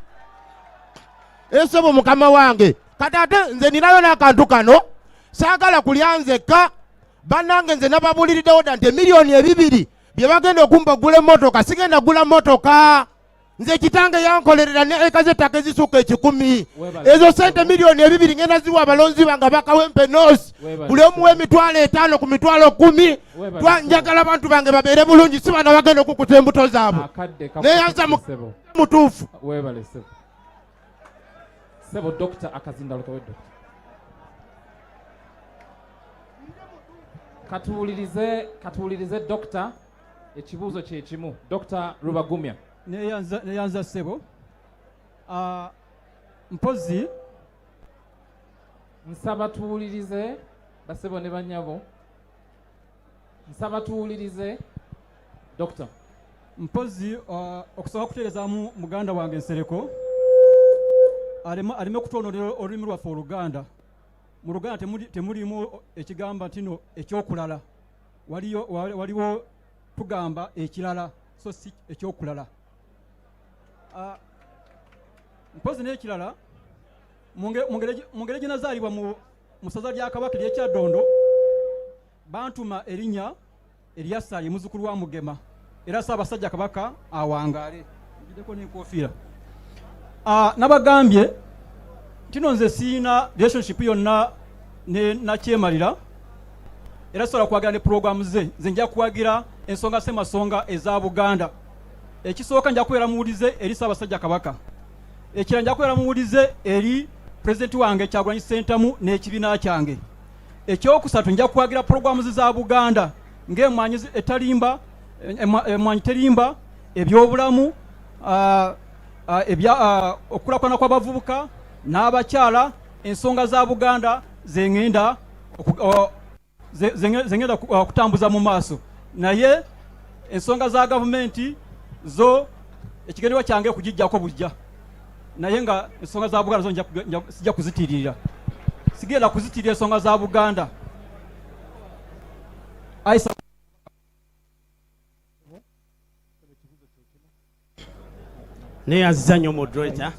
Esebo mukama wange. Kati ate nze ninayo n'akantu kano. Saagala kulya nzekka. Bannange nze nababuliriddewo dda nti $2,000,000 bye bagenda okumba gula emmotoka sigenda gula mmotoka. Nze kitange yankolerera ne eka z'ettaka ezisukka 10. Ezo sente $2,000,000 ngenda ziwa abalonzi bange bakawempe Noth. Buli omu w'emitwalo 5 ku mitwalo 10. Njagala abantu bange babeere bulungi si bano bagenda okukuta embuto zaabwe. Neyanza mutuufu. Sebo Dr. Akazinda Lukawe Dr. Katuwulirize Dr. ekibuuzo kye kimu. Dr. Rubagumya. Neyanza Sebo. Mpozi nsaba tuwulirize basebo ne banyabo. Nsaba tuwulirize Dr. Mpozi okusobola kuteerezaamu muganda wange Nsereko aleme kutonolera olulimi lwaffe Oluganda. Mu Luganda temulimu ekigamba tino ekyokulala. Waliwo tugamba ekirala so si ekyokulala. Mpozi n'ekirala mu ngeri gye nazaalibwa mu ssaza lya Kabaka ery'Ekyaddondo bantuma erinnya Eryasali muzukulu wa Mugema era Ssaabasajja Kabaka awangaale ndiko n'enkofiira. Nabagambye kino nze siina relationship yonna ne nakyemalira era sobola kwagira ne programu ze nja kuwagira ensonga semasonga eza Buganda. Ekisooka nja kubeera muwulize eri Ssaabasajja Kabaka, ekira nja kubeera muwulize eri President wange Kyagulanyi Ssentamu n'ekibiina kyange. Ekyokusatu nja kuwagira programu za Buganda ng'emmwanyi etalimba emmwanyi terimba, ebyobulamu, okukulaakulana kw'abavubuka n'abakyala, ensonga za Buganda zengenda kutambuza mu maaso. Naye ensonga za gavumenti zo ekigendererwa kyange okugijjako bujja, naye nga ensonga za Buganda zo sijja kuzitiririra, sigenda kuzitirira ensonga za Buganda. Neyanziza nnyo moderator.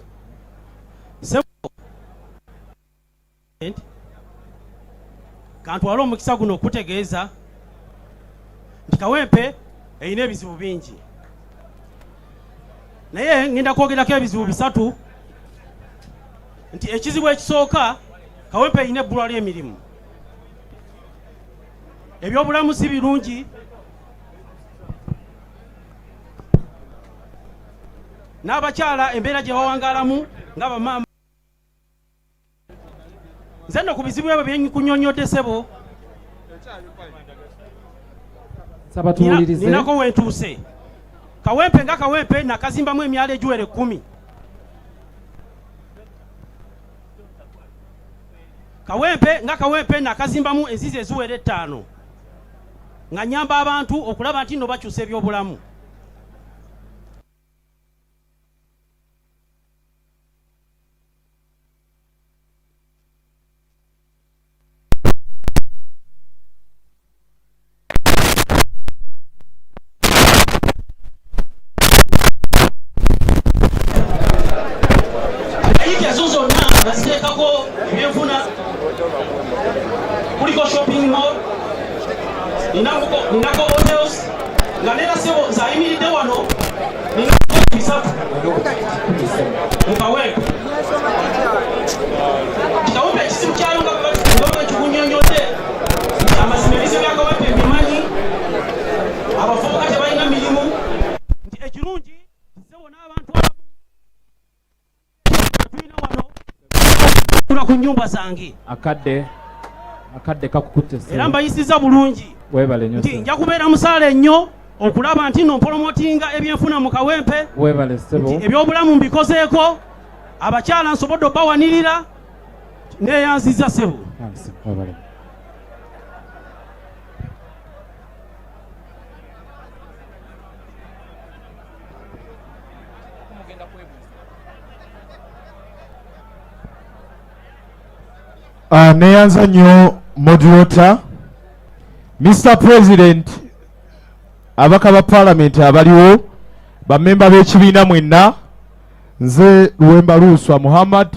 Kantwala omukisa guno okutegeeza nti Kawempe erina ebizibu bingi, naye ngenda kwogerako ebizibu bisatu. Nti ekizibu ekisooka, Kawempe erina ebbula ly'emirimu, ebyobulamu si birungi, n'abakyala embeera gye bawangaalamu nga bamaama. Nze nno ku bizibu ebyo bye nkunyonnyodde ssebo ninako wentuuse. Kawempe nga Kawempe nakazimbamu emyalo egiwera 10. Kawempe nga Kawempe nakazimbamu enzizi eziwera 5 nga nyamba abantu okulaba nti nno bakyusa ebyobulamu. Kuliko shopping mall, ninako hotels, nga nera sebo zayimiridde wano, ninako bisatu mu Kawempe. Kawempe ekizibu kyayo nga kikunyonyodde, amazima ebizibu bya Kawempe mbimanyi, abavubuka tebalina mirimu, nti ekirungi sebo n'abantu abamu tulina wano tula ku nnyumba zange. Akadde kakukutte era mbayisiza bulungi nti nja kubeera musaale nnyo okulaba nti no mpolomotinga ebyenfuna mu Kawempe, ebyobulamu mbikozeeko, abakyala nsobodde obawanirira, neyanziza ssebo. Neyanza nnyo moderator. Mr. President, abaka ba parliament abaliwo, bamemba b'ekibiina mwenna, nze Luwemba Luuswa Muhammad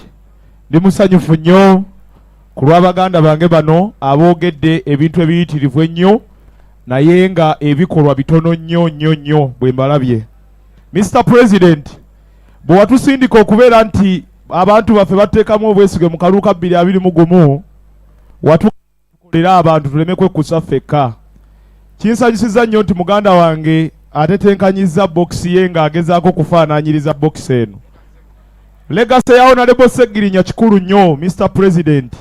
ndi musanyufu nnyo ku lw'Abaganda bange bano aboogedde ebintu ebiyitirivu ennyo naye nga ebikolwa bitono nnyo bwe mbalabye. Mr. President, bwe watusindika okubeera nti abantu baffe bateekamu obwesige mu kalulu ka 2021 watukolera abantu tuleme kwekkusa ffekka. Kinsanyusiza nnyo nti muganda wange atetenkanyizza bokisi ye ng'agezaako kufaanaanyiriza bokisi eno. Legase ya Honorable Segirinya kikulu nnyo Mr. President,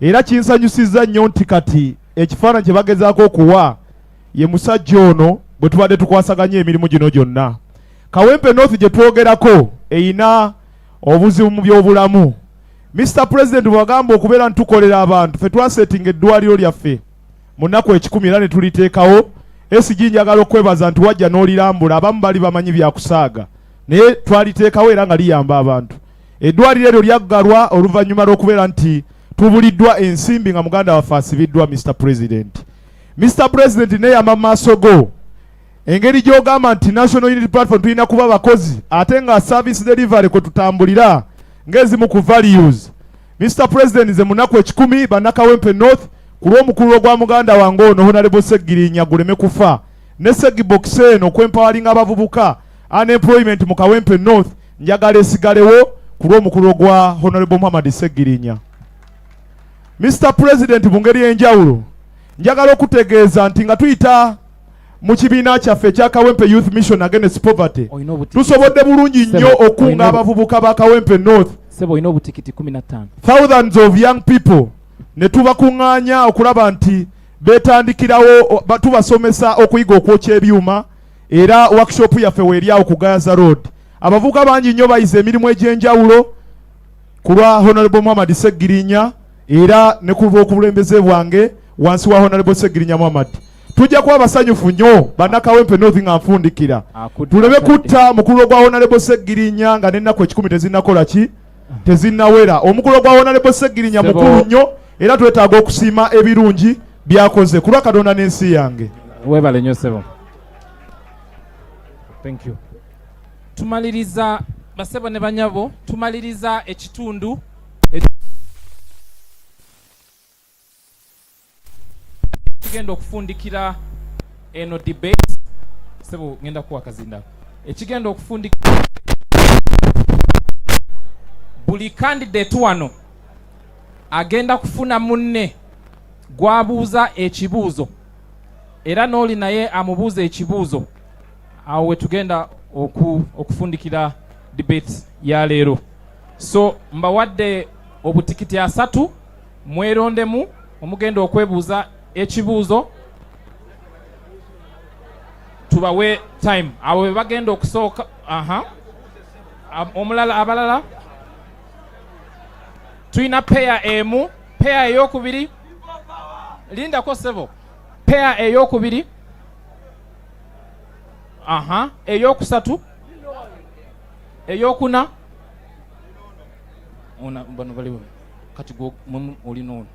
era kinsanyusiza nnyo nti kati ekifaananyi kye bagezaako okuwa ye musajja ono bwe tubadde tukwasaganya emirimu gino gyonna. Kawempe Noth gye twogerako eyina obuzibu mu byobulamu. Mr. President bwagamba okubeera ntukolera abantu, ffe twasetinga eddwaliro lyaffe mu nnaku 10 era ne tuliteekawo. SG njagala okwebaza nti wajja n'olirambula, abamu bali bamanyi byakusaaga naye twaliteekawo era nga liyamba abantu. Eddwaliro eryo lyaggalwa oluvannyuma lw'okubeera nti tubuliddwa ensimbi nga muganda waffe asibiddwa. Mr. President, Mr. President neyamba mu maaso go engeri gy'ogamba nti National Unity Platform tulina kuba bakozi ate nga service delivery kwe tutambulira ng'ezimu ku values. Mr. President, nze mu nnaku 10 bannakawempe North ku lw'omukulu gwa muganda wange ono Honorable Segirinya guleme kufa ne Segibox eno kwempowering abavubuka unemployment mu Kawempe North njagala esigalewo ku lw'omukulu gwa Honorable Muhammad Segirinya. Mr. President, mu ngeri y'enjawulo njagala okutegeeza nti nga tuyita mu kibiina kyaffe ekya Kawempe Youth Mission Against Poverty tusobodde bulungi nnyo okunga abavubuka ba Kawempe North sebo ino butikiti 15 thousands of young people ne tubakuŋŋaanya okulaba nti beetandikirawo tubasomesa okuyiga okwokya ebyuma era workshop yaffe weeryawo ku Gaza Road. Abavubuka bangi nnyo bayize emirimu egy'enjawulo ku lwa Honorable Muhammad Segirinya era ne ku lw'okubulembeze bwange wansi wa Honorable Segirinya Muhammad. Tujja kuba basanyufu nnyo bannakawempe North nga nfundikira tuleme kutta mukulu gwa Honorable Segirinya nga n'ennaku 10 tezinnakola ki tezinnawera. Omukulu gwa Honorable Segirinya mukulu nnyo era twetaaga okusiima ebirungi byakoze ku lwa Katonda n'ensi yange. Webale nnyo sebo. Thank you. Tumaliriza basebo ne banyabo tumaliriza ekitundu tugenda okufundikira eno debate sebo ngenda kuwa kazinda ekigenda okufundikira buli candidate wano agenda kufuna munne gwabuuza ekibuuzo era n'oli naye amubuuza ekibuuzo awo we tugenda okufundikira debate ya leero. So mbawadde obutikiti 3 mwerondemu omugenda okwebuuza ekibuuzo tubawe time awo we bagenda okusooka omulala abalala tuyina peya emu peya ey'okubiri lindako sebo peya ey'okubiri eyokusatu eyokuna ona bano baliwo kati go olina ono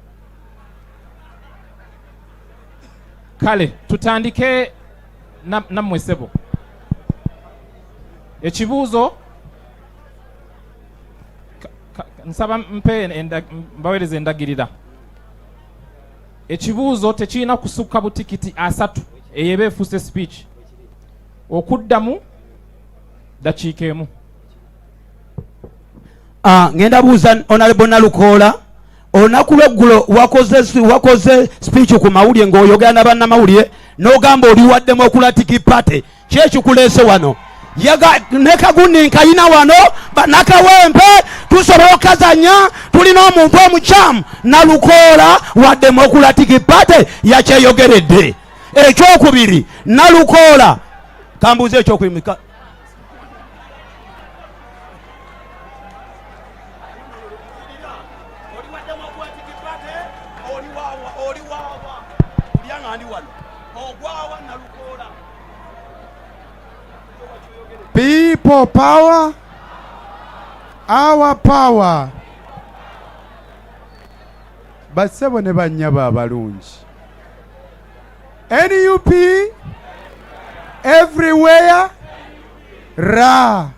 kale tutandike nammwe sebo ekibuuzo nsaba mpe mbaweereza endagirira ekibuuzo tekirina kusukka butikiti 3 eyeba efuuse speech okuddamu dakiika emu. Ngenda buuza Honorable Nalukoola olunaku lw'eggulo wakoze speech ku mawulire ng'oyogera na bannamawulire n'ogamba oli wa Democratic Party kyekikuleese wano ne Kagundi nkayina wano bannakawempe tusobola okukazanya tulina omuntu omukyamu Nalukoola wa Democratic Party yakyeyogeredde. Ekyokubiri Nalukoola kambuuze ekyokuyimika People power, our power. Basebo ne banyaba abalungi. NUP everywhere ra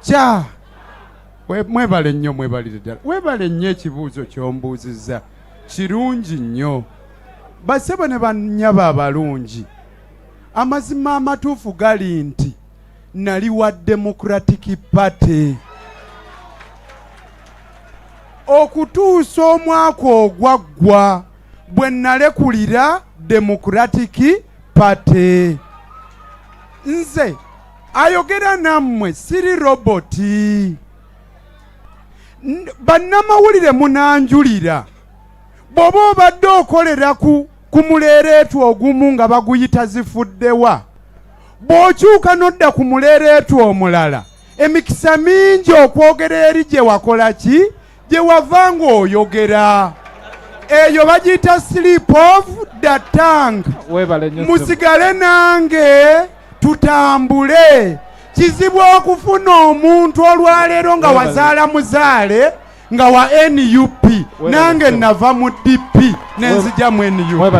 cha mwebale nnyo mwebalire ddala webale nnyo ekibuuzo kyombuuzizza kirungi nnyo. Basebo ne banyaba abalungi amazima amatuufu gali nti nali wa Democratic Party okutuusa omwaka ogwaggwa bwe nalekulira Democratic Party. Nze ayogera nammwe siri roboti. Bannamawulire munanjulira bw'oba obadde okolera ku muleereetu ogumu nga baguyita zifuddewa bw'okyuka n'odda ku muleereetu omulala emikisa mingi okwogera eri gye wakola ki gye wava ng'oyogera eyo bagiyita slip of the tongue. Musigale nange tutambule. Kizibu okufuna omuntu olwaleero nga wazaala muzaale nga wa NUP nange nava mu DP nenzija mu NUP.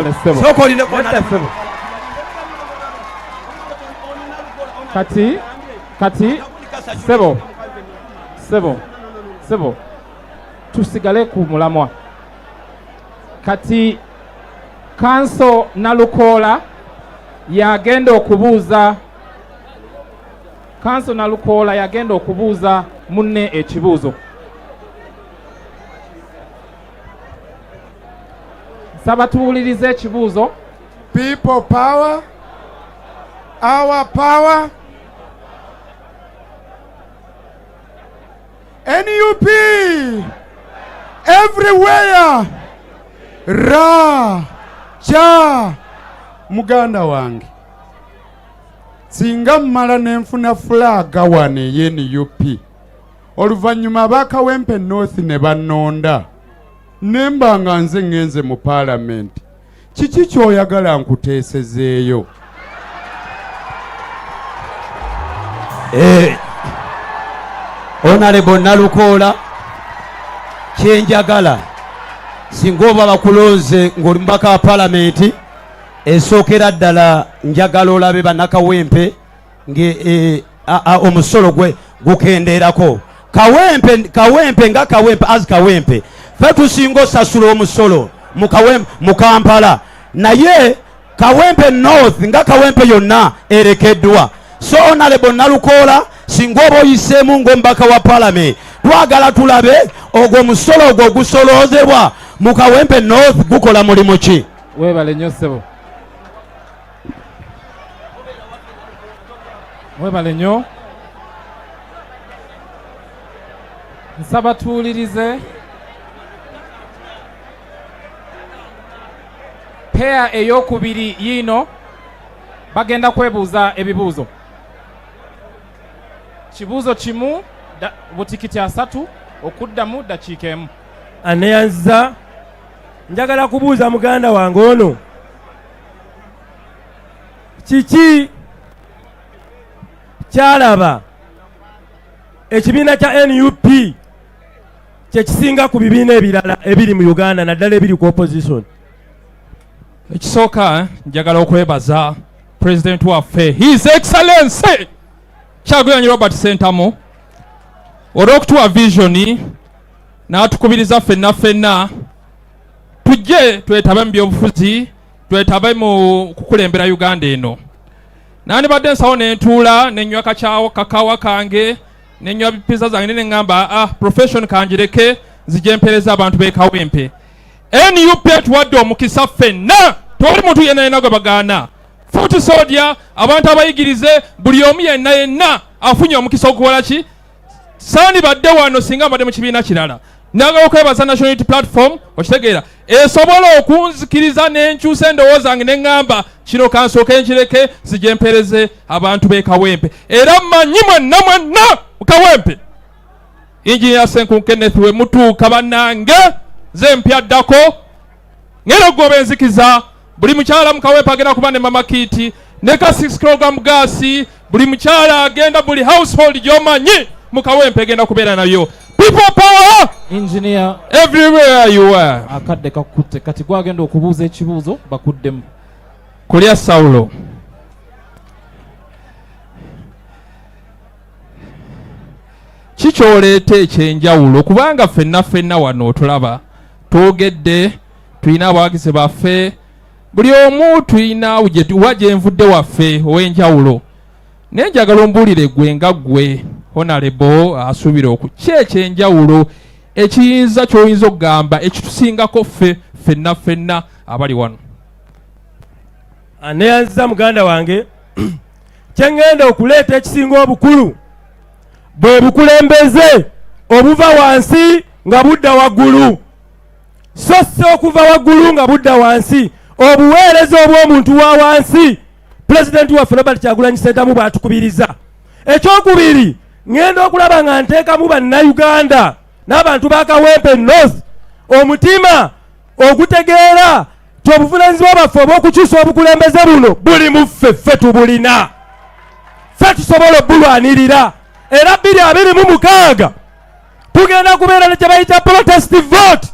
Kati sebo tusigale ku mulamwa. Kati Kanso Nalukola yagenda okubuuza munne ekibuuzo. Saba tuwulirize ekibuuzo. People power, our power, NUP, everywhere, ra, cha, muganda wange. Singa mmala nenfuna flaga wane ye NUP. Oluvanyuma bakawempe Noth ne banonda. Nemba nga nze ngenze mu parliament. Kiki kyoyagala nkuteesezeeyo? Honorable Nalukola, kyenjagala singa oba bakulonze ng'oli mubaka wa palamenti, esookera ddala njagala olabe bannakawempe omusolo gwe gukendeerako. Kawempe nga kawempe as kawempe ffe tusinga osasula omusolo mu Kampala, naye kawempe North nga kawempe yonna erekeddwa. So Honorable Nalukola, singa oba oyiseemu ng'omubaka wa palamenti, twagala tulabe ogwo omusolo ogwo gusoloozebwa mu kawempe North gukola mulimu ki? Weebale nnyo ssebo. Weebale nnyo. Nsaba tuwulirize. Peya ey'okubiri yiino bagenda kwebuuza ebibuuzo. Kibuuzo kimu butikiti 3 okuddamu dakiika emu. Aneyanza njagala kubuuza muganda wange ono, kiki kyalaba ekibiina kya NUP kyekisinga ku bibiina ebirala ebiri mu Uganda naddala ebiri ku opposition? Ekisooka njagala okwebaza President waffe His Excellency Kyagulanyi Robert Ssentamu olw'okutuwa visioni n'atukubiriza ffenna tujje twetabe mu byobufuzi, twetabe mu kukulembera Uganda eno. Nandibadde nsawo nentuula nenywa kakawa kange nenywa pizza zange neŋŋamba profession kanjireke zijempereza abantu b'ekawempe. NUP tuwadde omukisa ffenna, tewali muntu yenna gwe bagaana. Futi Soldier, abantu abayigirize, buli omu yenna afunye omukisa okukola ki? Saani badde wano singa mbadde mu kibiina kirala. Njagala okwebaza National Unity Platform, okitegeera, esobola okunzikiriza n'enkyusa endowooza zange neŋŋamba kino kansooke nkireke zijempereze abantu b'ekawempe. Era mmanyi mwenna mu kawempe Engineer Senkun Kenneth we mutuuka bannange ze mpyaddako ngera gwoba enzikiza. Buli mukyala mu kawempe agenda kuba ne mama kiti ne ka 6 kg gaasi. Buli mukyala agenda, buli household gy'omanyi mu kawempe agenda kubeera nayo. People power! Engineer, everywhere you are. Akadde kakutte kati gwagenda okubuuza ekibuuzo bakuddemu. Kulya Saulo. Kikyoleeta ekyenjawulo kubanga ffenna wano otulaba twogedde, tulina abawagizi baffe, buli omu tulina wa gyenvudde waffe ow'enjawulo. Naye njagala ombuulire gwe nga gwe Honorable asuubira ki ekyenjawulo ekiyinza ky'oyinza okugamba ekitusingako ffenna abali wano? Aneyanziza muganda wange kyengenda okuleeta ekisinga obukulu bwe bukulembeze obuva wansi nga budda waggulu, so si okuva waggulu nga budda wansi, obuweereza obw'omuntu wa wansi. President waffe Robert Kyagulanyi Ssentamu bw'atukubiriza. Ekyokubiri, ngenda okulaba nga nteekamu bannayuganda n'abantu ba Kawempe North omutima ogutegeera ti obuvunaanyizibwa bwaffe obw'okukyusa obukulembeze buno buli mu ffe tubulina, ffe tusobola obbulwanirira. Era 2026 tugenda kubeera ne kye bayita protest vote.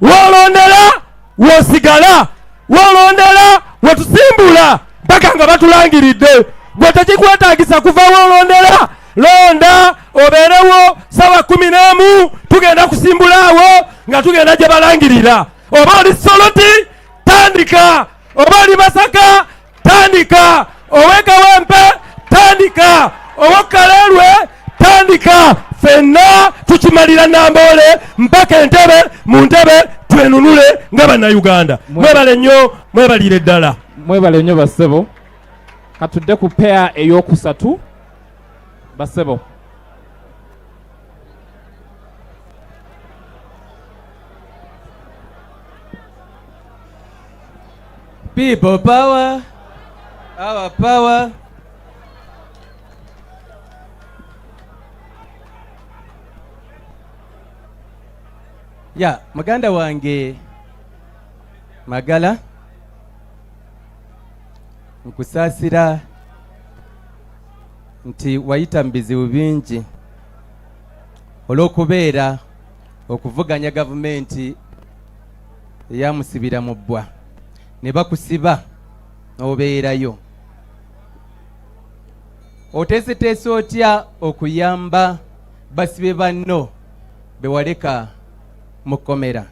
Woolondera w'osigala, woolondera wetusimbula mpaka nga batulangiridde. Gwe tekikwetaagisa kuva woolondera, londa obeerewo sawa 11 tugenda kusimbulaawo nga tugenda gye balangirira. Oba oli soloti tandika, obali Masaka tandika, owe Kawempe tandika, owe Kalerwe tandika, fenna tukimalira Nambole mpaka Entebbe mu ntebe twenunule nga bannayuganda. Mwebale nnyo, mwebalire ddala. Mwebale nnyo bassebo. Katudde ku pair ey'okusatu bassebo. People power, our power. Ya, muganda wange Magala nkusaasira nti wayita mu bizibu bingi olw'okubeera okuvuganya gavumenti eyamusibira mu bbwa ne bakusiba n'obeerayo. Oteeseteese otya okuyamba basibe banno bewaleka mu kkomera?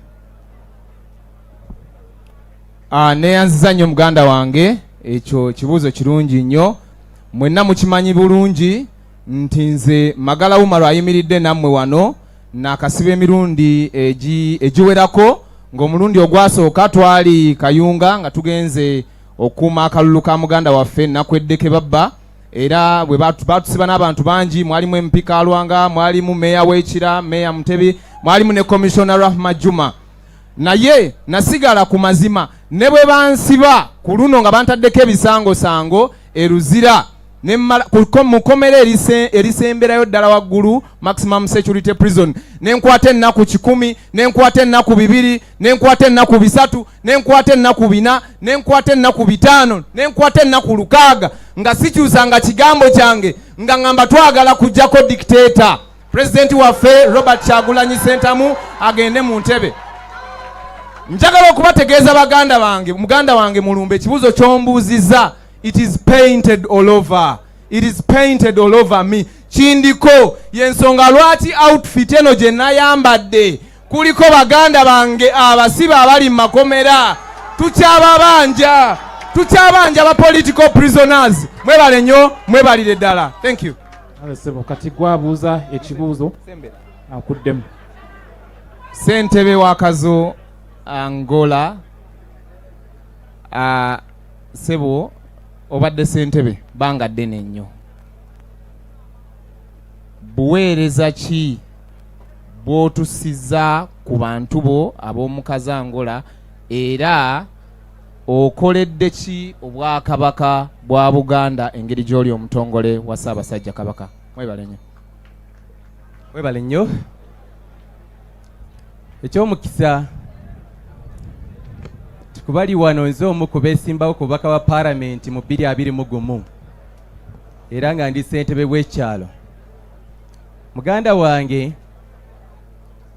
Neyanziza nnyo muganda wange, ekyo kibuuzo kirungi nnyo. Mwenna mukimanyi bulungi nti nze Magala Umar ayimiridde nammwe wano nakasiba emirundi egiwerako, ng'omulundi ogwasooka twali Kayunga nga tugenze okuuma akalulu ka muganda waffe Nakweddeke Babba, era bwe batusiba n'abantu bangi, mwalimu MP Kalwanga, mwalimu Meya Wekira, Meya Mutebi, mwalimu ne Commissioner Rahma Juma. Naye nasigala ku mazima, ne bwe bansiba ku luno nga bantaddeko ebisangosango eruzira mu kkomera erisemberayo ddala waggulu maximum security prison, nenkwata ennaku 10, nenkwata ennaku 2, nenkwata ennaku 3, nenkwata ennaku 4, nenkwata ennaku 5, nenkwata ennaku 6, nga sikyusanga kigambo kyange nga ngamba twagala kujjako dictator president waffe Robert Kyagulanyi Ssentamu agende mu ntebe. Njagala okubategeeza baganda bange, muganda wange Mulumbe, ekibuuzo ky'ombuuzizza, it is painted all over. It is painted all over me. Kindiko yensonga lwaki outfit eno gye nayambadde kuliko baganda bange abasiba abali mu makomera. Tukyabanja ba political prisoners. Mwebale nnyo, mwebalire ddala. Thank you. Sebo kati gwabuuza ekibuuzo akuddemu. Ssentebe w'akazo Angola, Sebo obadde ssentebe banga ddene nnyo. Buweereza ki bw'otusiza ku bantu bo ab'omukazi Angola, era okoledde ki Obwakabaka bwa Buganda engeri gy'oli omutongole wa Ssaabasajja Kabaka? Mwebale nnyo. Mwebale nnyo. Eky'omukisa kubali wano nze omu ku beesimbawo ku bubaka wa Parliament mu 2021 era nga ndi ssentebe w'ekyalo. Muganda wange,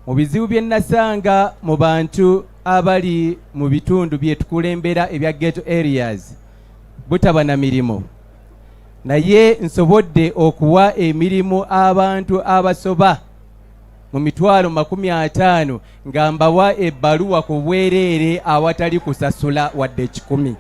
mu bizibu bye nasanga mu bantu abali mu bitundu bye tukulembera ebya ghetto areas butaba na mirimu, naye nsobodde okuwa emirimu abantu abasoba mu 50,000 nga mbawa ebbaluwa ku bwereere awatali kusasula wadde 10.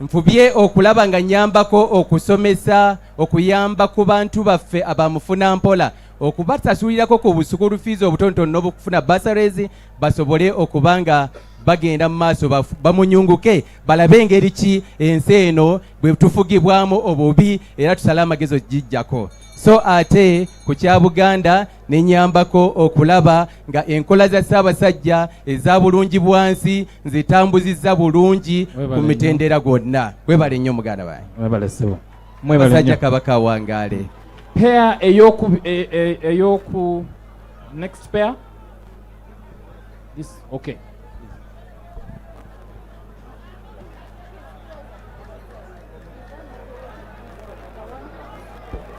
Nfubye okulaba nga nyambako okusomesa, okuyamba ku bantu baffe abamufuna mpola, okubasasulirako ku busukulu fees obutonotono n'obukufuna bursaries basobole okubanga bagenda mu maaso bamunyunguke balabe engeri ki ensi eno bwe tufugibwamu obubi era tusale amagezo gijjako. So ate ku kya Buganda nenyambako okulaba nga enkola za Ssaabasajja eza bulungi bwansi nzitambuzizza bulungi ku mitendera gwonna. Mwebale nnyo muganda wange. Mwebale ssebo. Basajja Kabaka wangaale. Pair eyoku next pair. This okay.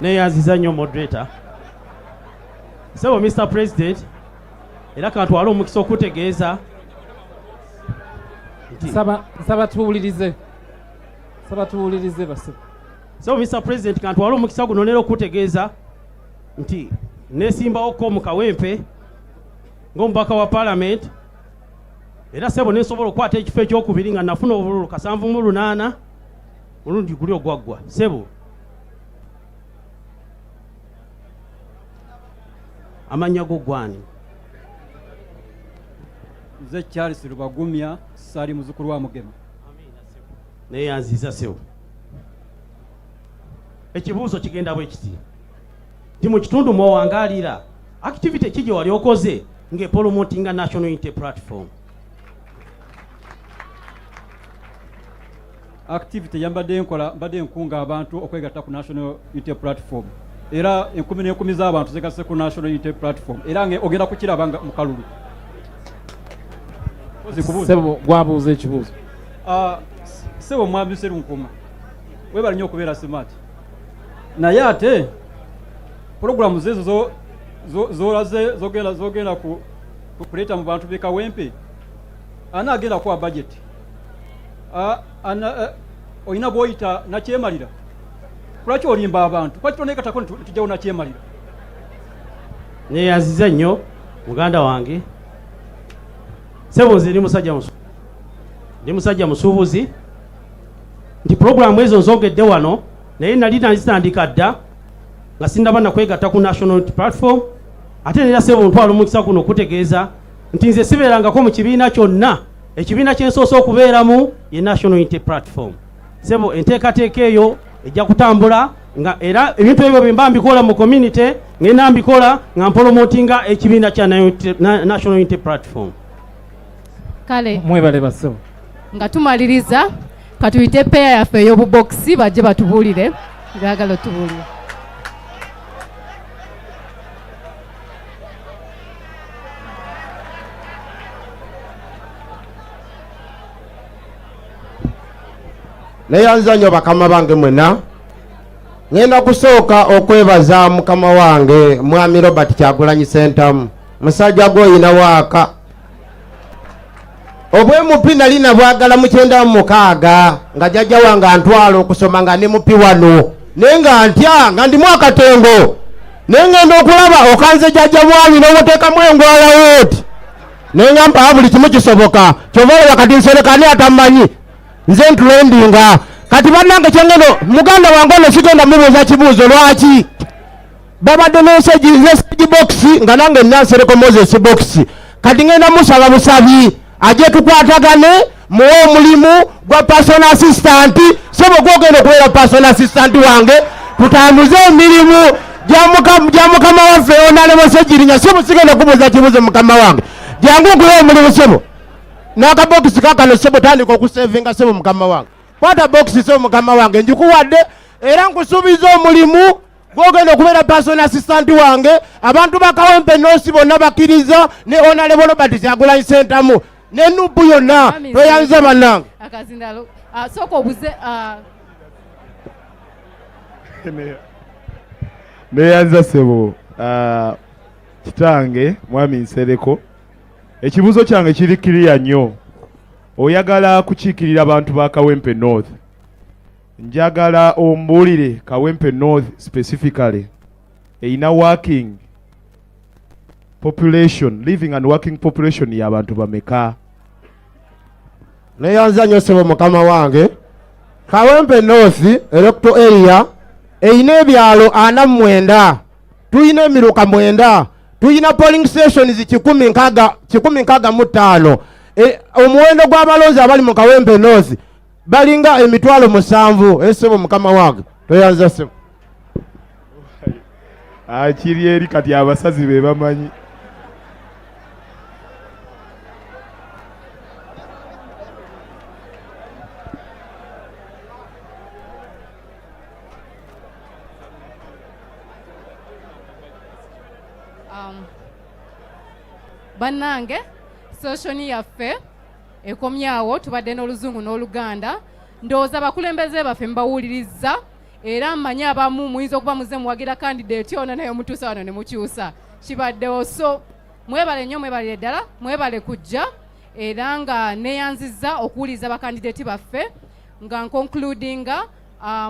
Neyanziza nnyo moderator. So Mr. President, era katwala omukisa okutegeeza Saba tuwulirize basi. So Mr. President, katwala omukisa guno nero okutegeeza nti nesimbawoko mu Kawempe ng'omubaka wa Parliament era sebo nesobola okukwata ekifo ekyokubiri nga nafuna obululu 708 mulundi guli ogwaggwa sebo amanya go gwani nze Charles Rubagumya sali muzukuru wa Mugema neyanziza sebo ekibuuzo kigenda bwe kiti ndi mu kitundu mwowangalira activity kije wali okoze nge promoting a national unity platform activity yambadde nkola mbadde nkunga abantu okwegatta ku national unity platform era 10 z'abantu zegasse ku national unity platform era nge ogenda kukirabanga mu kalulu sebo gwabuuza ekibuuzo sebo mwabise lunkuma webali nnyo okubeera smart naye ate programu zezo zolaze zogenda kuleeta mu bantu bekawempe agenda kuwa budget oyina bwoyita nakyemalira kulaki olimba abantu kwaki tonekatako tujjawo nakyemalira neyanziza nnyo muganda wange sebo nze ndi musajja musuubuzi nti programu ezo nzongedde wano naye nali nazitandika dda nga sindaba nakwegatta ku national platform ate nera sebo ntwala omukisa kuno okutegeeza nti nze sibeerangako mu kibiina kyonna ekibiina kyensoose okubeeramu ye national unity platform sebo enteekateeka eyo ejja kutambula nga era ebintu ebyo bimba mbikola mu community ngenda mbikola nga mpolomotinga ekibiina kya national unity platform kale mwebale basebo nga tumaliriza katuyite peya yaffe ey'obubokisi bajje batubuulire byagala otubuulire neyanza nnyo bakama bange mwena ngenda kusooka okwebaza mukama wange mwami Robert Kyagulanyi Ssentamu musajja gwoyina waaka obwemupi nali nabwagala mu 96 nga jjajja wange antwala okusoma nga ne mupi wano naye nga ntya nga ndimu akatengo naye ngenda okulaba okanze jjajja mwami n'omuteekamu engwala wooti naye nga mpaa buli kimu kisoboka kyova olaba kati nserekani atamanyi nze ntulendinga kati bannange kyengeno muganda wange ono sigenda mubuuza kibuuzo lwaki babadde n'ensegi bokisi nga nange nansereko Moses bokisi kati ngenda musaba busabi ajje tukwatagane muwe omulimu gwa personal assistant sebo gwogenda okubeera personal assistant wange tutambuze emirimu gya mukama waffe onalemo segirinya sebo sigenda kubuuza kibuuzo mukama wange jangu nkuwe omulimu sebo n'akabokisi kakano sebo tandika okusevinga sebo mukama wange kwata bokisi sebo mukama wange njikuwadde era nkusuubiza omulimu gwogenda okubeera personal assistant wange abantu bakawempe noosi bonna bakkiriza ne Honorable Robert Kyagulanyi Ssentamu ne nubu yonna toyanze bannange akazindalo soko obuze neyanza sebo kitange mwami Nsereko ekibuuzo kyange kiri kiriya nnyo oyagala kukiikirira abantu ba Kawempe North njagala ombuulire Kawempe North specifically eyina working population living and working population y'abantu bameka neyanza nnyo sebo mukama wange Kawempe North electoral area eyina ebyalo 49 tuyina emiruka 9 tuyina polling stations 165 omuwendo gw'abalonzi abali mu Kawempe North balinga emitwalo 7 esebo mukama wange toyanza sebo akiri eri kati abasazi be bamanyi bannange sosioni yaffe ekomyawo tubadde n'oluzungu n'oluganda ndowooza abakulembeze baffe mbawuliriza era mmanyi abamu muyinza okuba muze muwagira kandidate ono naye omutuusa wano ne mukyusa kibaddewo so mwebale nnyo mwebalire ddala mwebale kujja era nga neyanziza okuwuliriza bakandidate baffe nga nkoncludinga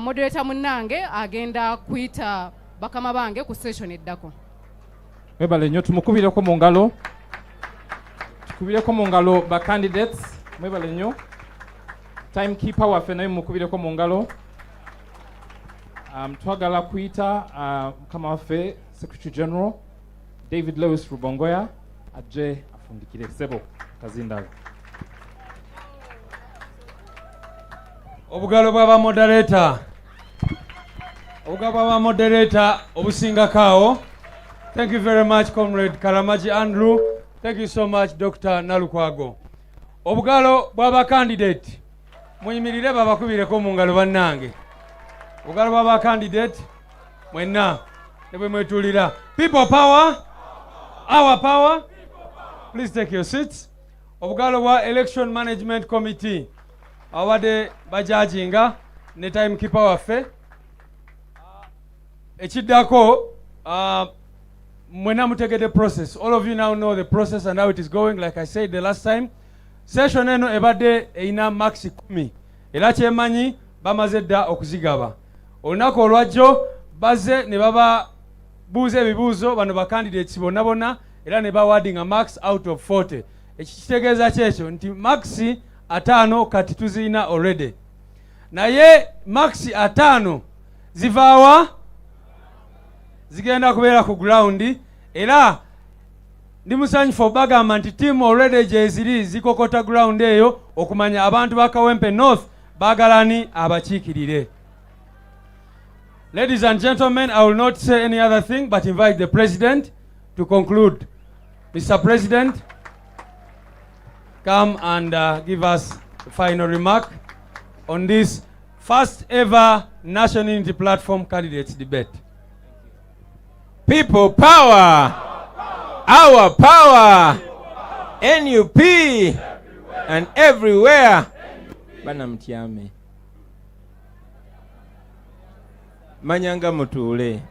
moderator munnange agenda kuyita bakama bange ku session eddako mwebale nnyo tumukubireko mu ngalo mukubireko mu ngalo ba candidates mwebale nnyo. Timekeeper waffe naye mukubireko mu ngalo. Twagala kuyita mukama waffe Secretary General David Lewis Rubongoya ajje afundikire sebo kazindaga. Obugalo bw'aba moderator. Obugalo bw'aba moderator obusinga kaawo. Thank you very much, Comrade Karamaji Andrew. Thank you so much, Dr. Nalukwago. Obugalo bw'aba candidate. Muyimirire babakubireko mu ngalo bannange. Obugalo bw'aba candidate mwenna ne bwe mwetulira. People power. Our power. Please take your seats. Obugalo bwa Election Management Committee. Awade bajajinga ne timekeeper waffe. Ekiddako mwena mutegede process. All of you now know the process and how it is going. Like I said the last time, session eno ebadde eina maxi 10. Era kyemanyi bamaze dda okuzigaba. Olunaku olwajjo baze ne baba buuza ebibuuzo bano ba candidates bonna bonna era ne bawadinga max out of 40. Ekitegeeza kyekyo nti maxi 5 kati tuzina already. Naye maxi 5 zivaawa zigenda kubeera ku ground era ndi musanyufu bagamba nti team already gyeziri zikokota ground eyo okumanya abantu ba Kawempe North bagalani abakiikirire. Ladies and gentlemen, I will not say any other thing but invite the President to conclude. Mr. President, come and give us a final remark on this first ever National Unity Platform Candidates Debate. People power, our power, NUP, and everywhere. Banamtiame. Manyanga Mutule.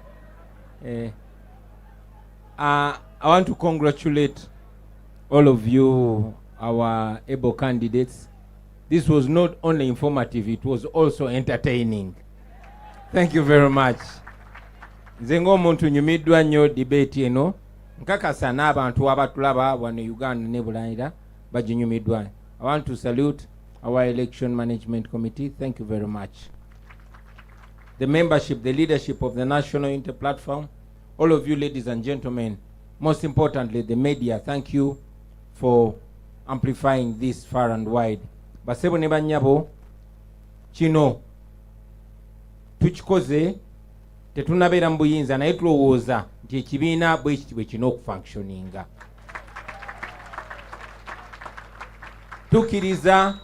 I want to congratulate all of you, our able candidates. This was not only informative, it was also entertaining. Thank you very much. Nzengo omuntu nyumiddwa nnyo debate eno. Nkakasa n'abantu abatulaba wano Uganda ne Bulanira baginyumiddwa. I want to salute our Election Management Committee. Thank you very much. The membership, the leadership of the National Unity Platform, all of you ladies and gentlemen, most importantly the media, thank you for amplifying this far and wide. Basebo ne banyabo kino tukikoze tetunabeera mu buyinza naye tulowooza nti ekibiina bwe kiti bwe kino okufunctioninga. Tukiriza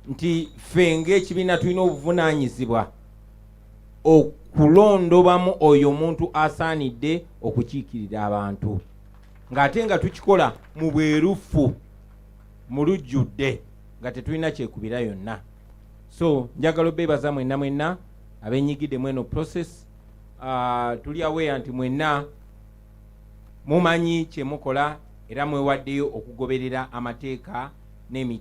nti ffe ng'ekibiina tulina obuvunaanyizibwa okulondobamu oyo omuntu asaanidde okukiikirira abantu ng'ate nga tukikola mu bwerufu mu lujjudde nga tetulina kyekubira yonna. So njagala obeebaza mwenna mwenna abennyigidde mweno process. Tuli aware nti mwenna mumanyi kye mukola era mwewaddeyo okugoberera amateeka n'emiti